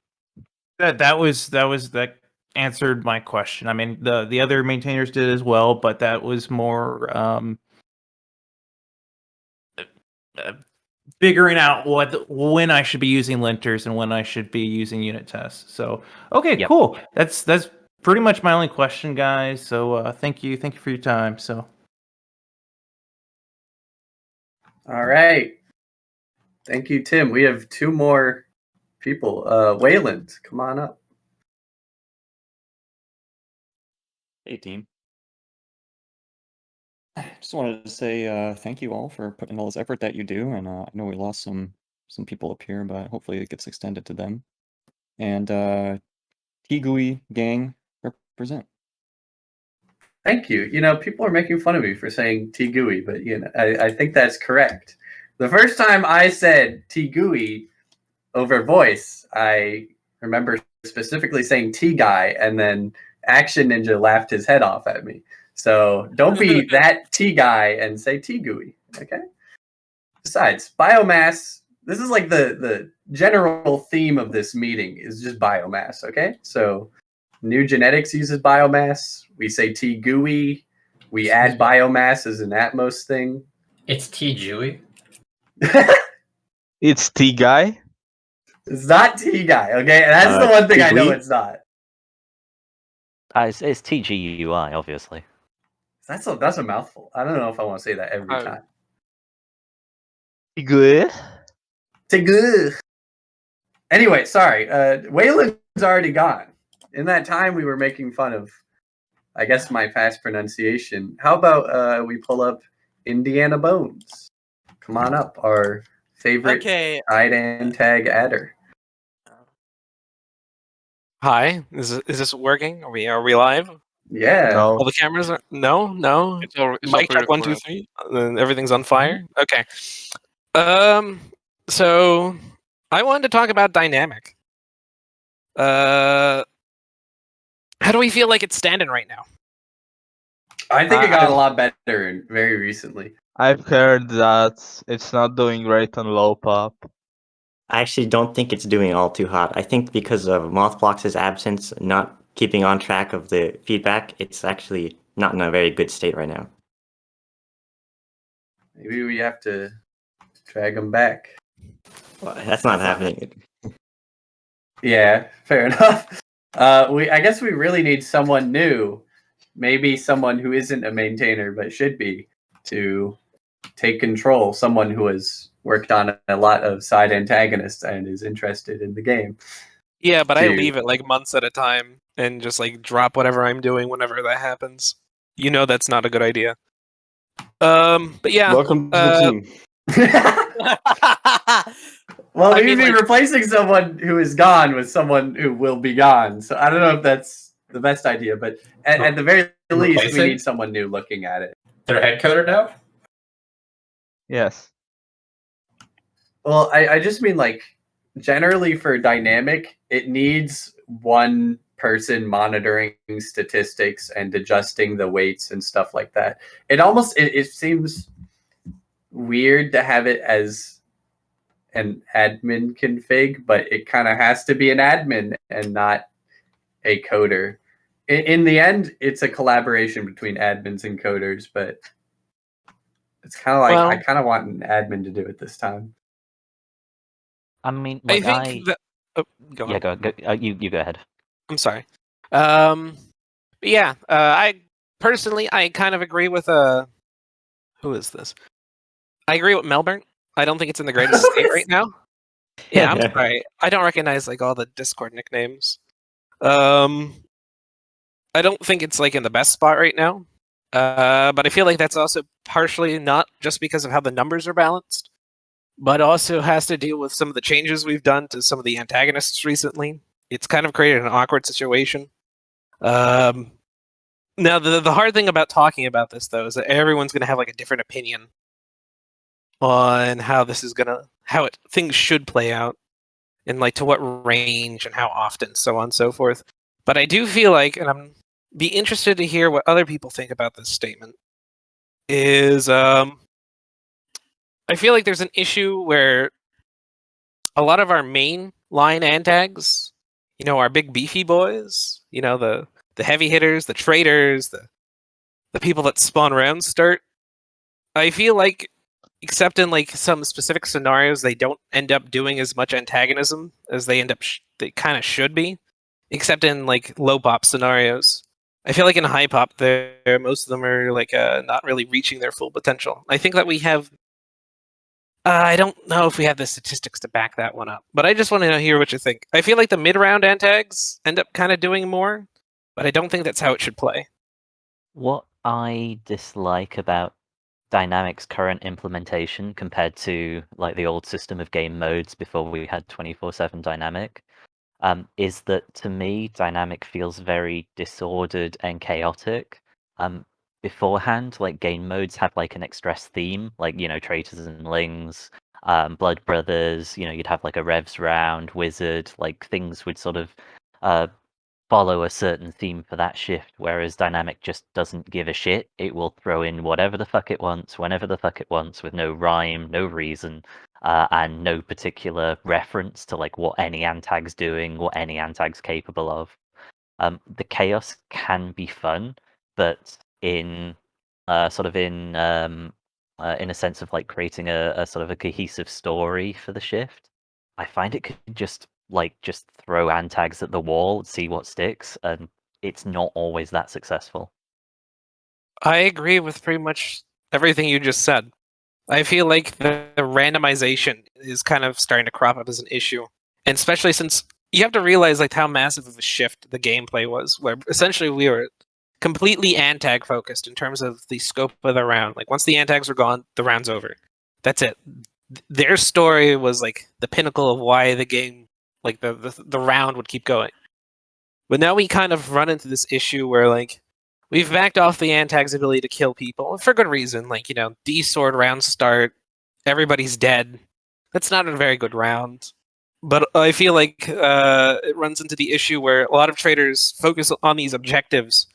Speaker 16: That answered my question. I mean, the other maintainers did as well, but that was more figuring out when I should be using linters and when I should be using unit tests. So okay, cool. That's pretty much my only question, guys. So thank you for your time. So
Speaker 5: All right, thank you, Tim. We have 2 more people. Wayland, come on up.
Speaker 18: Hey, team. Just wanted to say thank you all for putting all this effort that you do, and I know we lost some people up here, but hopefully it gets extended to them. And TGUI gang represent.
Speaker 5: Thank you. You know, people are making fun of me for saying TGUI, but you know, I think that's correct. The first time I said TGUI over voice, I remember specifically saying T guy, and then Action Ninja laughed his head off at me. So don't be that T guy and say TGUI, okay? Besides, biomass, this is like the general theme of this meeting is just biomass, okay? So New Genetics uses biomass. We say TGUI. We add biomass as an Atmos thing.
Speaker 3: It's TGUI.
Speaker 13: It's T guy.
Speaker 5: It's not T guy, okay? And that's the one thing I know
Speaker 2: TGUI?
Speaker 5: it's not.
Speaker 2: It's TGUI, obviously.
Speaker 5: That's a mouthful. I don't know if I want to say that every time.
Speaker 13: Good.
Speaker 5: Good. Anyway, sorry. Wayland's already gone. In that time, we were making fun of, I guess, my fast pronunciation. How about we pull up Indiana Bones? Come on up, our favorite side and tag adder.
Speaker 19: Hi, is this working? Are we live?
Speaker 5: Yeah.
Speaker 13: No.
Speaker 19: All the cameras are no.
Speaker 15: It's all
Speaker 19: Mic check 1 2
Speaker 15: pre-recorded.
Speaker 19: 3. Everything's on fire. Okay. So I wanted to talk about dynamic. How do we feel like it's standing right now?
Speaker 5: I think it got a lot better very recently.
Speaker 13: I've heard that it's not doing great on low pop.
Speaker 17: I actually don't think it's doing all too hot. I think because of Mothblox's absence, not keeping on track of the feedback, it's actually not in a very good state right now.
Speaker 5: Maybe we have to drag them back.
Speaker 17: Well, that's not happening.
Speaker 5: Yeah, fair enough. I guess we really need someone new, maybe someone who isn't a maintainer but should be, to take control. Someone who has worked on a lot of side antagonists and is interested in the game.
Speaker 19: Yeah, but I leave it like months at a time and just like drop whatever I'm doing whenever that happens. You know that's not a good idea. But yeah.
Speaker 11: Welcome to the team.
Speaker 5: Well,
Speaker 19: I
Speaker 5: we'd
Speaker 19: mean,
Speaker 5: be
Speaker 19: like-
Speaker 5: replacing someone who is gone with someone who will be gone. So I don't know if that's the best idea, but at the very least, we
Speaker 3: Replacing?
Speaker 5: need someone new looking at it.
Speaker 3: They're head coder now?
Speaker 13: Yes.
Speaker 5: Well, I just mean like generally for dynamic, it needs one person monitoring statistics and adjusting the weights and stuff like that. It seems weird to have it as an admin config, but it kind of has to be an admin and not a coder. In the end, it's a collaboration between admins and coders, but it's kind of like
Speaker 19: Well-
Speaker 5: I kind of want an admin to do it this time.
Speaker 2: I mean,
Speaker 19: I
Speaker 2: like,
Speaker 19: think that. Oh, go
Speaker 2: yeah,
Speaker 19: on.
Speaker 2: go. You go ahead.
Speaker 19: I'm sorry. But yeah, I personally I kind of agree with who is this? I agree with Melbourne. I don't think it's in the greatest state right now. Yeah, I'm sorry. I don't recognize like all the Discord nicknames. I don't think it's like in the best spot right now. But I feel like that's also partially not just because of how the numbers are balanced, but also has to deal with some of the changes we've done to some of the antagonists recently. It's kind of created an awkward situation. Now, the hard thing about talking about this, though, is that everyone's going to have like a different opinion on how this is things should play out, and like to what range and how often, so on and so forth. But I do feel like, and I'm be interested to hear what other people think about this statement. Is I feel like there's an issue where a lot of our main line antags, our big beefy boys, the heavy hitters, the traders, the people that spawn around start. I feel like, except in like some specific scenarios, they don't end up doing as much antagonism as they they kind of should be, except in like low pop scenarios. I feel like in high pop, most of them are like not really reaching their full potential. I think that we have. I don't know if we have the statistics to back that one up, but I just want to hear what you think. I feel like the mid-round antags end up kind of doing more, but I don't think that's how it should play.
Speaker 2: What I dislike about Dynamic's current implementation compared to like the old system of game modes before we had 24/7 Dynamic, is that to me Dynamic feels very disordered and chaotic. Beforehand, like game modes had like an express theme, like traitors and lings, blood brothers. You'd have like a revs round, wizard, like things would sort of follow a certain theme for that shift, whereas Dynamic just doesn't give a shit. It will throw in whatever the fuck it wants, whenever the fuck it wants, with no rhyme, no reason, and no particular reference to like what any antag's doing, what any antag's capable of. The chaos can be fun, but in in a sense of like creating a sort of a cohesive story for the shift, I find it could just throw antags at the wall, see what sticks, and it's not always that successful.
Speaker 19: I agree with pretty much everything you just said. I feel like the randomization is kind of starting to crop up as an issue, and especially since you have to realize like how massive of a shift the gameplay was, where essentially we were completely antag focused in terms of the scope of the round. Like once the antags were gone, the round's over. That's it. Their story was like the pinnacle of why the game, like the round would keep going. But now we kind of run into this issue where like we've backed off the antag's ability to kill people for good reason. Like D sword rounds start, everybody's dead. That's not a very good round. But I feel like it runs into the issue where a lot of traders focus on these objectives,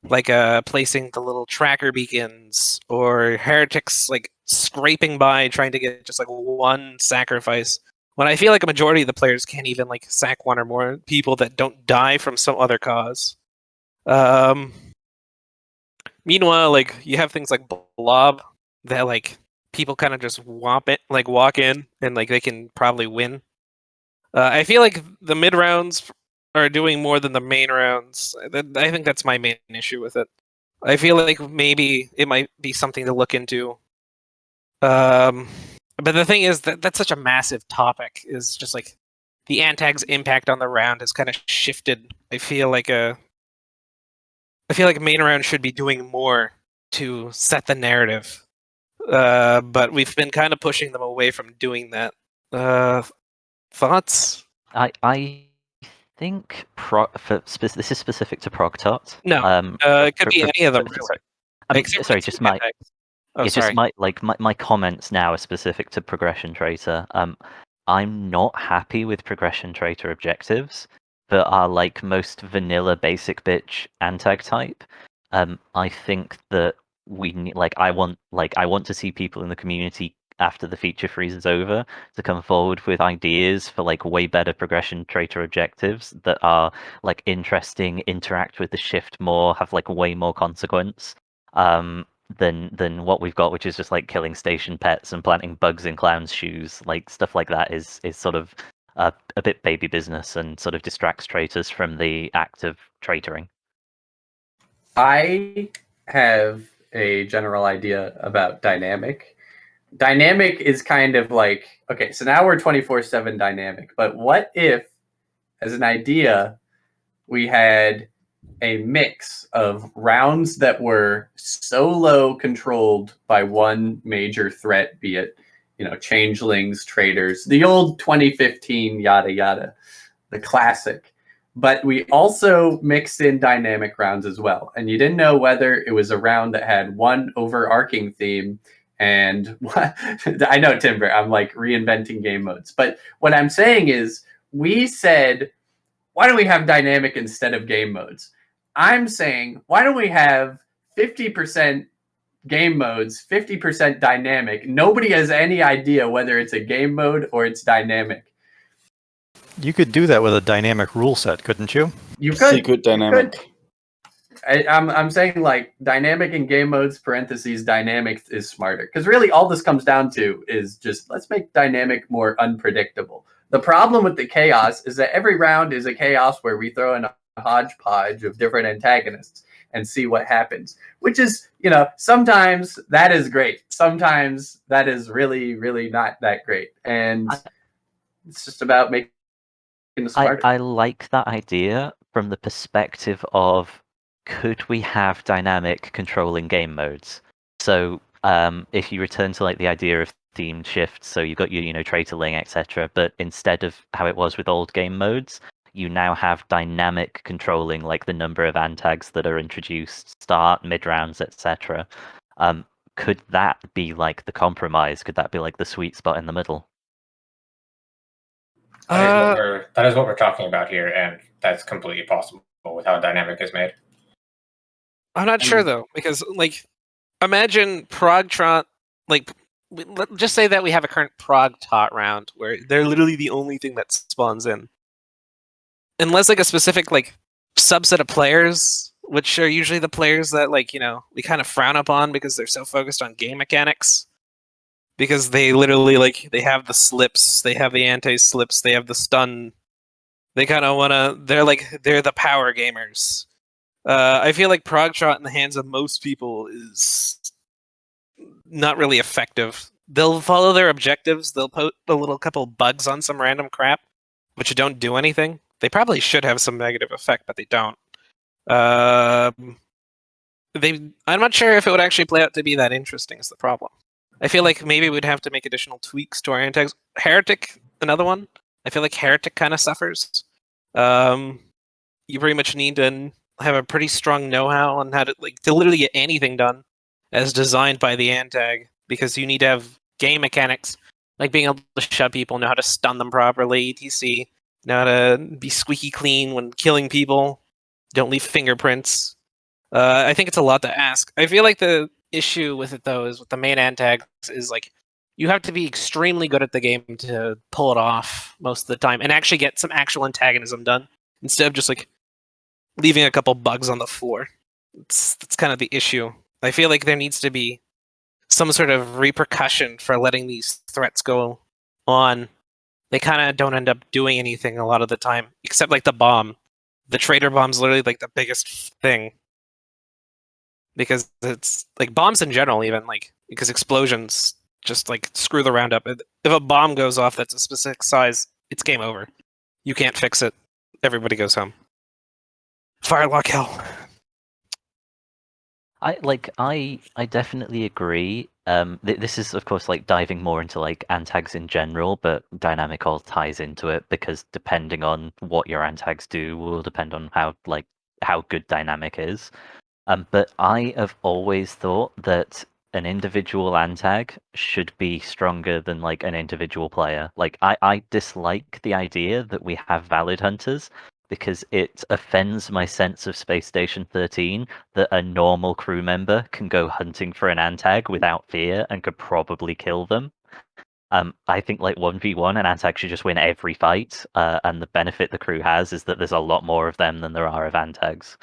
Speaker 19: like placing the little tracker beacons, or heretics like scraping by trying to get just like one sacrifice. When I feel like a majority of the players can't even like sack one or more people that don't die from some other cause. Meanwhile, like you have things like Blob that like people kind of just walk in and like they can probably win. I feel like the mid rounds are doing more than the main rounds. I think that's my main issue with it. I feel like maybe it might be something to look into. But the thing is that that's such a massive topic. Is just like the antag's impact on the round has kind of shifted. I feel like main round should be doing more to set the narrative. But we've been kind of pushing them away from doing that. Thoughts?
Speaker 2: I think this is specific to Progtot.
Speaker 19: No, it could be any of them. Really.
Speaker 2: Sorry, just my.
Speaker 19: Oh,
Speaker 2: It's
Speaker 19: sorry.
Speaker 2: just my comments now are specific to Progression Traitor. I'm not happy with Progression Traitor objectives that are like most vanilla basic bitch antag type. I think that I want to see people in the community after the feature freeze is over to come forward with ideas for like way better Progression Traitor objectives that are like interesting, interact with the shift more, have like way more consequence. Than what we've got, which is just like killing station pets and planting bugs in clowns' shoes. Like stuff like that is sort of a bit baby business and sort of distracts traitors from the act of traitoring.
Speaker 5: I have a general idea about dynamic. Dynamic is kind of like, okay, so now we're 24/7 dynamic, but what if, as an idea, we had a mix of rounds that were solo controlled by one major threat, be it, changelings, traders, the old 2015 yada yada, the classic. But we also mixed in dynamic rounds as well. And you didn't know whether it was a round that had one overarching theme. And I know, Timber, I'm like reinventing game modes. But what I'm saying is, we said, why don't we have dynamic instead of game modes? I'm saying, why don't we have 50% game modes, 50% dynamic? Nobody has any idea whether it's a game mode or it's dynamic.
Speaker 4: You could do that with a dynamic rule set, couldn't you?
Speaker 5: You could.
Speaker 11: Secret dynamic.
Speaker 5: I'm saying like dynamic in game modes, parentheses, dynamic is smarter. Because really all this comes down to is just, let's make dynamic more unpredictable. The problem with the chaos is that every round is a chaos where we throw in a hodgepodge of different antagonists and see what happens, which is, sometimes that is great. Sometimes that is really, really not that great. And it's just about making it smarter.
Speaker 2: I like that idea from the perspective of, could we have dynamic controlling game modes? So if you return to like the idea of themed shifts, so you've got your traitorling, etc., but instead of how it was with old game modes, you now have dynamic controlling, like the number of antags that are introduced, start, mid rounds, etc. Could that be like the compromise? Could that be like the sweet spot in the middle?
Speaker 3: That is what we're talking about here, and that's completely possible with how dynamic is made.
Speaker 19: I'm not sure though, because like, imagine Progtrot, like, let's just say that we have a current Progtot round where they're literally the only thing that spawns in. Unless like a specific like subset of players, which are usually the players that like, we kind of frown upon because they're so focused on game mechanics. Because they literally like, they have the slips, they have the anti-slips, they have the stun. They kind of they're the power gamers. I feel like Progtrot in the hands of most people is not really effective. They'll follow their objectives, they'll put a little couple bugs on some random crap, which don't do anything. They probably should have some negative effect, but they don't. I'm not sure if it would actually play out to be that interesting is the problem. I feel like maybe we'd have to make additional tweaks to our antags. Heretic, another one. I feel like Heretic kind of suffers. You pretty much need to have a pretty strong know-how on how to literally get anything done as designed by the antag, because you need to have game mechanics, like being able to shut people, know how to stun them properly, etc. Know how to be squeaky clean when killing people. Don't leave fingerprints. I think it's a lot to ask. I feel like the issue with it though is with the main antags is like, you have to be extremely good at the game to pull it off most of the time and actually get some actual antagonism done instead of just like leaving a couple bugs on the floor. That's kind of the issue. I feel like there needs to be some sort of repercussion for letting these threats go on. They kind of don't end up doing anything a lot of the time, except like the bomb. The trader bomb's literally like the biggest thing. Because it's like bombs in general, even like, because explosions just like screw the round up. If a bomb goes off that's a specific size, it's game over. You can't fix it. Everybody goes home. Firelock hell.
Speaker 2: I definitely agree. This is of course like diving more into like antags in general, but dynamic all ties into it because depending on what your antags do will depend on how good dynamic is. But I have always thought that an individual antag should be stronger than like an individual player. Like I dislike the idea that we have valid hunters because it offends my sense of Space Station 13 that a normal crew member can go hunting for an antag without fear and could probably kill them. I think like 1v1, an antag should just win every fight, and the benefit the crew has is that there's a lot more of them than there are of antags.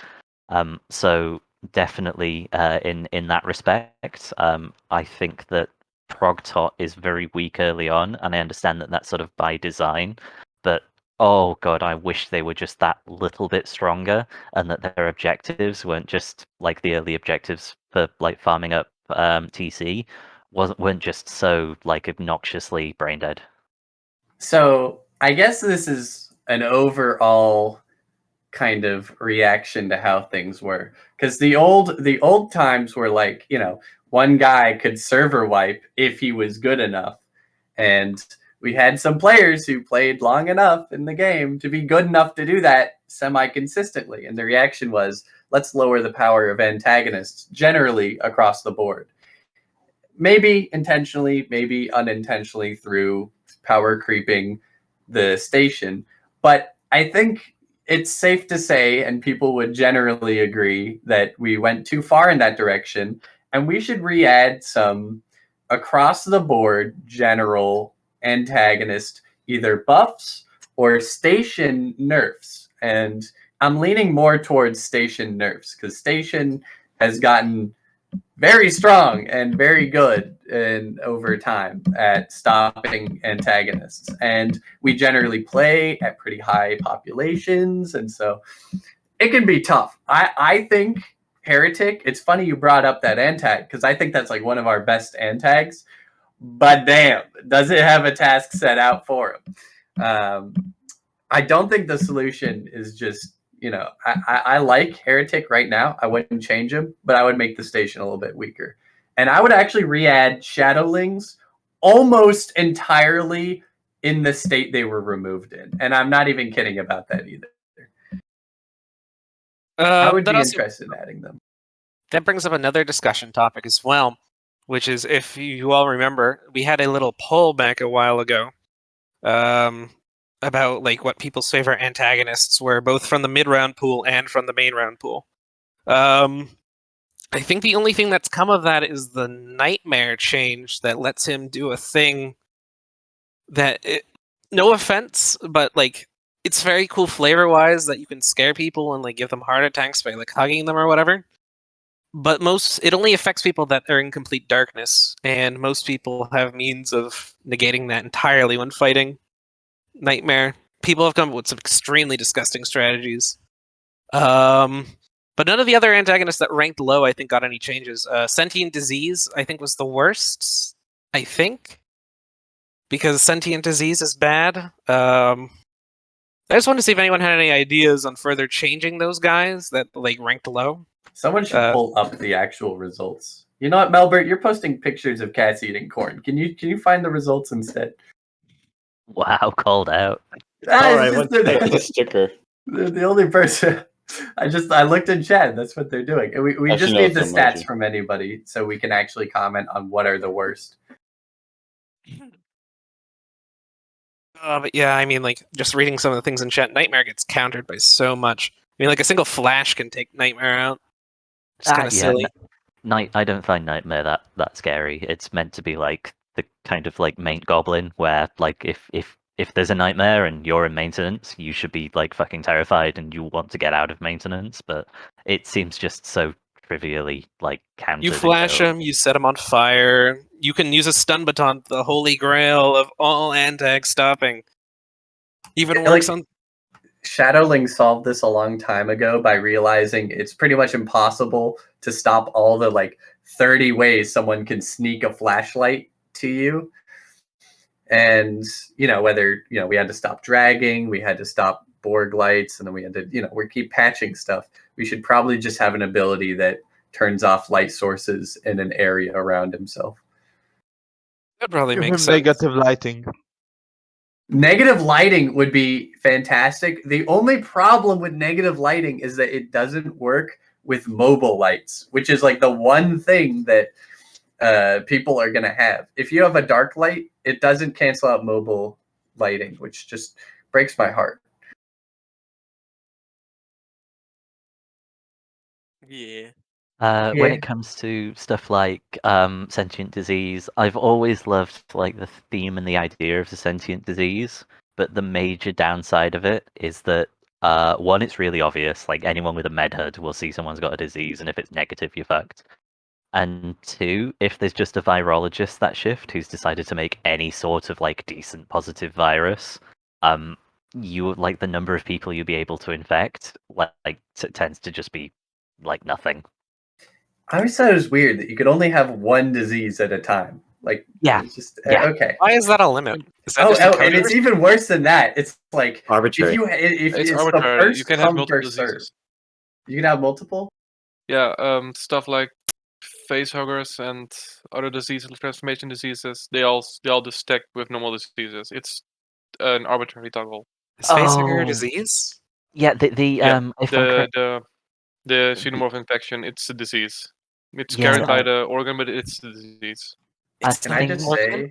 Speaker 2: So definitely in that respect, I think that Progtot is very weak early on, and I understand that that's sort of by design. But oh god, I wish they were just that little bit stronger, and that their objectives weren't just like the early objectives for like farming up TC weren't just so like obnoxiously brain dead.
Speaker 5: So I guess this is an overall kind of reaction to how things were, because the old times were like, one guy could server wipe if he was good enough, and we had some players who played long enough in the game to be good enough to do that semi-consistently, and the reaction was, let's lower the power of antagonists generally across the board. Maybe intentionally, maybe unintentionally through power creeping the station. But I think it's safe to say, and people would generally agree, that we went too far in that direction, and we should re-add some across the board general antagonist, either buffs or station nerfs. And I'm leaning more towards station nerfs, because station has gotten very strong and very good over time at stopping antagonists. And we generally play at pretty high populations, and so it can be tough. I think Heretic, it's funny you brought up that antag, because I think that's like one of our best antags, but damn, does it have a task set out for him. I don't think the solution is just, I like Heretic right now. I wouldn't change him, but I would make the station a little bit weaker. And I would actually re-add Shadowlings almost entirely in the state they were removed in. And I'm not even kidding about that either. I would be interested in adding them.
Speaker 19: That brings up another discussion topic as well, which is, if you all remember, we had a little poll back a while ago about like what people's favorite antagonists were, both from the mid-round pool and from the main round pool. I think the only thing that's come of that is the Nightmare change that lets him do a thing that, no offense, but like it's very cool flavor-wise, that you can scare people and like give them heart attacks by like hugging them or whatever. But it only affects people that are in complete darkness, and most people have means of negating that entirely when fighting Nightmare. People have come up with some extremely disgusting strategies. But none of the other antagonists that ranked low, I think, got any changes. Sentient Disease, I think, was the worst, I think, because Sentient Disease is bad. I just wanted to see if anyone had any ideas on further changing those guys that like ranked low.
Speaker 5: Someone should pull up the actual results. You know what, Melbert? You're posting pictures of cats eating corn. Can you find the results instead?
Speaker 2: Wow, called out.
Speaker 11: All right, let's take the sticker.
Speaker 5: They're the only person. I looked in chat. That's what they're doing. And we just need the stats from anybody so we can actually comment on what are the worst.
Speaker 19: But yeah, I mean, like, just reading some of the things in chat, Nightmare gets countered by so much. I mean, like, a single flash can take Nightmare out. It's kind of silly.
Speaker 2: I don't find Nightmare that scary. It's meant to be like the kind of like main goblin, where like if there's a Nightmare and you're in maintenance, you should be like fucking terrified and you want to get out of maintenance. But it seems just so trivially like countered.
Speaker 19: You flash him, you set him on fire. You can use a stun baton, the holy grail of all antag stopping. Even works on.
Speaker 5: Shadowling solved this a long time ago by realizing it's pretty much impossible to stop all the like 30 ways someone can sneak a flashlight to you. And, whether, we had to stop dragging, we had to stop Borg lights, and then we had to, we keep patching stuff. We should probably just have an ability that turns off light sources in an area around himself.
Speaker 19: That probably
Speaker 13: Give
Speaker 19: makes
Speaker 13: him
Speaker 19: sense.
Speaker 13: negative lighting.
Speaker 5: Negative lighting would be fantastic. The only problem with negative lighting is that it doesn't work with mobile lights, which is like the one thing that people are going to have. If you have a dark light, it doesn't cancel out mobile lighting, which just breaks my heart.
Speaker 1: Yeah.
Speaker 2: When it comes to stuff like sentient disease, I've always loved like the theme and the idea of the sentient disease, but the major downside of it is that one, it's really obvious. Like anyone with a med hood will see someone's got a disease, and if it's negative, you're fucked. And two, if there's just a virologist that shift who's decided to make any sort of like decent positive virus, you like the number of people you'll be able to infect tends to just be like nothing.
Speaker 5: I always thought it was weird that you could only have one disease at a time. Like,
Speaker 2: yeah,
Speaker 5: it's just
Speaker 2: yeah.
Speaker 5: okay.
Speaker 19: Why is that a limit? Is that just a
Speaker 5: and it's even worse than that. It's like
Speaker 17: arbitrary.
Speaker 5: If
Speaker 15: It's
Speaker 5: it's the
Speaker 15: arbitrary. You
Speaker 5: first
Speaker 15: can have
Speaker 5: come
Speaker 15: multiple
Speaker 5: first serve.
Speaker 15: diseases.
Speaker 5: You can have multiple.
Speaker 15: Yeah, stuff like face huggers and other diseases, transformation diseases. They all just stack with normal diseases. It's an arbitrary toggle.
Speaker 19: Is facehugger a
Speaker 2: Oh.
Speaker 19: disease?
Speaker 2: Yeah, the
Speaker 15: Yeah,
Speaker 2: if I'm correct,
Speaker 15: the xenomorph infection. It's a disease. It's
Speaker 2: Yeah,
Speaker 15: carried by the organ, but it's the disease.
Speaker 5: Can I just say,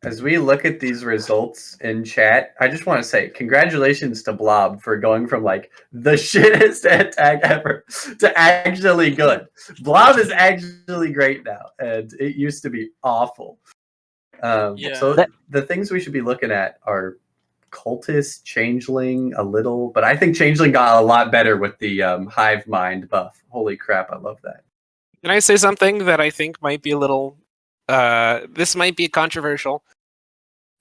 Speaker 5: as we look at these results in chat, I just want to say congratulations to Blob for going from like the shittest attack ever to actually good. Blob is actually great now, and it used to be awful. So the things we should be looking at are cultist, changeling, a little, but I think changeling got a lot better with the hive mind buff. Holy crap, I love that.
Speaker 19: Can I say something that I think might be a little this might be controversial?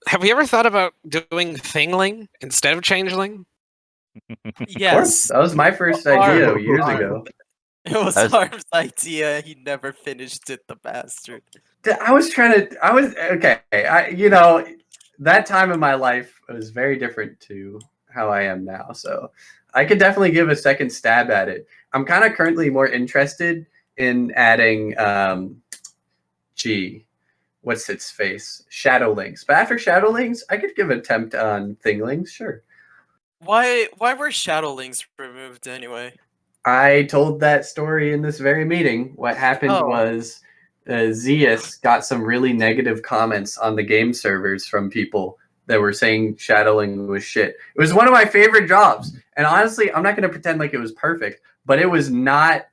Speaker 19: Have we ever thought about doing Thingling instead of Changeling?
Speaker 1: Yes.
Speaker 5: That was my first idea years ago.
Speaker 1: It was Harm's idea. He never finished it, the bastard.
Speaker 5: I was okay. That time in my life was very different to how I am now. So I could definitely give a second stab at it. I'm kind of currently more interested in adding what's its face? Shadowlings. But after Shadowlings, I could give an attempt on Thinglings, sure.
Speaker 1: Why were Shadowlings removed anyway?
Speaker 5: I told that story in this very meeting. What happened was Zeus got some really negative comments on the game servers from people that were saying shadowing was shit. It was one of my favorite jobs. And honestly, I'm not going to pretend like it was perfect, but it was not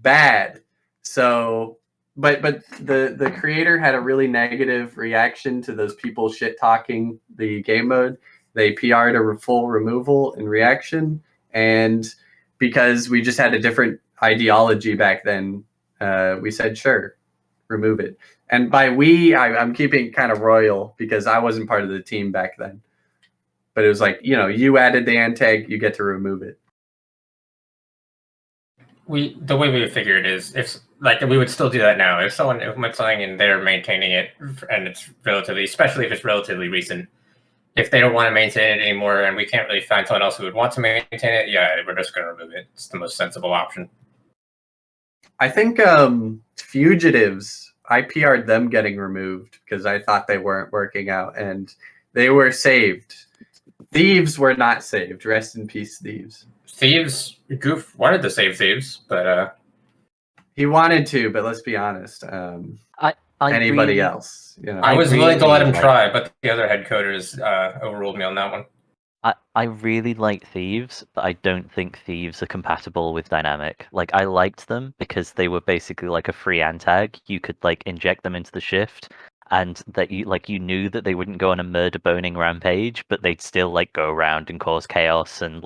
Speaker 5: bad. So, but the creator had a really negative reaction to those people shit talking the game mode. They PR'd a full removal in reaction, and because we just had a different ideology back then, we said, sure, remove it. And by we, I'm keeping kind of royal because I wasn't part of the team back then. But it was like, you added the antag, you get to remove it.
Speaker 3: The way we figured is if we would still do that now. If someone implements something and they're maintaining it and it's especially if it's relatively recent, if they don't want to maintain it anymore and we can't really find someone else who would want to maintain it, yeah, we're just going to remove it. It's the most sensible option.
Speaker 5: I think fugitives, I PR'd them getting removed because I thought they weren't working out, and they were saved. Thieves were not saved. Rest in peace, Thieves.
Speaker 3: Goof wanted to save Thieves, but
Speaker 5: he wanted to, but let's be honest. Anybody else?
Speaker 3: I was willing to let him try, but the other head coders overruled me on that one.
Speaker 2: I really like Thieves, but I don't think Thieves are compatible with Dynamic. Like, I liked them because they were basically like a free antag. You could inject them into the shift, and that you knew that they wouldn't go on a murder boning rampage, but they'd still go around and cause chaos and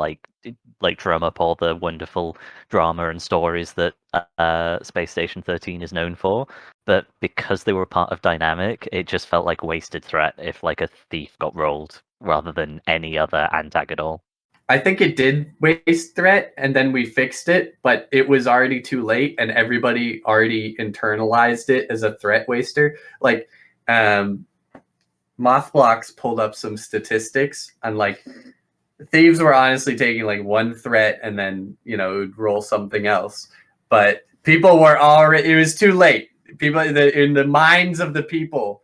Speaker 2: drum up all the wonderful drama and stories that Space Station 13 is known for. But because they were part of Dynamic, it just felt like wasted threat if a thief got rolled rather than any other antag at all.
Speaker 5: I think it did waste threat, and then we fixed it, but it was already too late, and everybody already internalized it as a threat waster. Mothblocks pulled up some statistics on thieves were honestly taking one threat and then it would roll something else, but people were already, it was too late. People in the minds of the people,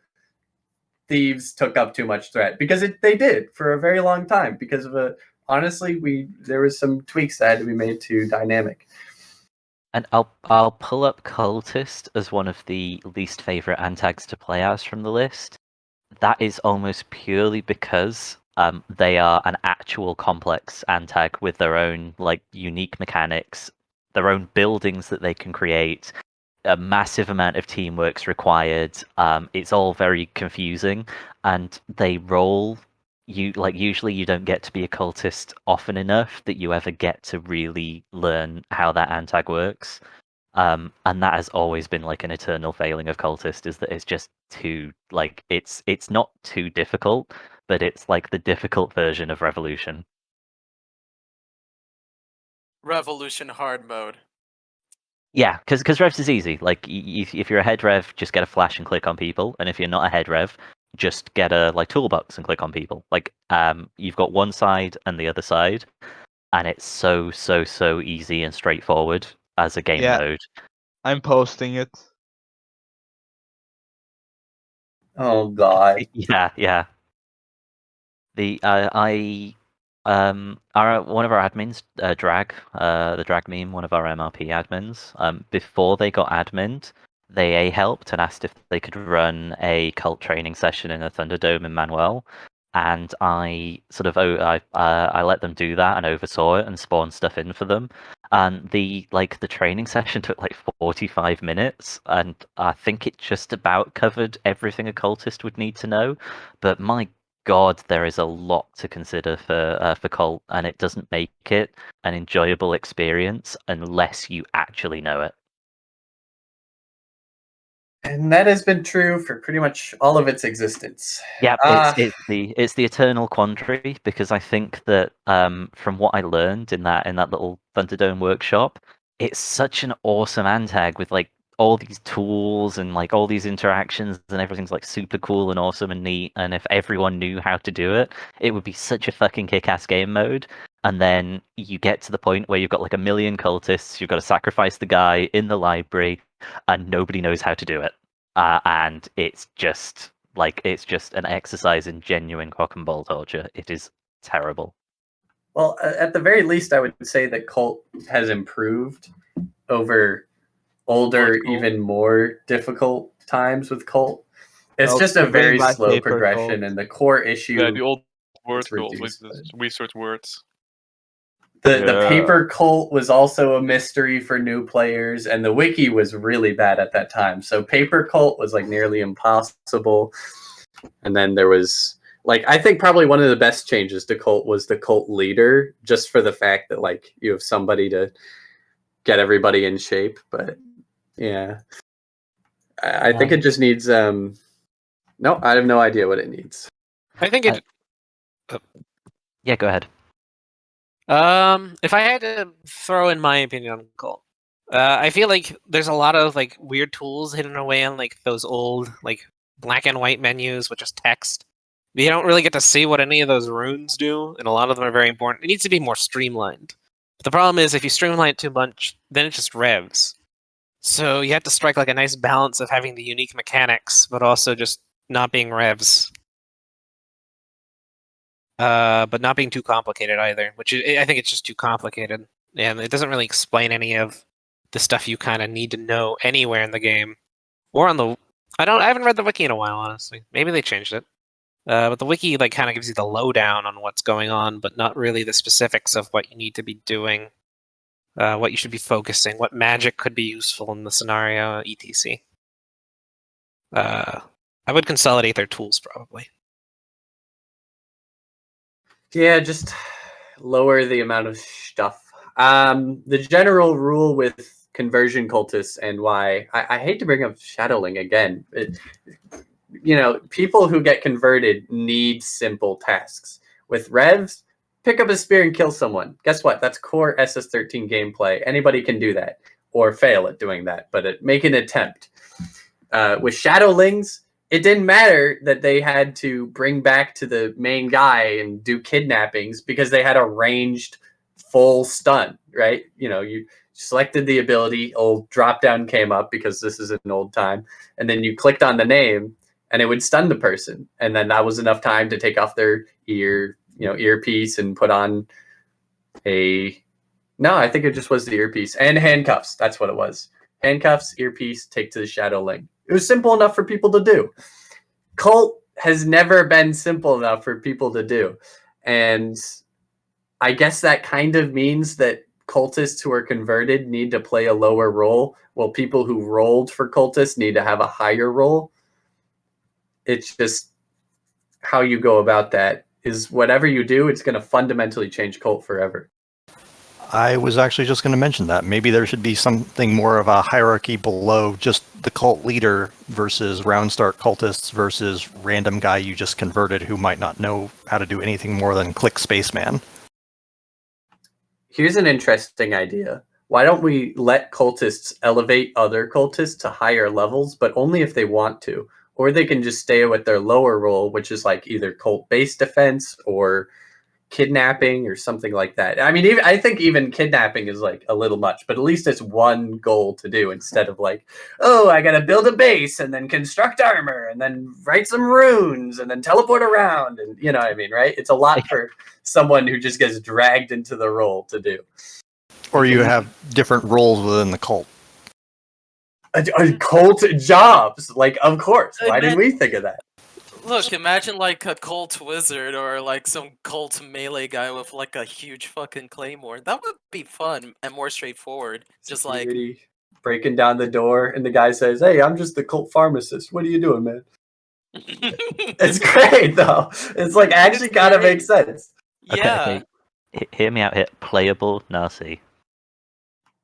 Speaker 5: thieves took up too much threat because they did for a very long time because of honestly there was some tweaks that had to be made to Dynamic.
Speaker 2: And I'll pull up Cultist as one of the least favorite antags to play as from the list. That is almost purely because they are an actual complex antag with their own unique mechanics, their own buildings that they can create. A massive amount of teamwork's required. It's all very confusing, and they roll. Usually you don't get to be a cultist often enough that you ever get to really learn how that antag works. And that has always been an eternal failing of cultist, is that it's just too it's not too difficult, but it's the difficult version of Revolution.
Speaker 1: Revolution hard mode.
Speaker 2: Yeah, because Revs is easy. If you're a head rev, just get a flash and click on people, and if you're not a head rev, just get a like toolbox and click on people. Like you've got one side and the other side, and it's so easy and straightforward as a game
Speaker 13: Yeah.
Speaker 2: mode.
Speaker 13: I'm posting it.
Speaker 5: Oh God.
Speaker 2: Yeah. The one of our admins, Drag, the Drag meme, one of our MRP admins, before they got adminned, they helped and asked if they could run a cult training session in a Thunderdome in Manuel, and I sort of I let them do that and oversaw it and spawned stuff in for them. And the training session took like 45 minutes, and I think it just about covered everything a cultist would need to know. But my God, there is a lot to consider for cult, and it doesn't make it an enjoyable experience unless you actually know it.
Speaker 5: And that has been true for pretty much all of its existence.
Speaker 2: Yeah, it's the eternal quandary, because I think that from what I learned in that little Thunderdome workshop, it's such an awesome antag with like all these tools and like all these interactions, and everything's like super cool and awesome and neat. And if everyone knew how to do it, it would be such a fucking kick-ass game mode. And then you get to the point where you've got like a million cultists, you've got to sacrifice the guy in the library, and nobody knows how to do it. And it's just an exercise in genuine cock and ball torture. It is terrible.
Speaker 5: Well, at the very least, I would say that cult has improved over older, even more difficult times with cult. It's
Speaker 13: Oh,
Speaker 5: just a
Speaker 13: bring
Speaker 5: very
Speaker 13: back
Speaker 5: slow
Speaker 13: paper
Speaker 5: progression,
Speaker 13: cult.
Speaker 5: and the core issue
Speaker 15: Yeah, the old
Speaker 5: is
Speaker 15: word cult with
Speaker 5: reduced.
Speaker 15: the research words.
Speaker 5: The paper cult was also a mystery for new players, and the wiki was really bad at that time. So paper cult was like nearly impossible. And then there was I think probably one of the best changes to cult was the cult leader, just for the fact that like you have somebody to get everybody in shape. But yeah, I think it just needs no, I have no idea what it needs.
Speaker 19: I think it.
Speaker 2: Yeah, go ahead.
Speaker 19: If I had to throw in my opinion on cult, I feel like there's a lot of like weird tools hidden away on like those old like black and white menus with just text. You don't really get to see what any of those runes do, and a lot of them are very important. It needs to be more streamlined. But the problem is, if you streamline it too much, then it just revs. So you have to strike like a nice balance of having the unique mechanics, but also just not being revs. But not being too complicated either, which I think it's just too complicated, and it doesn't really explain any of the stuff you kind of need to know anywhere in the game, or on the. I haven't read the wiki in a while, honestly. Maybe they changed it, but the wiki like kind of gives you the lowdown on what's going on, but not really the specifics of what you need to be doing, what you should be focusing, what magic could be useful in the scenario, etc. I would consolidate their tools probably.
Speaker 5: Yeah, just lower the amount of stuff. The general rule with conversion cultists, and why I hate to bring up shadowling again. People who get converted need simple tasks. With revs, pick up a spear and kill someone. Guess what? That's core SS13 gameplay. Anybody can do that, or fail at doing that, but make an attempt. With shadowlings, it didn't matter that they had to bring back to the main guy and do kidnappings because they had a ranged full stun, right? You selected the ability, old drop down came up because this is an old time, and then you clicked on the name and it would stun the person. And then that was enough time to take off their earpiece and put on I think it just was the earpiece and handcuffs. That's what it was. Handcuffs, earpiece, take to the shadow link. It was simple enough for people to do. Cult has never been simple enough for people to do. And I guess that kind of means that cultists who are converted need to play a lower role, while people who rolled for cultists need to have a higher role. It's just how you go about that is whatever you do, it's going to fundamentally change cult forever.
Speaker 4: I was actually just going to mention that. Maybe there should be something more of a hierarchy below just the cult leader versus round start cultists versus random guy you just converted who might not know how to do anything more than click spaceman.
Speaker 5: Here's an interesting idea. Why don't we let cultists elevate other cultists to higher levels, but only if they want to? or they can just stay with their lower role, which is like either cult-based defense or kidnapping or something like that. I mean, I think even kidnapping is like a little much, but at least it's one goal to do instead of like, oh, I gotta build a base and then construct armor and then write some runes and then teleport around, and you know what I mean, right? It's a lot for someone who just gets dragged into the role to do.
Speaker 4: Or you have different roles within the cult.
Speaker 5: A cult jobs, like, of course. Why didn't we think of that?
Speaker 1: Look, imagine like a cult wizard or like some cult melee guy with like a huge fucking claymore. That would be fun and more straightforward. Just like
Speaker 5: Security breaking down the door, and the guy says, "Hey, I'm just the cult pharmacist. What are you doing, man?" It's great though. It's like actually kind of makes sense.
Speaker 1: Yeah.
Speaker 2: Hear me out here. Playable Narcy.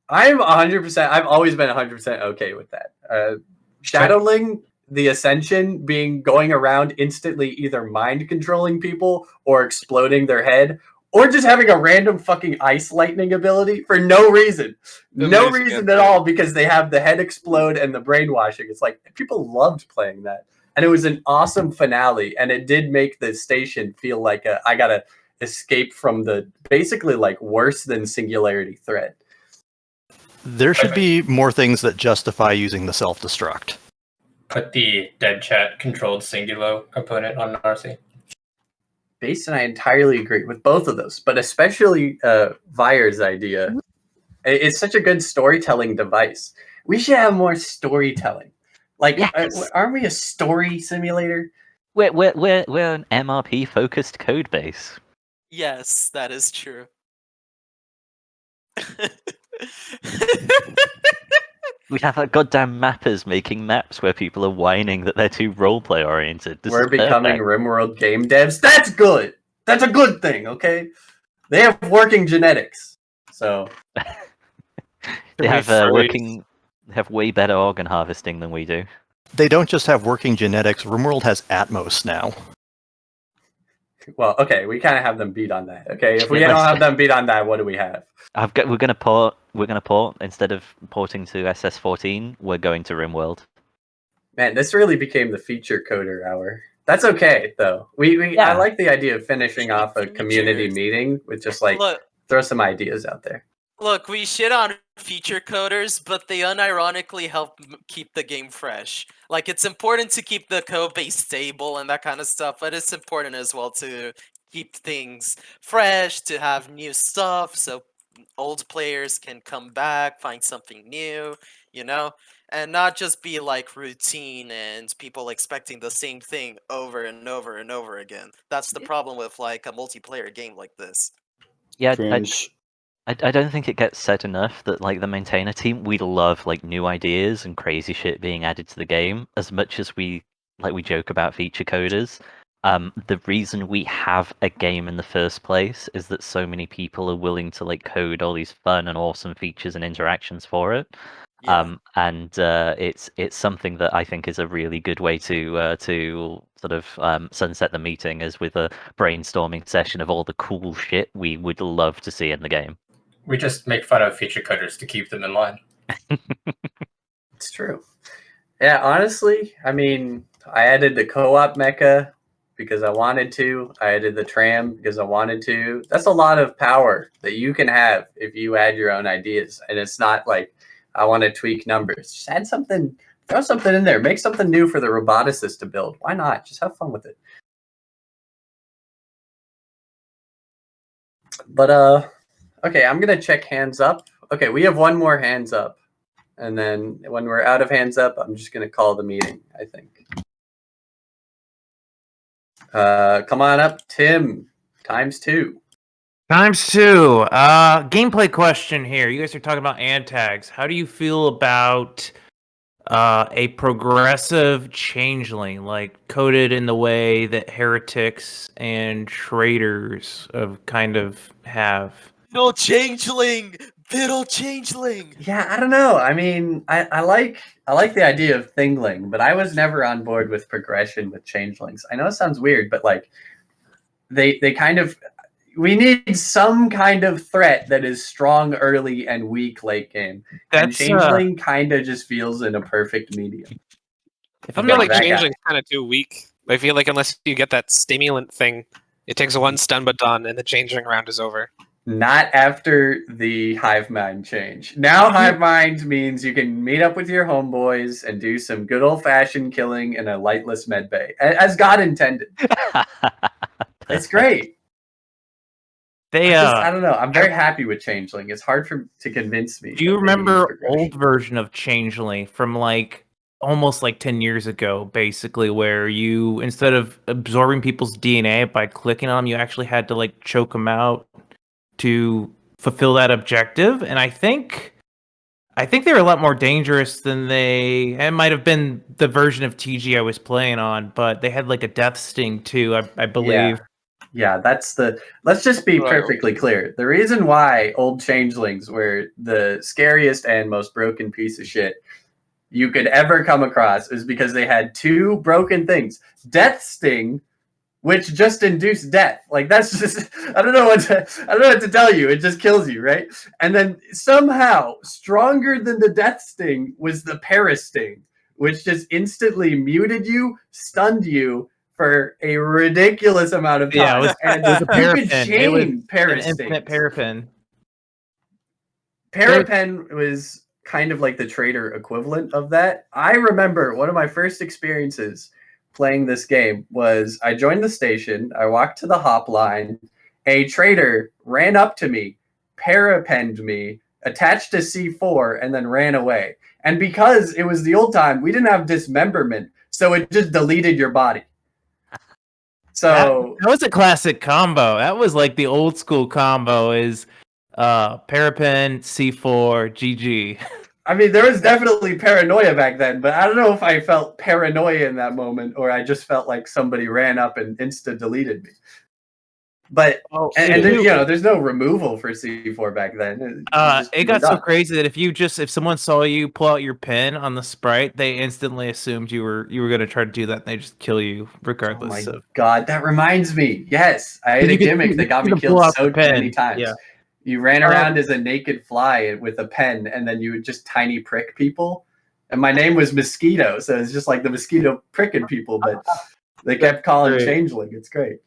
Speaker 5: I'm 100%. I've always been 100% okay with that. Shadowling the Ascension being going around instantly either mind controlling people or exploding their head, or just having a random fucking ice lightning ability for no reason. No
Speaker 15: Amazing
Speaker 5: reason at all, because they have the head explode and the brainwashing. It's like people loved playing that. And it was an awesome finale, and it did make the station feel like I gotta escape from the basically like worse than singularity threat.
Speaker 4: There should be more things that justify using the self-destruct.
Speaker 3: Put the dead chat controlled singulo component on Narcy.
Speaker 5: Base and I entirely agree with both of those, but especially Vire's idea. It's such a good storytelling device. We should have more storytelling. Like, aren't we a story simulator?
Speaker 2: We're an MRP focused code base.
Speaker 1: yes, that is true.
Speaker 2: We have our goddamn mappers making maps where people are whining that they're too roleplay oriented.
Speaker 5: We're becoming RimWorld game devs. That's good. That's a good thing, okay? They have working genetics. So
Speaker 2: They have They have way better organ harvesting than we do.
Speaker 4: They don't just have working genetics. RimWorld has Atmos now.
Speaker 5: Well, okay, we kind of have them beat on that. Okay, if we don't have them beat on that, what do we have?
Speaker 2: We're gonna port instead of porting to SS14. We're going to RimWorld.
Speaker 5: Man, this really became the feature coder hour. That's okay though. I like the idea of finishing off a community meeting with just like throw some ideas out there.
Speaker 1: Look, we shit on feature coders, but they unironically help keep the game fresh. Like, it's important to keep the code base stable and that kind of stuff, but it's important as well to keep things fresh, to have new stuff, so old players can come back, find something new, you know? And not just be like routine and people expecting the same thing over and over and over again. That's the problem with like a multiplayer game like this.
Speaker 2: Yeah, I don't think it gets said enough that like the maintainer team, we love like new ideas and crazy shit being added to the game as much as we joke about feature coders. The reason we have a game in the first place is that so many people are willing to like code all these fun and awesome features and interactions for it. It's something that I think is a really good way to sort of sunset the meeting, is with a brainstorming session of all the cool shit we would love to see in the game.
Speaker 3: We just make fun of feature coders to keep them in line.
Speaker 5: It's true. Yeah, honestly, I mean, I added the co-op mecha because I wanted to. I added the tram because I wanted to. That's a lot of power that you can have if you add your own ideas. And it's not like I want to tweak numbers. Just add something, throw something in there. Make something new for the roboticist to build. Why not? Just have fun with it. But, okay, I'm going to check hands up. Okay, we have one more hands up. And then when we're out of hands up, I'm just going to call the meeting, I think. Come on up, Tim. ×2.
Speaker 16: ×2. Gameplay question here. You guys are talking about antags. How do you feel about a progressive changeling, like coded in the way that heretics and traitors kind of have?
Speaker 1: No changeling! Fiddle changeling!
Speaker 5: Yeah, I don't know. I mean, I like the idea of thingling, but I was never on board with progression with changelings. I know it sounds weird, but like they kind of, we need some kind of threat that is strong early and weak late game. And changeling kind of just feels in a perfect medium.
Speaker 19: I feel like Changeling's kind of too weak. I feel like unless you get that stimulant thing, it takes one stun baton and the Changeling round is over.
Speaker 5: Not after the hive mind change. Now hive mind means you can meet up with your homeboys and do some good old fashioned killing in a lightless med bay, as God intended. It's great. I don't know. I'm very happy with Changeling. It's hard to convince me.
Speaker 16: Do you
Speaker 5: that they need
Speaker 16: remember
Speaker 5: progression.
Speaker 16: old version of Changeling from like almost like 10 years ago, basically, where you, instead of absorbing people's DNA by clicking on them, you actually had to like choke them out to fulfill that objective? And I think they were a lot more dangerous than it might have been the version of TG I was playing on, but they had like a death sting too, I believe.
Speaker 5: Yeah, that's let's just be perfectly clear. The reason why old Changelings were the scariest and most broken piece of shit you could ever come across is because they had two broken things. Death Sting, which just induced death. Like that's just I don't know what to tell you. It just kills you, right? And then somehow stronger than the Death Sting was the Parasting, which just instantly muted you, stunned you for a ridiculous amount of time.
Speaker 16: Yeah, it was a
Speaker 5: you
Speaker 16: paraffin.
Speaker 5: could chain
Speaker 16: An infinite paraffin.
Speaker 5: Parapen was kind of like the trader equivalent of that. I remember one of my first experiences playing this game was I joined the station, I walked to the hop line, a trader ran up to me, parapenned me, attached to C4, and then ran away. And because it was the old time, we didn't have dismemberment, so it just deleted your body. So
Speaker 16: that was a classic combo. That was like the old school combo is Parapen, C4, GG.
Speaker 5: I mean, there was definitely paranoia back then, but I don't know if I felt paranoia in that moment or I just felt like somebody ran up and insta-deleted me. But and then, there's no removal for C4 back then.
Speaker 16: It got so crazy that if someone saw you pull out your pen on the sprite, they instantly assumed you were going to try to do that, and they just kill you regardless.
Speaker 5: Oh my god, that reminds me. Yes, I had a gimmick that got me killed so many times.
Speaker 16: Yeah.
Speaker 5: You ran around as a naked fly with a pen, and then you would just tiny prick people. And my name was Mosquito, so it's just like the mosquito pricking people, but they kept calling Changeling. It's great.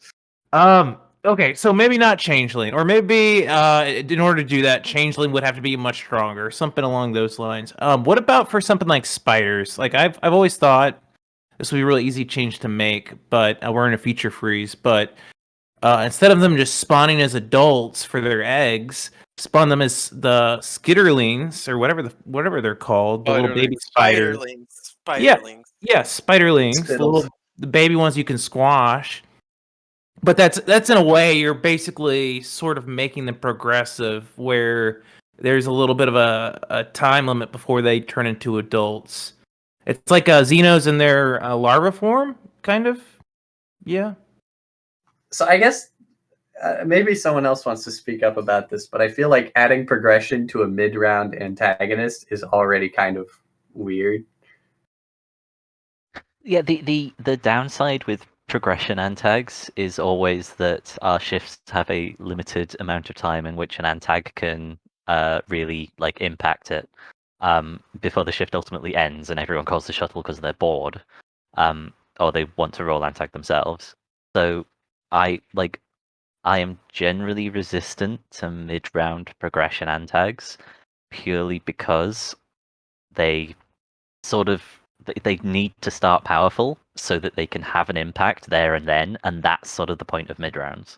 Speaker 16: Okay, so maybe not Changeling, or maybe in order to do that, Changeling would have to be much stronger, something along those lines. What about for something like spiders? Like I've always thought this would be a really easy change to make, but we're in a feature freeze. But instead of them just spawning as adults for their eggs, spawn them as the skitterlings or whatever they're called, the little baby spiders.
Speaker 1: Spiderlings.
Speaker 16: Yeah, spiderlings, the baby ones you can squash. But that's in a way you're basically sort of making them progressive, where there's a little bit of a time limit before they turn into adults. It's like Xenos in their larva form, kind of. Yeah.
Speaker 5: So I guess maybe someone else wants to speak up about this, but I feel like adding progression to a mid-round antagonist is already kind of weird.
Speaker 2: Yeah, the downside with progression antags is always that our shifts have a limited amount of time in which an antag can really like impact it before the shift ultimately ends and everyone calls the shuttle because they're bored or they want to roll antag themselves. So I am generally resistant to mid-round progression antags purely because they need to start powerful so that they can have an impact there and then, and that's sort of the point of mid-rounds.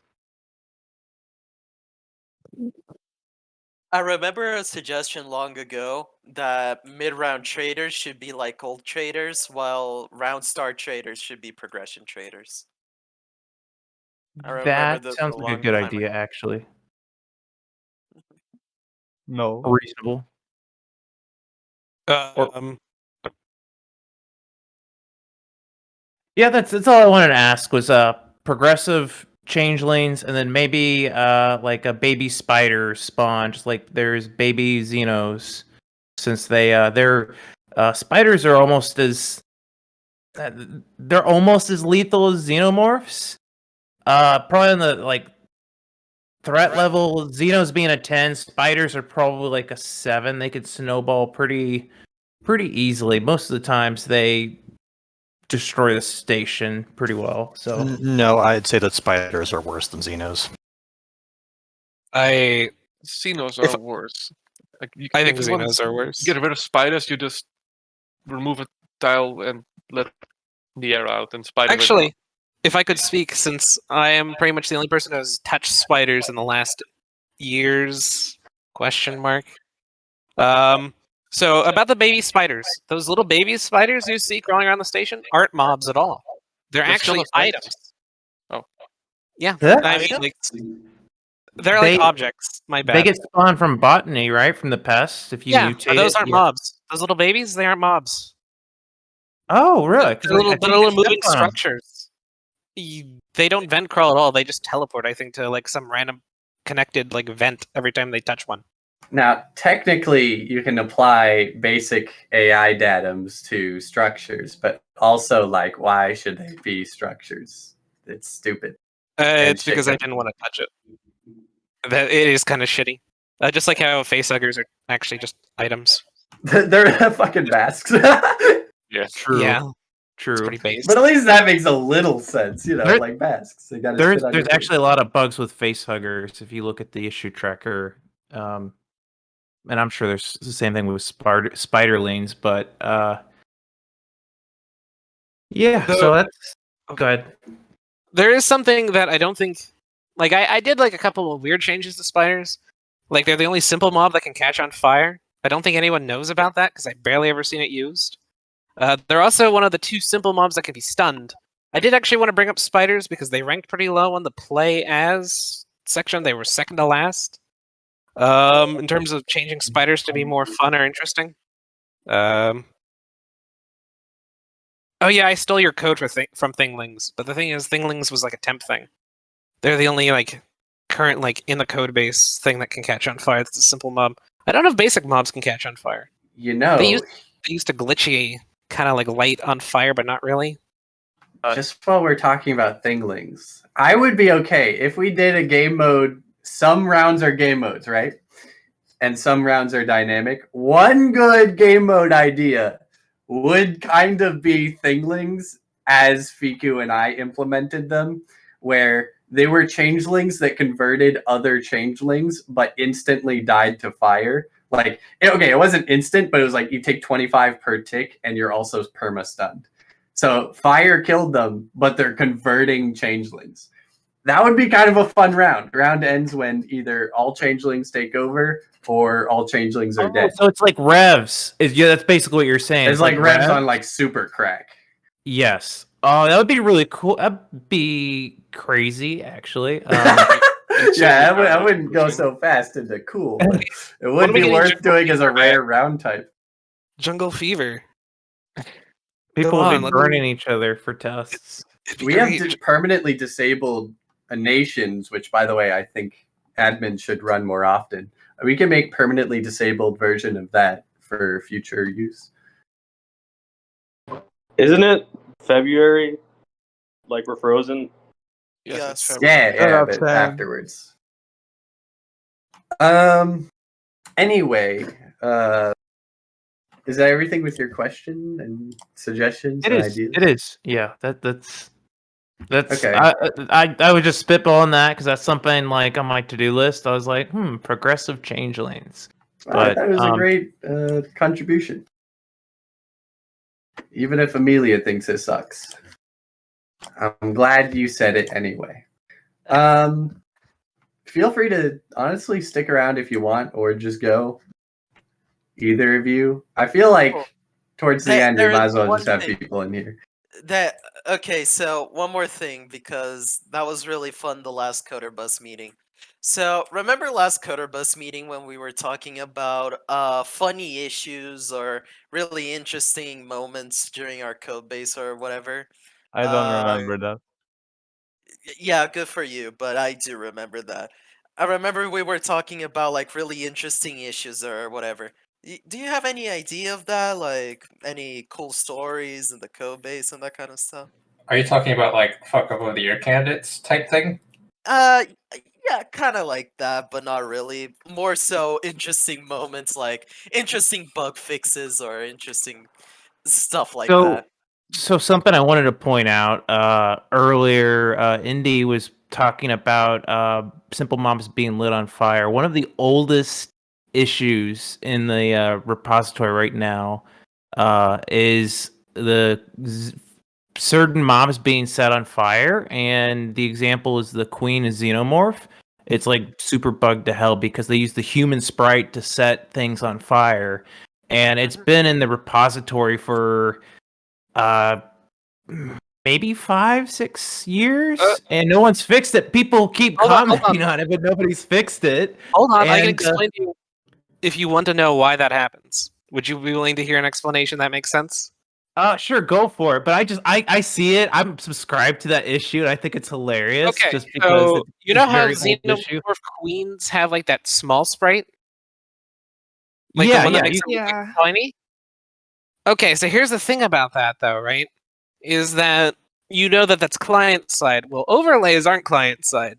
Speaker 1: I remember a suggestion long ago that mid-round traders should be like old traders, while round start traders should be progression traders. I remember
Speaker 16: That
Speaker 1: this
Speaker 16: sounds
Speaker 1: a
Speaker 16: like a
Speaker 1: long
Speaker 16: good
Speaker 1: time
Speaker 16: idea,
Speaker 1: ago.
Speaker 16: actually.
Speaker 13: No.
Speaker 16: Reasonable. Yeah, that's all I wanted to ask was progressive changelings, and then maybe like a baby spider spawn, just like there's baby Xenos, since their spiders are almost as they're almost as lethal as xenomorphs. Probably on the like threat level, Xenos being a 10, spiders are probably like a 7. They could snowball pretty easily. Most of the times they destroy the station pretty well. So
Speaker 4: No, I'd say that spiders are worse than Xenos.
Speaker 15: Xenos are worse. Like
Speaker 19: I think
Speaker 15: if you want
Speaker 19: Xenos are worse.
Speaker 15: to get rid of spiders, you just remove a tile and let the air out, and spiders.
Speaker 19: Actually, if I could speak, since I am pretty much the only person who has touched spiders in the last years? Question mark. So about the baby spiders, those little baby spiders you see crawling around the station aren't mobs at all. They're
Speaker 15: They're still
Speaker 19: actually
Speaker 15: effects?
Speaker 19: items.
Speaker 15: Oh.
Speaker 19: Yeah,
Speaker 16: Yeah.
Speaker 19: I mean, like, they're like objects. My bad.
Speaker 16: They get spawned from botany, right? From the pests. If you
Speaker 19: Yeah,
Speaker 16: mutate
Speaker 19: those
Speaker 16: it.
Speaker 19: aren't mobs. Those little babies, they aren't mobs.
Speaker 16: Oh, really? 'Cause
Speaker 19: They're
Speaker 16: I
Speaker 19: little,
Speaker 16: think
Speaker 19: they're
Speaker 16: they
Speaker 19: little
Speaker 16: step
Speaker 19: moving
Speaker 16: on 'em.
Speaker 19: structures. They don't vent crawl at all. They just teleport, I think, to like some random connected like vent every time they touch one.
Speaker 5: Now, technically, you can apply basic AI datums to structures, but also, like, why should they be structures? It's stupid. And
Speaker 19: It's because I
Speaker 5: shit.
Speaker 19: didn't want to touch it. That it is kind of shitty. Just like how facehuggers are actually just items.
Speaker 5: They're fucking masks.
Speaker 15: Yeah,
Speaker 16: true.
Speaker 19: Yeah,
Speaker 16: True.
Speaker 19: it's pretty base.
Speaker 5: But at least that makes a little sense, you know,
Speaker 16: There-
Speaker 5: like masks. They gotta
Speaker 16: There's
Speaker 5: sit on your
Speaker 16: there's actually a lot of bugs with facehuggers if you look at the issue tracker. And I'm sure there's the same thing with spiderlings, but yeah. So that's go ahead.
Speaker 19: There is something that I don't think, like I did like a couple of weird changes to spiders. Like they're the only simple mob that can catch on fire. I don't think anyone knows about that because I've barely ever seen it used. They're also one of the 2 simple mobs that can be stunned. I did actually want to bring up spiders because they ranked pretty low on the play as section. They were second to last. In terms of changing spiders to be more fun or interesting. Oh yeah, I stole your code from Thinglings, but the thing is, Thinglings was like a temp thing. They're the only like current like in the code base thing that can catch on fire. That's a simple mob. I don't know if basic mobs can catch on fire.
Speaker 5: You know,
Speaker 19: They used to glitchy kind of like light on fire, but not really.
Speaker 5: just while we're talking about Thinglings, I would be okay if we did a game mode. Some rounds are game modes, right? And some rounds are dynamic. One good game mode idea would kind of be Thinglings as Fiku and I implemented them, where they were changelings that converted other changelings but instantly died to fire. Like, okay, it wasn't instant, but it was like you take 25 per tick and you're also perma-stunned. So fire killed them, but they're converting changelings. That would be kind of a fun round. Round ends when either all changelings take over or all changelings are dead.
Speaker 16: So it's like revs. Yeah, that's basically what you're saying.
Speaker 5: It's like revs on like super crack.
Speaker 16: Yes. Oh, that would be really cool. That'd be crazy, actually.
Speaker 5: Yeah, I wouldn't go so fast into cool, but it would be worth doing as a rare round type.
Speaker 19: Jungle Fever.
Speaker 16: People will be burning each other for tests.
Speaker 5: We have permanently disabled nations, which, by the way, I think admin should run more often. We can make permanently disabled version of that for future use.
Speaker 20: Isn't it February? Like we're frozen?
Speaker 15: Yes.
Speaker 5: Yeah, but afterwards. Anyway, is that everything with your question and suggestions
Speaker 16: It
Speaker 5: and
Speaker 16: is.
Speaker 5: ideas?
Speaker 16: It is. Yeah. That's.
Speaker 5: Okay.
Speaker 16: I was just spitballing that because that's something like on my to-do list. I was like, progressive changelings.
Speaker 5: I
Speaker 16: But
Speaker 5: thought it was a great contribution. Even if Amelia thinks it sucks. I'm glad you said it anyway. Feel free to honestly stick around if you want or just go. Either of you. I feel like towards the end we might as well just have people in here.
Speaker 1: Okay, so one more thing, because that was really fun, the last coderbus meeting. So remember last coderbus meeting when we were talking about funny issues or really interesting moments during our code base or whatever?
Speaker 13: I don't remember that.
Speaker 1: Yeah, good for you, but I do remember that. I remember we were talking about like really interesting issues or whatever. Do you have any idea of that? Like any cool stories in the code base and that kind of stuff?
Speaker 3: Are you talking about like fuck up of the year candidates type thing?
Speaker 1: Yeah, kind of like that, but not really. More so interesting moments, like interesting bug fixes or interesting stuff like
Speaker 16: So
Speaker 1: that.
Speaker 16: So something I wanted to point out earlier, Indy was talking about simple mobs being lit on fire. One of the oldest issues in the repository right now is certain mobs being set on fire, and the example is the Queen of Xenomorph. It's like super bugged to hell because they use the human sprite to set things on fire, and it's been in the repository for uh maybe 5-6 years, and no one's fixed it. People keep
Speaker 19: Hold on.
Speaker 16: commenting on it, but nobody's fixed it.
Speaker 19: Hold on, I can
Speaker 16: And
Speaker 19: explain to you if you want to know why that happens. Would you be willing to hear an explanation that makes sense?
Speaker 16: Sure, go for it. But I see it. I'm subscribed to that issue, and I think it's hilarious
Speaker 19: Okay,
Speaker 16: just because
Speaker 19: so
Speaker 16: it's
Speaker 19: you
Speaker 16: this
Speaker 19: know how
Speaker 16: very old issue.
Speaker 19: Xenomorph queens have like that small sprite? Like the
Speaker 16: Yeah,
Speaker 19: one that
Speaker 16: yeah,
Speaker 19: makes
Speaker 16: you,
Speaker 19: them look like tiny? Okay, so here's the thing about that though, right? Is that you know that that's client side. Well, overlays aren't client side.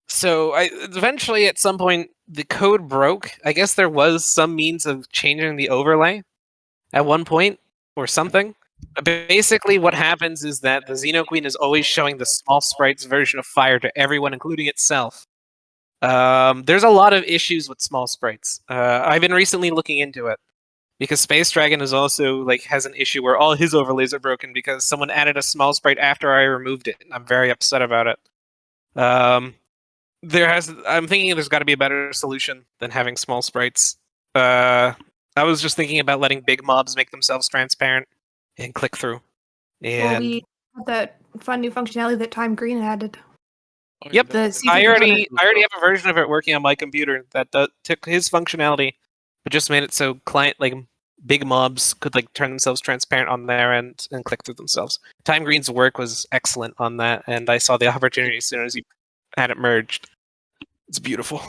Speaker 19: So eventually at some point the code broke. I guess there was some means of changing the overlay at one point or something. But basically what happens is that the Xeno Queen is always showing the small sprites version of fire to everyone, including itself. There's a lot of issues with small sprites. I've been recently looking into it because Space Dragon is also like has an issue where all his overlays are broken because someone added a small sprite after I removed it. I'm very upset about it. I'm thinking there's got to be a better solution than having small sprites. I was just thinking about letting big mobs make themselves transparent and click through.
Speaker 10: Well,
Speaker 19: And
Speaker 10: we had that fun new functionality that Time Green added.
Speaker 19: yep,
Speaker 10: The
Speaker 19: I already
Speaker 10: component.
Speaker 19: have a version of it working on my computer that took his functionality, but just made it so client like big mobs could like turn themselves transparent on their end and click through themselves. Time Green's work was excellent on that, and I saw the opportunity as soon as he had it merged. It's beautiful.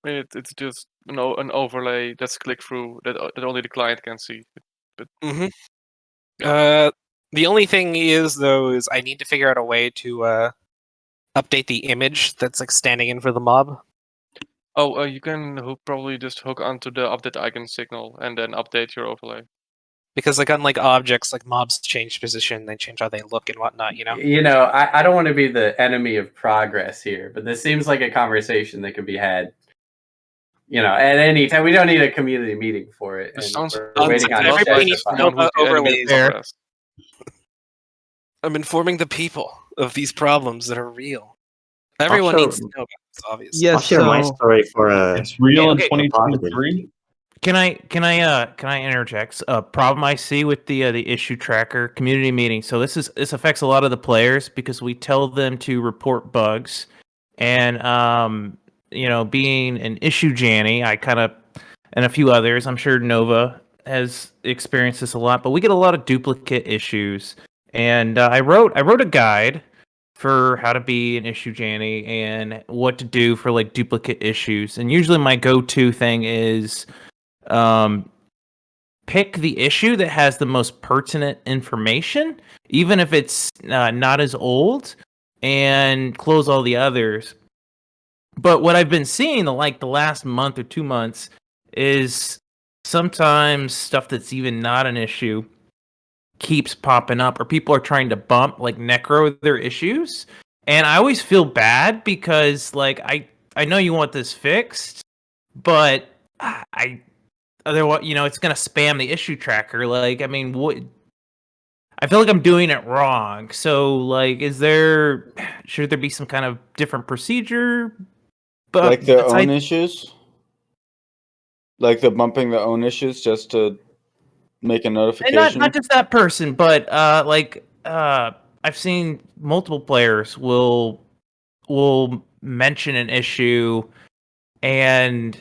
Speaker 15: It's just an overlay that's click through that only the client can see. But
Speaker 19: The only thing is though is I need to figure out a way to update the image that's like standing in for the mob.
Speaker 15: you can probably just hook onto the update icon signal and then update your overlay.
Speaker 19: Because like unlike objects, like mobs change position, they change how they look and whatnot, you know?
Speaker 5: You know, I don't want to be the enemy of progress here, but this seems like a conversation that could be had, you know, at any time. We don't need a community meeting for it. And we're waiting on
Speaker 19: everybody
Speaker 5: Shed to
Speaker 19: needs to
Speaker 5: find
Speaker 19: know
Speaker 5: it.
Speaker 19: about overlays. I'm informing the people of these problems that are real. Everyone
Speaker 17: Also-
Speaker 19: needs to know about this, obviously.
Speaker 17: I'll share my story for
Speaker 6: It's real in
Speaker 17: a positive.
Speaker 6: 2023.
Speaker 16: Can I interject? A problem I see with the issue tracker community meeting. So this affects a lot of the players because we tell them to report bugs, and being an issue Janny, I kind of and a few others. I'm sure Nova has experienced this a lot, but we get a lot of duplicate issues. And I wrote a guide for how to be an issue Janny and what to do for like duplicate issues. And usually my go-to thing is pick the issue that has the most pertinent information, even if it's not as old, and close all the others. But what I've been seeing the last month or 2 months is sometimes stuff that's even not an issue keeps popping up, or people are trying to bump like necro their issues, and I always feel bad because like I know you want this fixed, but otherwise, it's gonna spam the issue tracker. Like, I mean, what? I feel like I'm doing it wrong. So, like, should there be some kind of different procedure? But
Speaker 11: Like their own issues? Like the bumping their own issues just to make a
Speaker 16: and
Speaker 11: notification?
Speaker 16: not just that person, but I've seen multiple players will mention an issue, and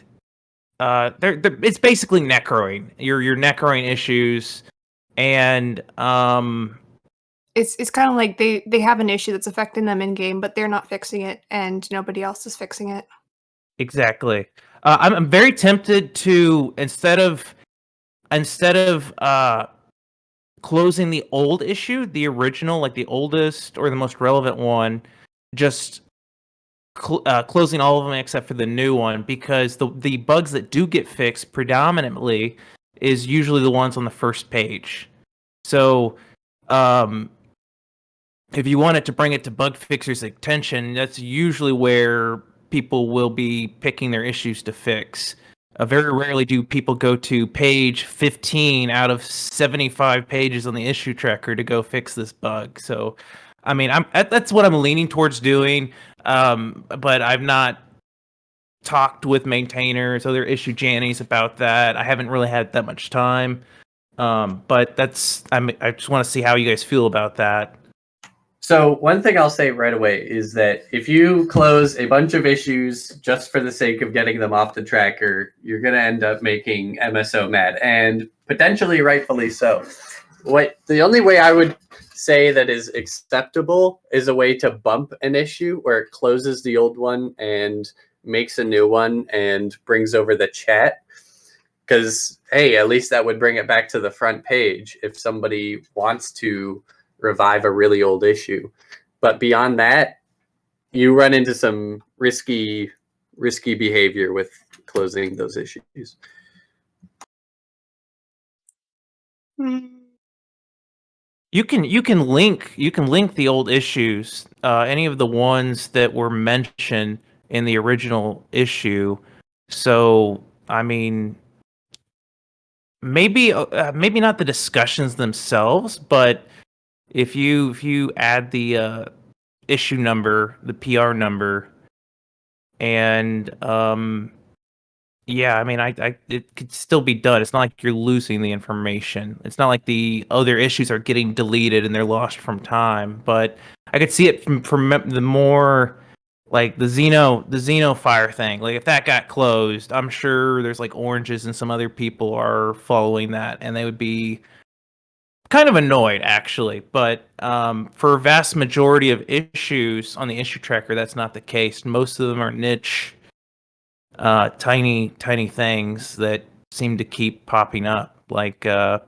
Speaker 16: they're it's basically necroing. You're necroing issues, and
Speaker 10: It's kind of like they have an issue that's affecting them in game, but they're not fixing it, and nobody else is fixing it.
Speaker 16: exactly. I'm very tempted to instead of closing the old issue, the original, like the oldest or the most relevant one, just closing all of them except for the new one, because the bugs that do get fixed predominantly is usually the ones on the first page. So, if you wanted to bring it to bug fixers' attention, that's usually where people will be picking their issues to fix. Very rarely do people go to page 15 out of 75 pages on the issue tracker to go fix this bug. So, I mean, that's what I'm leaning towards doing. But I've not talked with maintainers, other issue jannies about that. I haven't really had that much time. But I just want to see how you guys feel about that.
Speaker 5: So one thing I'll say right away is that if you close a bunch of issues just for the sake of getting them off the tracker, you're going to end up making MSO mad, and potentially rightfully so. The only way I would say that is acceptable is a way to bump an issue where it closes the old one and makes a new one and brings over the chat. Because, hey, at least that would bring it back to the front page if somebody wants to revive a really old issue. But beyond that, you run into some risky behavior with closing those issues.
Speaker 16: You can link the old issues, any of the ones that were mentioned in the original issue. So I mean, maybe not the discussions themselves, but if you add the issue number, the PR number, and yeah, I mean, it could still be done. It's not like you're losing the information. It's not like the other issues are getting deleted and they're lost from time. But I could see it from the more like the Xenofire thing. Like if that got closed, I'm sure there's like Oranges and some other people are following that, and they would be kind of annoyed actually. But for a vast majority of issues on the issue tracker, that's not the case. Most of them are niche, tiny things that seem to keep popping up. Like I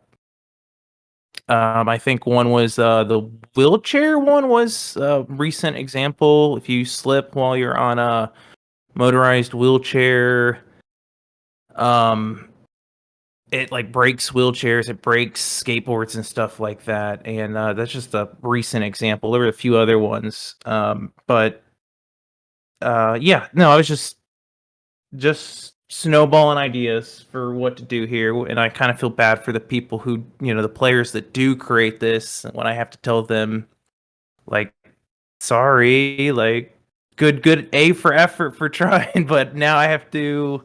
Speaker 16: think one was the wheelchair one was a recent example. If you slip while you're on a motorized wheelchair, it like breaks wheelchairs, it breaks skateboards and stuff like that. And that's just a recent example. There were a few other ones, but yeah, no, I was just snowballing ideas for what to do here, and I kind of feel bad for the people who, the players that do create this, when I have to tell them like, sorry, like good A for effort for trying, but now I have to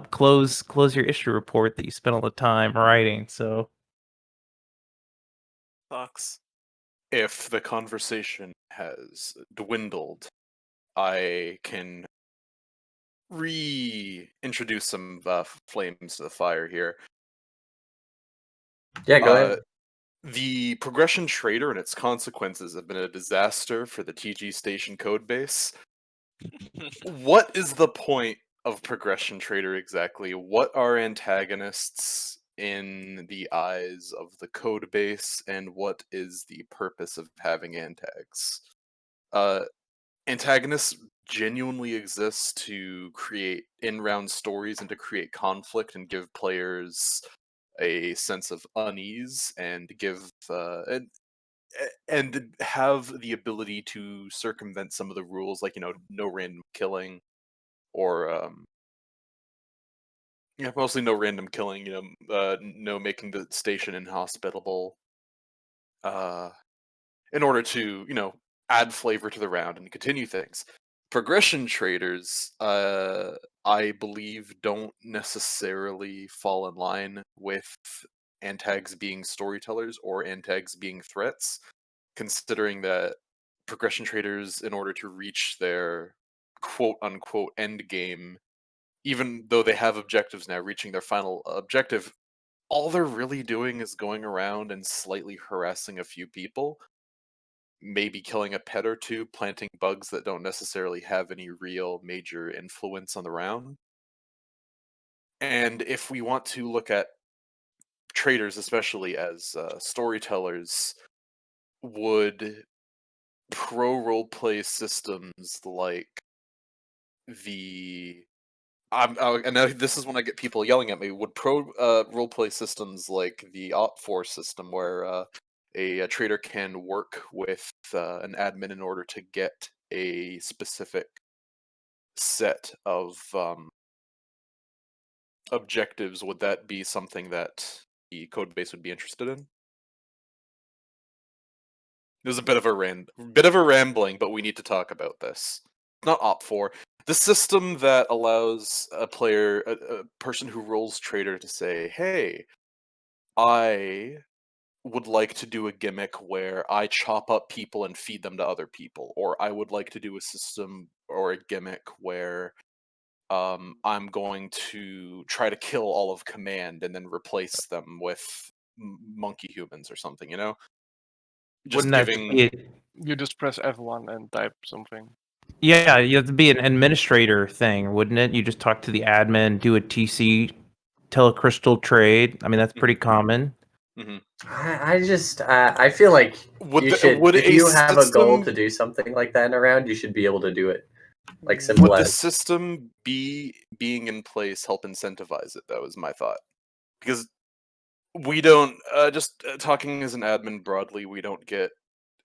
Speaker 16: close your issue report that you spent all the time writing. So
Speaker 1: Sucks.
Speaker 9: If the conversation has dwindled, I can reintroduce some flames to the fire here.
Speaker 5: Yeah, go ahead.
Speaker 9: The progression trader and its consequences have been a disaster for the TG station codebase. What is the point of progression trader exactly? What are antagonists in the eyes of the codebase, and what is the purpose of having antags? Antagonists genuinely exist to create in-round stories and to create conflict and give players a sense of unease and give and have the ability to circumvent some of the rules, like no random killing, or yeah, mostly no random killing. No making the station inhospitable, in order to add flavor to the round and continue things. Progression traders, I believe, don't necessarily fall in line with antags being storytellers or antags being threats, considering that progression traders, in order to reach their quote unquote end game, even though they have objectives now, reaching their final objective, all they're really doing is going around and slightly harassing a few people, maybe killing a pet or two, planting bugs that don't necessarily have any real major influence on the round. And if we want to look at traders, especially as storytellers, would pro roleplay systems like the and now this is when I get people yelling at me. Would roleplay systems like the Op4 system, where a trader can work with an admin in order to get a specific set of objectives, would that be something that the code base would be interested in? It was a bit of a rambling, but we need to talk about this. Not Op4. The system that allows a player, a person who rolls trader, to say, "Hey, I would like to do a gimmick where I chop up people and feed them to other people," or I would like to do a system or a gimmick where I'm going to try to kill all of command and then replace them with monkey humans or something, you know? Just
Speaker 16: Wouldn't that
Speaker 9: giving.
Speaker 16: be
Speaker 15: You just press F1 and type something.
Speaker 16: Yeah, you have to be an administrator thing, wouldn't it? You just talk to the admin, do a TC telecrystal trade. I mean, that's pretty common.
Speaker 5: I just I feel like you should, if you have a goal to do something like that in a round, you should be able to do it. Like simple
Speaker 9: Would the
Speaker 5: as.
Speaker 9: system being in place help incentivize it, though, is my thought. Because we don't, talking as an admin broadly, we don't get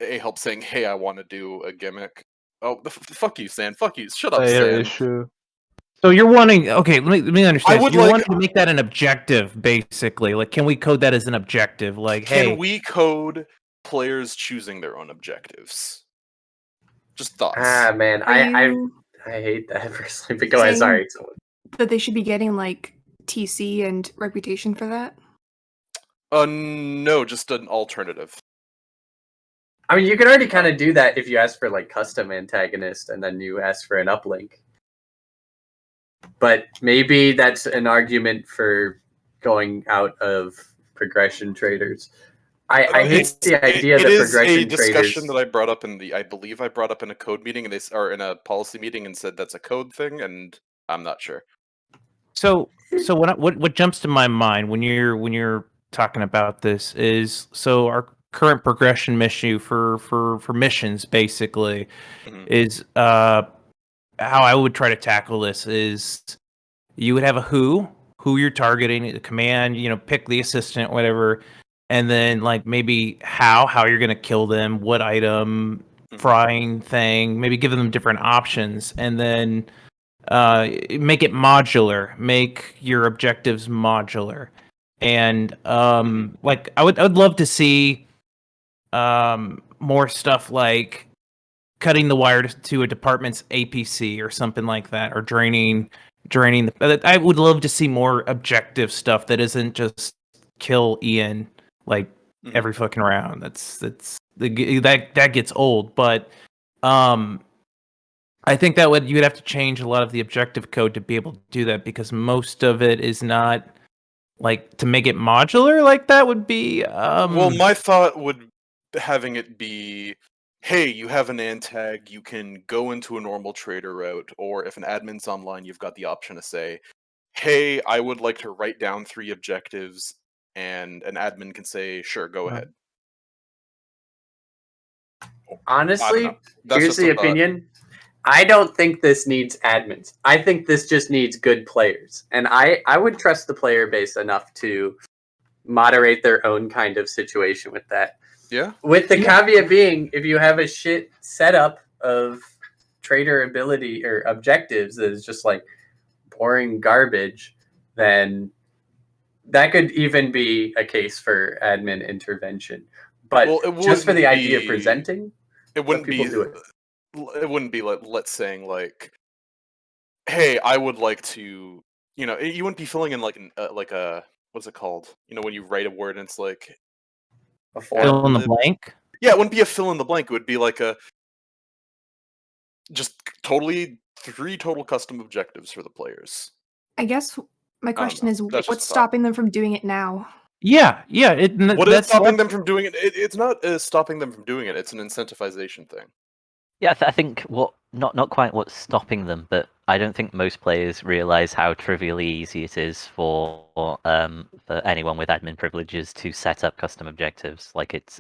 Speaker 9: a help saying, "Hey, I want to do a gimmick." Oh, fuck you, Stan. Fuck you. Shut up,
Speaker 13: Player
Speaker 9: Stan.
Speaker 13: issue.
Speaker 16: So you're wanting, okay, let me understand.
Speaker 9: would
Speaker 16: You're
Speaker 9: like-
Speaker 16: wanting to make that an objective, basically. Like, can we code that as an objective? Like,
Speaker 9: Can
Speaker 16: hey,
Speaker 9: we code players choosing their own objectives? Just thoughts.
Speaker 5: Ah man,
Speaker 10: Are you
Speaker 5: I hate that personally. But go ahead,
Speaker 10: saying
Speaker 5: sorry.
Speaker 10: that they should be getting like TC and reputation for that?
Speaker 9: No, just an alternative.
Speaker 5: I mean, you can already kind of do that if you ask for like custom antagonist and then you ask for an uplink. But maybe that's an argument for going out of progression traders. I hate the idea that
Speaker 9: It is
Speaker 5: progression
Speaker 9: a discussion
Speaker 5: traders.
Speaker 9: that I brought up I believe I brought up in a code meeting, and or in a policy meeting, and said that's a code thing, and I'm not sure.
Speaker 16: so what jumps to my mind when you're talking about this is, so our current progression issue for missions basically is how I would try to tackle this is you would have a who you're targeting, the command, pick the assistant, whatever, and then like maybe how you're gonna kill them, what item, frying thing, maybe give them different options, and then make it modular, make your objectives modular, and like I would love to see more stuff like cutting the wire to a department's APC or something like that, or draining I would love to see more objective stuff that isn't just kill Ian like every fucking round. That gets old, but I think that you'd have to change a lot of the objective code to be able to do that, because most of it is not like, to make it modular like that would be
Speaker 9: Well, my thought would having it be, hey, you have an antag, you can go into a normal trader route, or if an admin's online, you've got the option to say, hey, I would like to write down 3 objectives, and an admin can say, sure, go ahead.
Speaker 5: Honestly,
Speaker 9: That's
Speaker 5: here's
Speaker 9: just a
Speaker 5: the
Speaker 9: thought.
Speaker 5: opinion. I don't think this needs admins. I think this just needs good players. And I would trust the player base enough to moderate their own kind of situation with that.
Speaker 9: Yeah.
Speaker 5: With the caveat being, if you have a shit setup of trader ability or objectives that is just like boring garbage, then that could even be a case for admin intervention. But just for the idea of presenting,
Speaker 9: it wouldn't be.
Speaker 5: do it.
Speaker 9: It wouldn't be like, let's saying like, hey, I would like to, you wouldn't be filling in like a what's it called? When you write a word and it's like
Speaker 5: a
Speaker 16: fill in the blank.
Speaker 9: Yeah, it wouldn't be a fill in the blank. It would be like just 3 total custom objectives for the players.
Speaker 10: I guess my question is,
Speaker 9: That's just
Speaker 10: what's
Speaker 9: a thought.
Speaker 10: stopping them from doing it now?
Speaker 16: Yeah.
Speaker 9: What is stopping them from doing it? It's not stopping them from doing it. It's an incentivization thing.
Speaker 2: Yeah, I think not quite what's stopping them, but I don't think most players realize how trivially easy it is for anyone with admin privileges to set up custom objectives. Like it's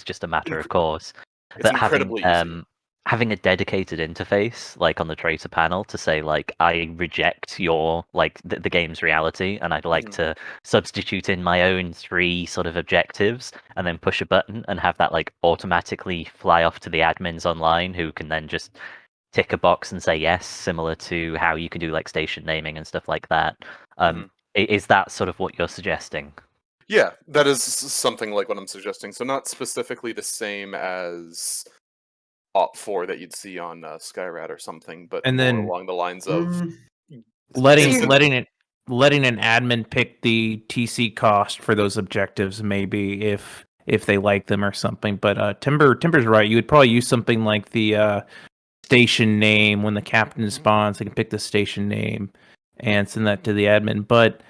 Speaker 2: just a matter of course.
Speaker 9: It's incredibly easy.
Speaker 2: having a dedicated interface, like on the traitor panel, to say like I reject your like the game's reality, and I'd like to substitute in my own 3 sort of objectives, and then push a button and have that like automatically fly off to the admins online, who can then just tick a box and say yes, similar to how you can do like station naming and stuff like that. Is that sort of what you're suggesting?
Speaker 9: Yeah, that is something like what I'm suggesting. So not specifically the same as Op4 that you'd see on Skyrat or something, but
Speaker 16: And
Speaker 9: more
Speaker 16: then
Speaker 9: along the lines of
Speaker 16: letting an admin pick the TC cost for those objectives, maybe if they like them or something. But Timber's right. You would probably use something like the station name. When the captain spawns, they can pick the station name and send that to the admin. But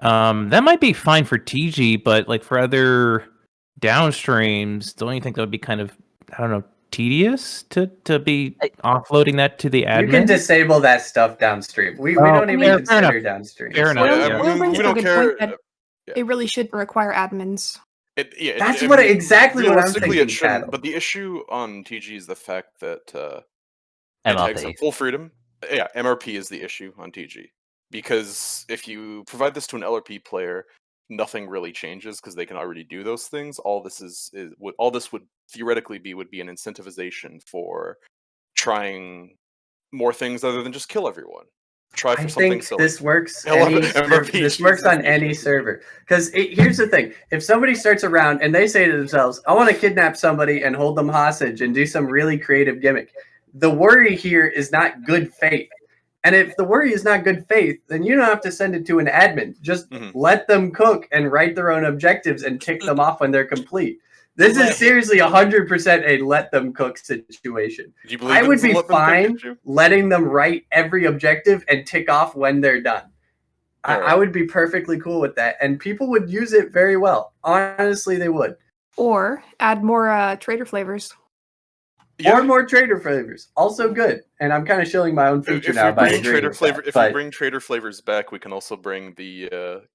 Speaker 16: that might be fine for TG, but like for other downstreams, don't you think that would be kind of, I don't know, tedious to be offloading that to the admin?
Speaker 5: You can disable that stuff downstream. We don't even consider downstream.
Speaker 16: Fair enough.
Speaker 10: Will brings
Speaker 9: we
Speaker 10: up a
Speaker 9: don't
Speaker 10: good
Speaker 9: care.
Speaker 10: point that it really shouldn't require admins.
Speaker 5: That's what exactly what I'm
Speaker 9: realistically
Speaker 5: thinking,
Speaker 9: it shouldn't.
Speaker 5: Cattle.
Speaker 9: But the issue on TG is the fact that
Speaker 2: MRP.
Speaker 9: antags have full freedom. Yeah, MRP is the issue on TG, because if you provide this to an LRP player, nothing really changes because they can already do those things. All this all this would theoretically would be an incentivization for trying more things other than just kill everyone. Try for
Speaker 5: I
Speaker 9: something
Speaker 5: think
Speaker 9: silly.
Speaker 5: this works.
Speaker 9: MRP
Speaker 5: This works on any server. Because here's the thing: if somebody starts around and they say to themselves, "I want to kidnap somebody and hold them hostage and do some really creative gimmick," the worry here is not good faith. And if the worry is not good faith, then you don't have to send it to an admin. Just let them cook and write their own objectives and tick them off when they're complete. This is seriously 100% a let them cook situation.
Speaker 9: Do you believe
Speaker 5: I would
Speaker 9: it's a
Speaker 5: be
Speaker 9: let them cook
Speaker 5: fine
Speaker 9: issue?
Speaker 5: letting them write every objective and tick off when they're done. I would be perfectly cool with that, and people would use it very well. Honestly, they would.
Speaker 10: Or add more trader flavors.
Speaker 5: Or more trader flavors. Also good. And I'm kind of shilling my own feature now by agreeing with that,
Speaker 9: If
Speaker 5: but
Speaker 9: we bring trader flavors back, we can also bring the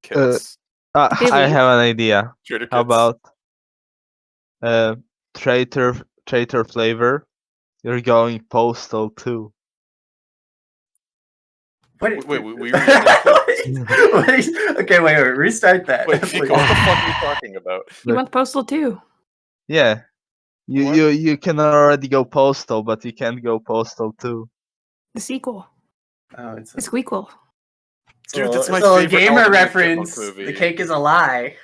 Speaker 9: kits.
Speaker 13: I have an idea.
Speaker 9: Trader
Speaker 13: How
Speaker 9: kits.
Speaker 13: about traitor flavor? You're going postal too.
Speaker 5: Wait,
Speaker 9: we
Speaker 5: okay, wait, restart that.
Speaker 9: Wait, Fico, what the fuck are you talking about?
Speaker 10: You want postal too?
Speaker 13: Yeah. You can already go postal, but you can't go postal too.
Speaker 10: The sequel.
Speaker 5: Oh, it's
Speaker 10: the sequel.
Speaker 9: Dude, that's my
Speaker 5: so a
Speaker 9: favorite
Speaker 5: gamer
Speaker 9: Alvin and the Chipmunks
Speaker 5: reference.
Speaker 9: movie.
Speaker 5: The cake is a lie.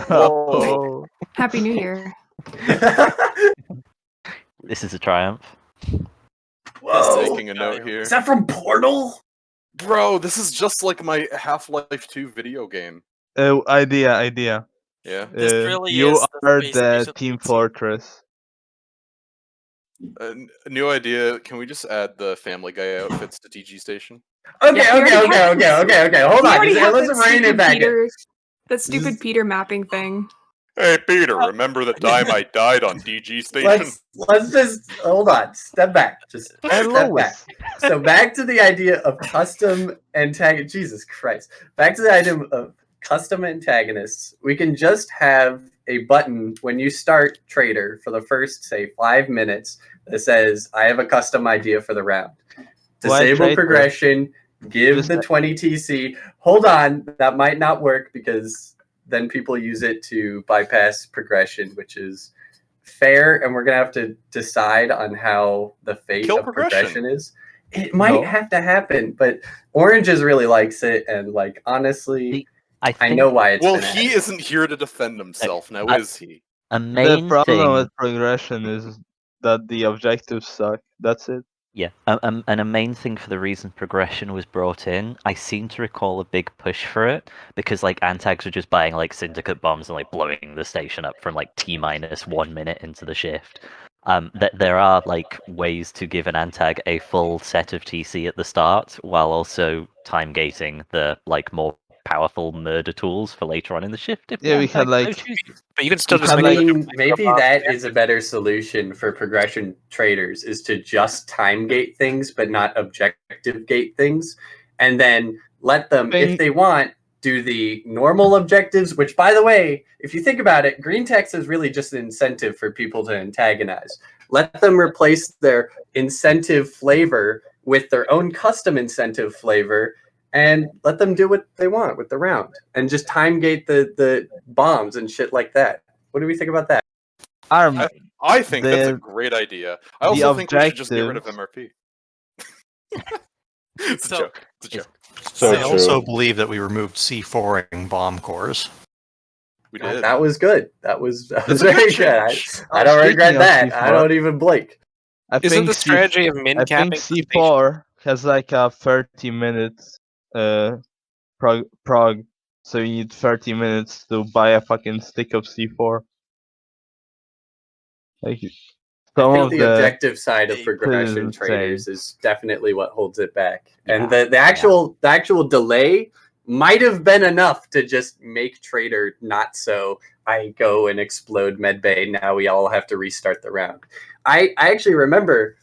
Speaker 9: Whoa.
Speaker 10: Happy New Year.
Speaker 2: This is a triumph.
Speaker 5: Whoa.
Speaker 9: Making a note here.
Speaker 5: Is that from Portal?
Speaker 9: Bro, this is just like my Half-Life 2 video game.
Speaker 13: Idea.
Speaker 9: Yeah.
Speaker 1: This really
Speaker 13: you
Speaker 1: is the
Speaker 13: are
Speaker 1: Space
Speaker 13: the
Speaker 1: Station
Speaker 13: Team Fortress.
Speaker 9: New idea. Can we just add the Family Guy outfits to TG Station?
Speaker 5: Okay. Hold on. Let's rein it back in.
Speaker 10: That stupid Peter mapping thing.
Speaker 9: Hey, Peter, remember the time I died on DG Station?
Speaker 5: Let's just hold on. Step back. Just step back. So back to the idea of custom antagonist. Jesus Christ. Back to the idea of custom antagonists. We can just have a button when you start Trader for the first, say, 5 minutes that says, I have a custom idea for the round. Disable progression, give the 20 TC. Hold on, that might not work because then people use it to bypass progression, which is fair, and we're going to have to decide on how the fate of progression is. It might have to happen, but Oranges really likes it, and like honestly, I know why it's been
Speaker 9: he isn't here to defend himself now, is he?
Speaker 13: The problem with progression is that the objectives suck. That's it.
Speaker 2: Yeah, and a main thing for the reason progression was brought in, I seem to recall a big push for it, because like antags were just buying like syndicate bombs and like blowing the station up from like T-1 minute into the shift. That there are like ways to give an antag a full set of TC at the start, while also time gating the like more powerful murder tools for later on in the shift. If
Speaker 13: Yeah,
Speaker 2: the
Speaker 13: we can
Speaker 2: antag
Speaker 13: like.
Speaker 2: so chooses.
Speaker 19: But you can still just
Speaker 5: I
Speaker 19: make
Speaker 5: mean, maybe that is a better solution for progression traders, is to just time gate things, but not objective gate things. And then let them, if they want, do the normal objectives, which, by the way, if you think about it, green text is really just an incentive for people to antagonize. Let them replace their incentive flavor with their own custom incentive flavor, and let them do what they want with the round, and just time gate the bombs and shit like that. What do we think about that?
Speaker 9: I think that's a
Speaker 13: the
Speaker 9: great idea. I
Speaker 13: the
Speaker 9: also think we should just get rid of
Speaker 13: objectives.
Speaker 9: MRP. It's a joke. It's a joke.
Speaker 11: So
Speaker 4: I also
Speaker 11: true.
Speaker 4: believe that we removed C4ing bomb cores.
Speaker 9: We did.
Speaker 5: That was good. That was
Speaker 9: That's a
Speaker 5: very
Speaker 9: good
Speaker 5: good.
Speaker 9: change.
Speaker 5: I don't
Speaker 13: Speaking
Speaker 5: regret
Speaker 13: of
Speaker 5: that. I
Speaker 13: C4,
Speaker 5: don't even blink.
Speaker 13: I
Speaker 19: Isn't
Speaker 13: think
Speaker 19: the strategy of min
Speaker 13: I think
Speaker 19: capping the
Speaker 13: C4 has like a 30 minutes prog, so you need 30 minutes to buy a fucking stick of C4. Like
Speaker 5: I
Speaker 13: some
Speaker 5: think
Speaker 13: of
Speaker 5: the
Speaker 13: the
Speaker 5: objective side of
Speaker 13: shit
Speaker 5: progression
Speaker 13: is
Speaker 5: traders
Speaker 13: insane.
Speaker 5: is definitely what holds it back. And
Speaker 2: Yeah,
Speaker 5: the actual delay might have been enough to just make trader not so I go and explode medbay. Now we all have to restart the round. I actually remember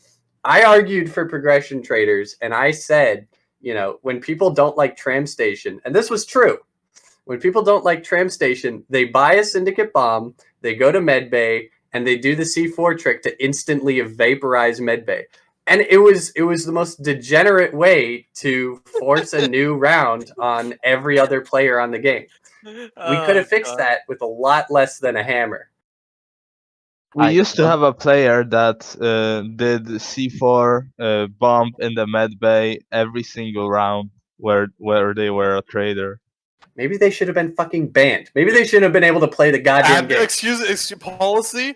Speaker 5: I argued for progression traders, and I said, when people don't like tram station, and this was true. When people don't like tram station, they buy a syndicate bomb, they go to medbay, and they do the C4 trick to instantly vaporize medbay. And it was the most degenerate way to force a new round on every other player on the game. We could have fixed that with a lot less than a hammer.
Speaker 13: We used to have a player that did C4 bomb in the med bay every single round where they were a trader.
Speaker 5: Maybe they should have been fucking banned. Maybe they shouldn't have been able to play the goddamn game.
Speaker 9: Excuse policy.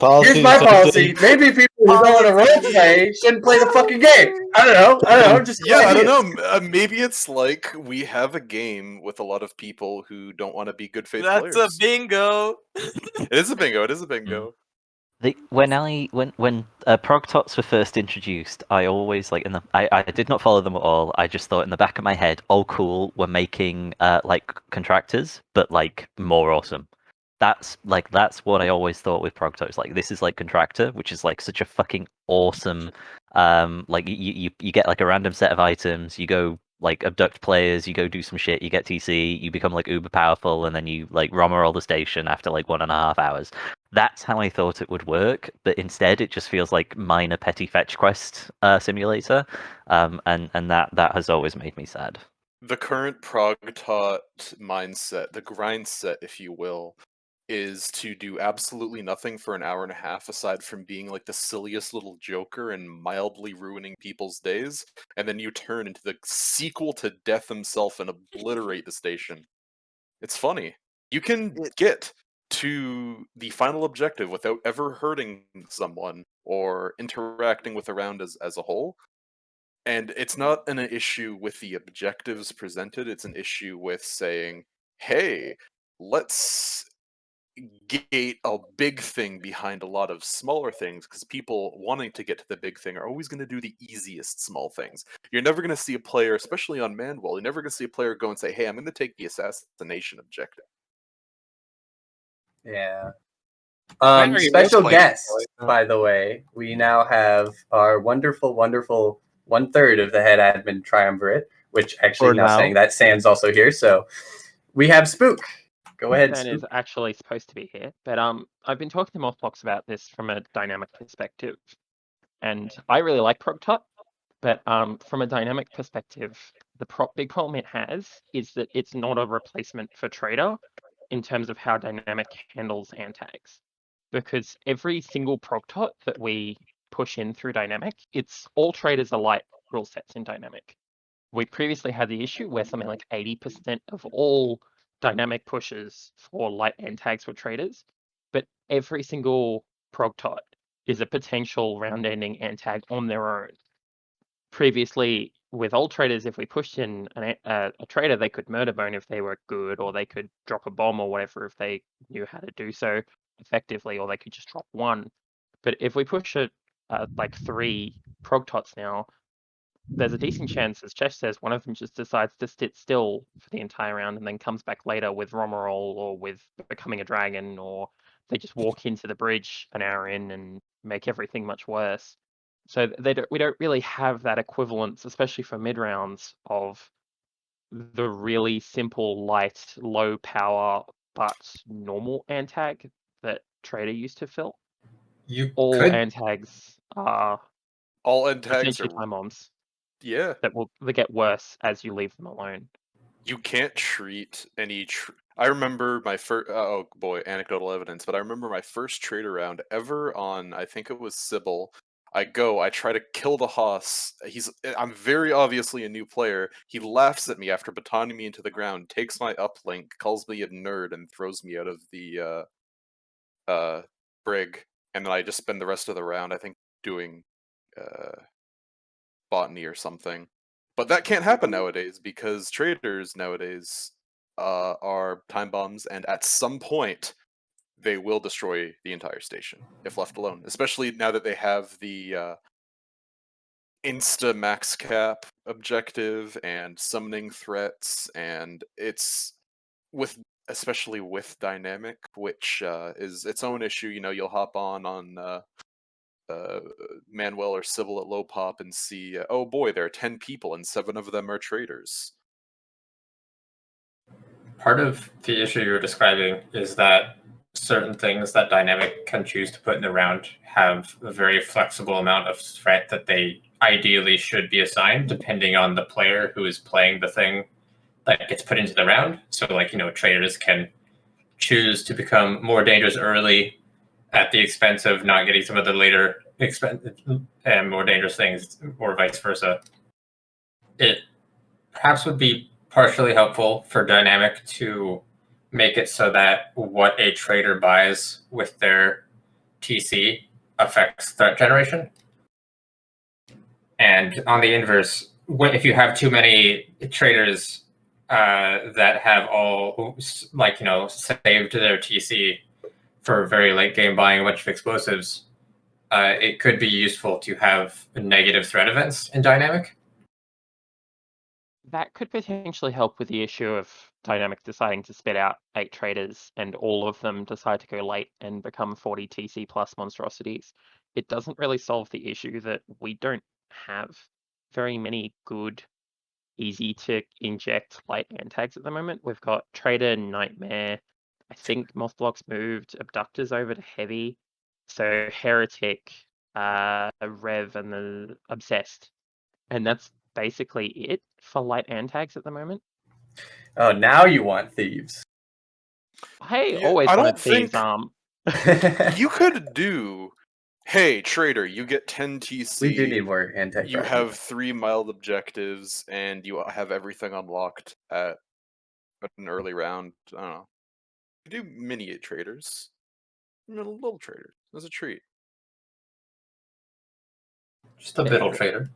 Speaker 5: Here's my policy. Maybe people who don't want to role play shouldn't play the fucking game. I don't know. Just
Speaker 9: Yeah, I
Speaker 5: ideas.
Speaker 9: don't know. Maybe it's like we have a game with a lot of people who don't want to be good faith
Speaker 1: That's
Speaker 9: players.
Speaker 1: a bingo.
Speaker 9: It is a bingo. It is a bingo.
Speaker 2: When prog-tots were first introduced, I always I did not follow them at all. I just thought in the back of my head, oh cool, we're making like contractors, but like more awesome. That's what I always thought with prog-tots. Like this is like contractor, which is like such a fucking awesome. Like you get like a random set of items, you go like abduct players, you go do some shit, you get TC, you become like uber powerful, and then you like roll the station after like 1.5 hours. That's how I thought it would work, but instead it just feels like minor petty fetch quest simulator, and that has always made me sad.
Speaker 9: The current prog-tot mindset, the grind set, if you will, is to do absolutely nothing for an hour and a half aside from being like the silliest little joker and mildly ruining people's days, and then you turn into the sequel to Death himself and obliterate the station. It's funny. You can get to the final objective without ever hurting someone or interacting with the round as a whole. And it's not an issue with the objectives presented, it's an issue with saying, hey, let's gate a big thing behind a lot of smaller things, because people wanting to get to the big thing are always going to do the easiest small things. You're never going to see a player, especially on Manwell, you're never going to see a player go and say, hey, I'm going to take the assassination objective.
Speaker 5: Yeah.
Speaker 19: argue
Speaker 5: Special
Speaker 19: most
Speaker 5: guest,
Speaker 19: players like that.
Speaker 5: by the way. We now have our wonderful 1/3 of the head admin triumvirate, which actually
Speaker 13: For
Speaker 5: now
Speaker 13: now.
Speaker 5: saying that Sand's also here. So we have Spook. Go ahead,
Speaker 21: Stan
Speaker 5: Spook.
Speaker 21: is actually supposed to be here, but I've been talking to Mothbox about this from a dynamic perspective, and I really like prog-tot, but from a dynamic perspective, the big problem it has is that it's not a replacement for trader in terms of how dynamic handles antags, because every single prog-tot that we push in through dynamic, it's all traders are light rule sets in dynamic. We previously had the issue where something like 80% of all dynamic pushes for light antags were traders, but every single prog-tot is a potential round-ending antag on their own. Previously, with old traders, if we pushed in a trader, they could murder bone if they were good, or they could drop a bomb or whatever if they knew how to do so effectively, or they could just drop one. But if we push like 3 prog-tots now, there's a decent chance, as Chesh says, one of them just decides to sit still for the entire round and then comes back later with Romarol or with becoming a dragon, or they just walk into the bridge an hour in and make everything much worse. So we don't really have that equivalence, especially for mid rounds, of the really simple, light, low power but normal antag that Trader used to fill. all
Speaker 3: could-
Speaker 21: antags are
Speaker 9: all antags
Speaker 21: essentially
Speaker 9: are
Speaker 21: time bombs.
Speaker 9: Yeah.
Speaker 21: They get worse as you leave them alone.
Speaker 9: You can't treat any. I remember my first. Oh boy, anecdotal evidence. But I remember my first trade round ever on. I think it was Sybil. I try to kill the Hoss. I'm very obviously a new player. He laughs at me after batoning me into the ground, takes my uplink, calls me a nerd, and throws me out of the brig. And then I just spend the rest of the round, I think, doing botany or something. But that can't happen nowadays because traders nowadays are time bombs, and at some point they will destroy the entire station if left alone. Especially now that they have the insta max cap objective and summoning threats, and it's especially with dynamic, which is its own issue. You know, you'll hop on Manuel or Sybil at low pop and see, oh boy, there are 10 people and 7 of them are traders.
Speaker 3: Part of the issue you're describing is that certain things that dynamic can choose to put in the round have a very flexible amount of threat that they ideally should be assigned depending on the player who is playing the thing that gets put into the round. So like, traders can choose to become more dangerous early at the expense of not getting some of the later and more dangerous things, or vice versa. It perhaps would be partially helpful for dynamic to make it so that what a trader buys with their TC affects threat generation. And on the inverse, if you have too many traders that have all saved their TC for very late game buying a bunch of explosives, it could be useful to have negative threat events in dynamic.
Speaker 21: That could potentially help with the issue of dynamic deciding to spit out 8 traders and all of them decide to go late and become 40 TC plus monstrosities. It doesn't really solve the issue that we don't have very many good, easy to inject light antags at the moment. We've got Trader, Nightmare, I think Mothblock's moved Abductors over to Heavy, so Heretic, Rev, and the Obsessed. And that's basically it for light antags at the moment.
Speaker 5: Oh, now you want thieves.
Speaker 21: I
Speaker 9: Yeah,
Speaker 21: always
Speaker 9: I
Speaker 21: wanted
Speaker 9: don't
Speaker 21: thieves
Speaker 9: think you could do. Hey, trader, you get 10 TC.
Speaker 5: We do need more anti.
Speaker 9: You have 3 mild objectives, and you have everything unlocked at an early round. I don't know. You do mini traders, little traders as a treat.
Speaker 3: Just a little trader.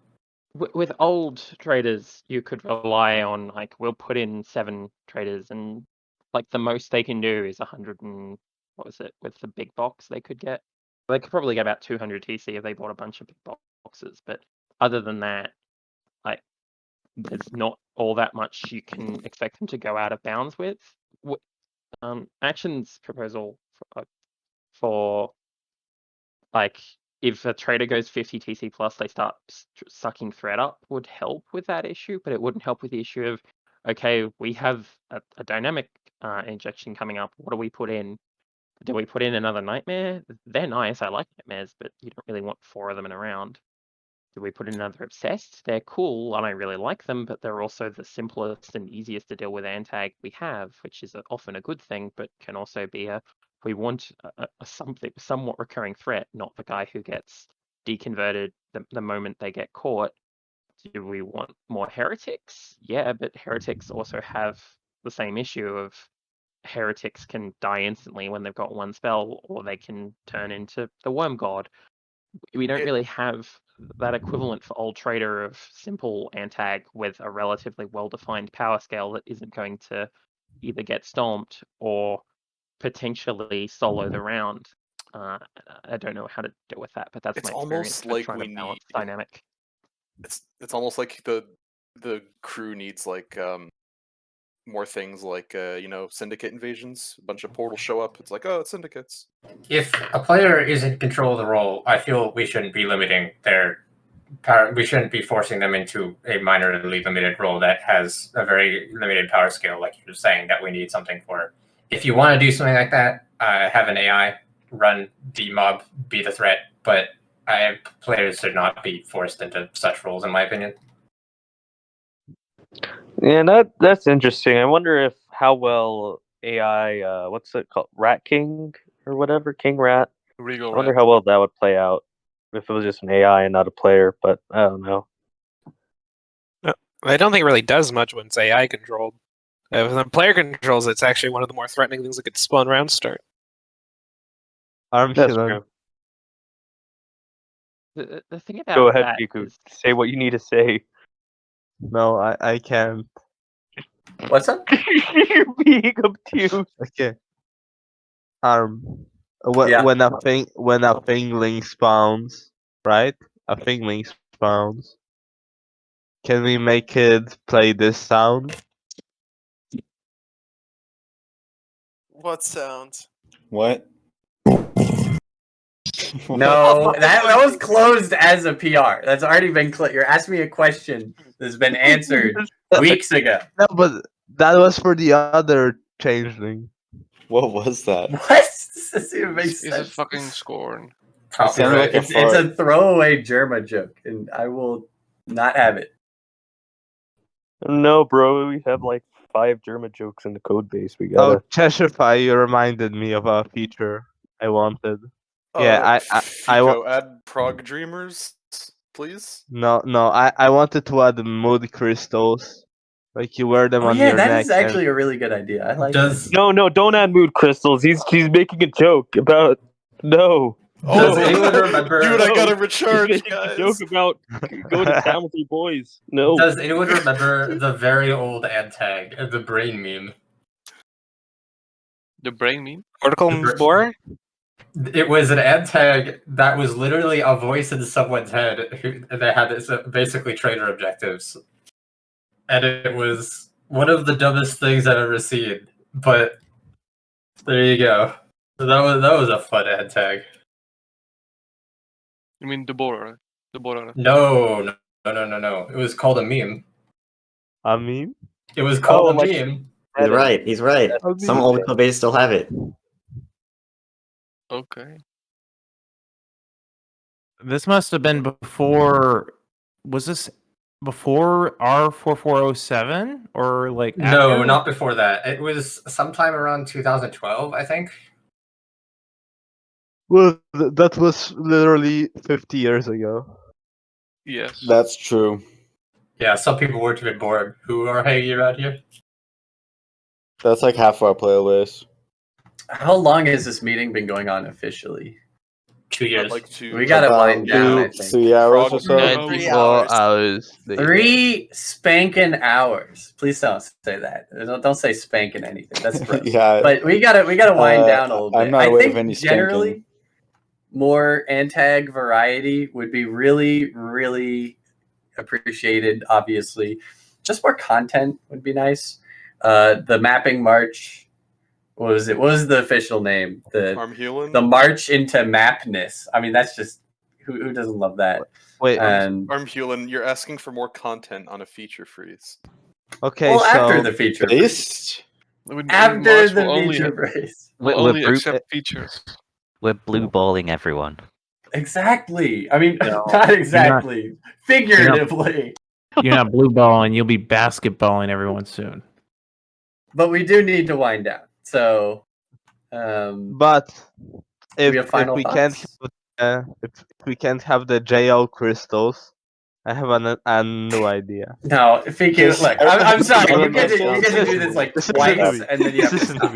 Speaker 21: With old traders, you could rely on, like, we'll put in 7 traders, and like the most they can do is 100 and what was it with the big box they could get. They could probably get about 200 TC if they bought a bunch of big boxes, but other than that, like, there's not all that much you can expect them to go out of bounds with. Action's proposal for like, if a trader goes 50 TC plus, they start sucking threat up would help with that issue, but it wouldn't help with the issue of, okay, we have a dynamic injection coming up. What do we put in? Do we put in another Nightmare? They're nice. I like Nightmares, but you don't really want 4 of them in a round. Do we put in another Obsessed? They're cool, and I really like them, but they're also the simplest and easiest to deal with antag we have, which is often a good thing, but can also be we want a something somewhat recurring threat, not the guy who gets deconverted the moment they get caught. Do we want more heretics? Yeah, but heretics also have the same issue of heretics can die instantly when they've got 1 spell, or they can turn into the Worm God. We don't really have that equivalent for old trader of simple antag with a relatively well-defined power scale that isn't going to either get stomped or potentially solo the round. I don't know how to deal with that, but that's
Speaker 9: It's
Speaker 21: my experience
Speaker 9: almost
Speaker 21: of
Speaker 9: like
Speaker 21: trying
Speaker 9: we
Speaker 21: to balance
Speaker 9: need.
Speaker 21: dynamic.
Speaker 9: It's almost like the crew needs like more things like syndicate invasions. A bunch of portals show up. It's like, oh, it's syndicates.
Speaker 3: If a player is in control of the role, I feel we shouldn't be limiting their power. We shouldn't be forcing them into a minorly limited role that has a very limited power scale, like you're saying that we need something for. If you want to do something like that, have an AI run the mob, be the threat, but players should not be forced into such roles, in my opinion.
Speaker 20: Yeah, that's interesting. I wonder if how well AI, what's it called, Rat King or whatever, King Rat.
Speaker 15: Regal
Speaker 20: I wonder
Speaker 15: Rat.
Speaker 20: how well that would play out if it was just an AI and not a player. But I don't know.
Speaker 19: I don't think it really does much when it's AI controlled. When the player controls, it's actually one of the more threatening things that could spawn round start.
Speaker 20: That's true.
Speaker 21: The thing about
Speaker 20: Go ahead,
Speaker 21: that
Speaker 20: Piku.
Speaker 21: is
Speaker 20: Say what you need to say.
Speaker 13: No, I can't.
Speaker 5: What's up?
Speaker 20: You're being obtuse.
Speaker 13: Okay. When
Speaker 5: Yeah.
Speaker 13: when a thingling spawns, right? A thingling spawns. Can we make it play this sound?
Speaker 1: What sound?
Speaker 11: What?
Speaker 5: No, that was closed as a PR. That's already been You're asking me a question that's been answered weeks ago.
Speaker 13: No, but that was for the other changeling.
Speaker 11: What was that?
Speaker 5: What? This doesn't even make
Speaker 15: Is it
Speaker 5: sense.
Speaker 15: fucking scorn?
Speaker 3: Copyright.
Speaker 11: like a
Speaker 5: It's
Speaker 11: fart.
Speaker 5: a throwaway Germa joke, and I will not have it.
Speaker 20: No, bro, we have like 5 German jokes in the code base. We
Speaker 13: Oh,
Speaker 20: gotta.
Speaker 13: Cheshire, you reminded me of a feature I wanted. Yeah, I want.
Speaker 9: Fico, add prog dreamers, please.
Speaker 13: No, I wanted to add mood crystals. Like you wear them
Speaker 5: Oh
Speaker 13: on
Speaker 5: yeah,
Speaker 13: your
Speaker 5: that
Speaker 13: neck.
Speaker 5: is actually a really good idea. I like that.
Speaker 20: No, don't add mood crystals. He's making a joke about no.
Speaker 3: Does anyone remember?
Speaker 9: Dude, I gotta
Speaker 20: He's
Speaker 9: recharge,
Speaker 20: making a
Speaker 9: guys.
Speaker 20: joke about going to town with your boys. No.
Speaker 3: Does anyone remember the very old ad tag, the brain meme?
Speaker 15: The brain meme?
Speaker 19: Cortical borer?
Speaker 3: It was an ad tag that was literally a voice in someone's head. They had this basically trader objectives, and it was one of the dumbest things I've ever seen. But there you go. So that was a fun ad tag.
Speaker 15: You mean the borer? The borer.
Speaker 3: No. It was called a meme.
Speaker 13: A meme?
Speaker 3: It was called a
Speaker 20: like
Speaker 3: meme.
Speaker 17: He's right. He's right. Some old code base still have it.
Speaker 15: Okay.
Speaker 16: This must have been before. Was this before R4407 or like
Speaker 3: No,
Speaker 16: after?
Speaker 3: not before that. It was sometime around 2012, I think.
Speaker 13: Well, that was literally 50 years ago.
Speaker 15: Yes.
Speaker 11: That's true.
Speaker 3: Yeah, some people were a bit bored who are hanging around here.
Speaker 11: That's like half our playlist.
Speaker 5: How long has this meeting been going on officially?
Speaker 3: 2 years.
Speaker 9: Like two.
Speaker 5: We gotta wind down, I think.
Speaker 11: 3 hours or so.
Speaker 13: 94 hours.
Speaker 5: 3 spanking hours. Please don't say that. Don't say spanking anything. That's gross.
Speaker 11: Yeah.
Speaker 5: But we gotta wind down a little bit.
Speaker 11: I'm not
Speaker 5: I
Speaker 11: aware
Speaker 5: think
Speaker 11: of any
Speaker 5: generally
Speaker 11: spanking.
Speaker 5: more antag variety would be really, really appreciated. Obviously, just more content would be nice. The mapping march. What was it? What was the official name? The march into mapness. I mean, that's just who doesn't love that?
Speaker 13: Wait,
Speaker 9: Armhulin, you're asking for more content on a feature freeze.
Speaker 13: Okay,
Speaker 5: well,
Speaker 13: so
Speaker 5: after the feature freeze. After
Speaker 15: March
Speaker 5: the
Speaker 15: will only-
Speaker 5: feature freeze.
Speaker 15: We'll only accept features.
Speaker 2: We're blue balling everyone.
Speaker 5: Exactly. I mean,
Speaker 16: No,
Speaker 5: not exactly. Figuratively.
Speaker 16: You're not blue balling. You'll be basketballing everyone soon.
Speaker 5: But we do need to wind down. So,
Speaker 13: but if we can't have the JL crystals, I have a new idea.
Speaker 5: No, Fiku, look, I'm sorry. You get to do this like twice, and then you have to stop.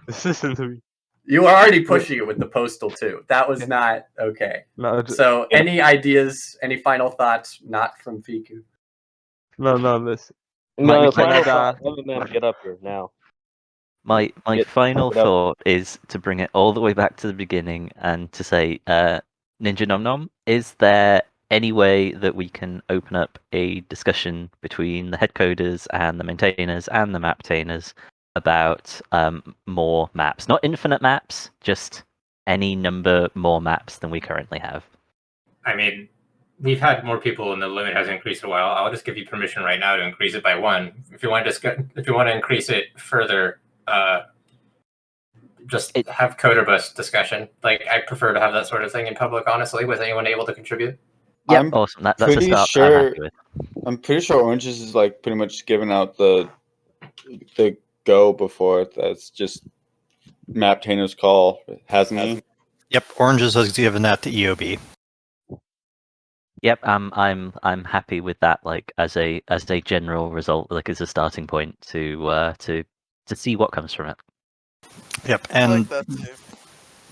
Speaker 13: Listen to me.
Speaker 5: You were already pushing it with the postal too. That was not okay.
Speaker 13: No,
Speaker 5: so, any ideas? Any final thoughts? Not from Fiku.
Speaker 13: No, listen.
Speaker 20: No, final thought. Eminem, get up here now.
Speaker 2: My final
Speaker 20: it up.
Speaker 2: thought is to bring it all the way back to the beginning and to say, Ninja Nom Nom, is there any way that we can open up a discussion between the head coders and the maintainers and the maptainers about more maps? Not infinite maps, just any number more maps than we currently have.
Speaker 3: I mean, we've had more people and the limit has increased a while. I'll just give you permission right now to increase it by 1. If you want to increase it further, just have coderbus discussion. Like I prefer to have that sort of thing in public, honestly, with anyone able to contribute.
Speaker 2: Yep,
Speaker 11: I'm
Speaker 2: awesome. That's a
Speaker 11: pretty
Speaker 2: start I'm
Speaker 11: sure.
Speaker 2: happy with.
Speaker 11: I'm pretty sure Oranges is like pretty much giving out the go before. That's just Maptainer's call, hasn't he?
Speaker 4: Yep, Oranges has given that to EOB.
Speaker 2: Yep, I'm happy with that. Like as a general result, like as a starting point to see what comes from it.
Speaker 4: Yep,
Speaker 1: I
Speaker 4: and
Speaker 1: like that too.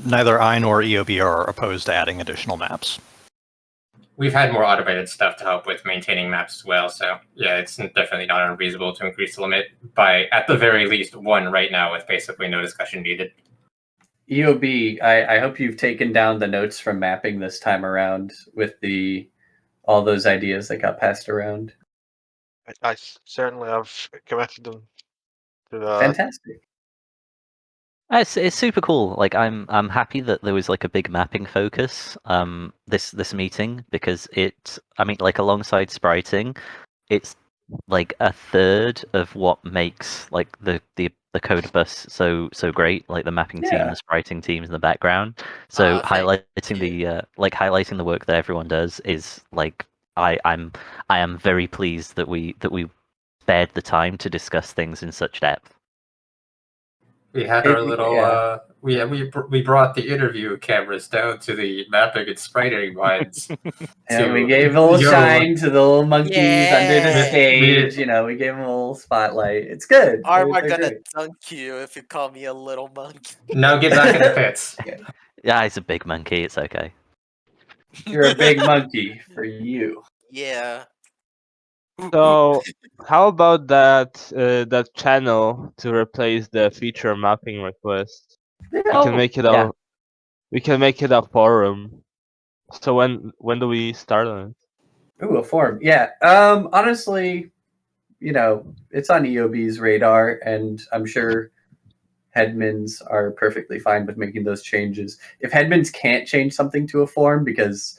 Speaker 4: neither I nor EOB are opposed to adding additional maps.
Speaker 3: We've had more automated stuff to help with maintaining maps as well. So yeah, it's definitely not unreasonable to increase the limit by at the very least one right now, with basically no discussion needed.
Speaker 5: EOB, I hope you've taken down the notes from mapping this time around with all those ideas that got passed around.
Speaker 14: I certainly have committed them to that.
Speaker 5: Fantastic.
Speaker 2: It's super cool. Like I'm happy that there was like a big mapping focus this meeting, because I mean, like alongside spriting, it's like a third of what makes like the codebus so great, like the mapping team,
Speaker 5: Yeah.
Speaker 2: the spriting teams in the background. So highlighting the work that everyone does is like I am very pleased that we spared the time to discuss things in such depth.
Speaker 3: We had our little we brought the interview cameras down to the mapping and spriting minds.
Speaker 5: And we gave a little shine to the little monkeys under the
Speaker 1: Yeah.
Speaker 5: stage. You know, we gave them a little spotlight. It's good.
Speaker 1: Are I
Speaker 5: They're
Speaker 1: gonna
Speaker 5: great.
Speaker 1: dunk you if you call me a little monkey?
Speaker 3: No, get back in the pits.
Speaker 2: Yeah, he's a big monkey. It's okay.
Speaker 5: You're a big monkey for you.
Speaker 1: Yeah.
Speaker 13: So, how about that channel to replace the feature mapping request? We can make it a we can make it a forum. So when do we start on it?
Speaker 5: Ooh, a forum. Yeah. Honestly, you know, it's on EOB's radar, and I'm sure headmans are perfectly fine with making those changes. If headmans can't change something to a forum, because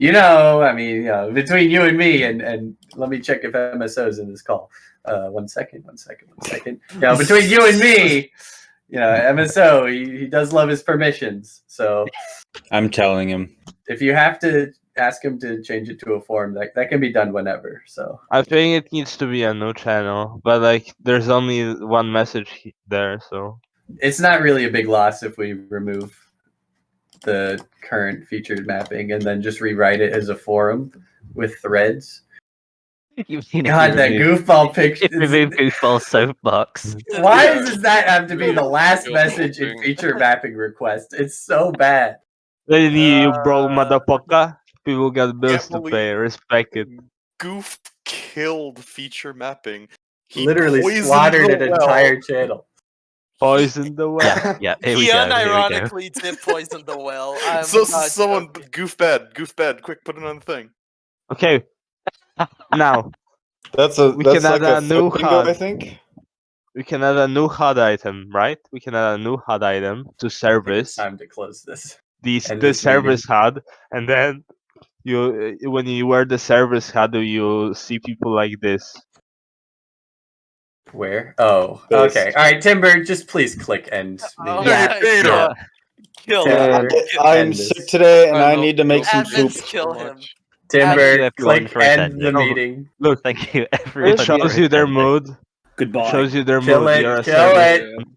Speaker 5: I mean, between you and me, and let me check if MSO's in this call. One second. Between you and me, MSO, he does love his permissions. So
Speaker 11: I'm telling him.
Speaker 5: if you have to ask him to change it to a forum, that can be done whenever. So
Speaker 13: I think it needs to be a new channel, but like there's only one message there, so
Speaker 5: it's not really a big loss if we remove the current featured mapping and then just rewrite it as a forum with threads.
Speaker 2: You mean
Speaker 5: God, that goofball picture.
Speaker 2: Remove goofball soapbox.
Speaker 5: Why does that have to be the last message in feature mapping request? It's so bad.
Speaker 13: then you broke motherfucker. People got bills to
Speaker 9: believe
Speaker 13: pay. Respect it.
Speaker 9: Goof killed feature mapping. He
Speaker 5: Literally
Speaker 9: poisoned
Speaker 5: slaughtered
Speaker 9: the
Speaker 5: an
Speaker 9: well.
Speaker 5: entire channel.
Speaker 13: Poison the well.
Speaker 2: Yeah,
Speaker 1: He unironically did poison the well. I'm
Speaker 9: So
Speaker 1: not
Speaker 9: someone
Speaker 1: joking.
Speaker 9: goof bed, quick, put it on the thing.
Speaker 13: Okay. Now
Speaker 11: That's
Speaker 13: we can add
Speaker 11: like
Speaker 13: a new
Speaker 11: bingo,
Speaker 13: HUD.
Speaker 11: I think.
Speaker 13: We can add a new HUD item, right? We can add a new HUD item to
Speaker 5: It's
Speaker 13: service
Speaker 5: time to close this.
Speaker 13: the service HUD, and then when you wear the service HUD, you see people like this.
Speaker 5: Where? Oh,
Speaker 11: This.
Speaker 5: okay. All right, Timber, just please click end.
Speaker 1: Yeah. Kill him.
Speaker 11: I'm sick today, and I need to make some soup.
Speaker 1: Admins kill him.
Speaker 5: Timber,
Speaker 2: everyone
Speaker 5: click
Speaker 2: for
Speaker 5: end the
Speaker 2: attending.
Speaker 5: meeting.
Speaker 13: Look,
Speaker 2: Thank you everyone.
Speaker 13: it shows
Speaker 2: for
Speaker 13: you their
Speaker 2: attending.
Speaker 13: mood.
Speaker 7: Goodbye.
Speaker 13: Shows you their
Speaker 5: Kill
Speaker 13: mood.
Speaker 5: it,
Speaker 13: You're a
Speaker 5: kill
Speaker 13: service.
Speaker 5: it.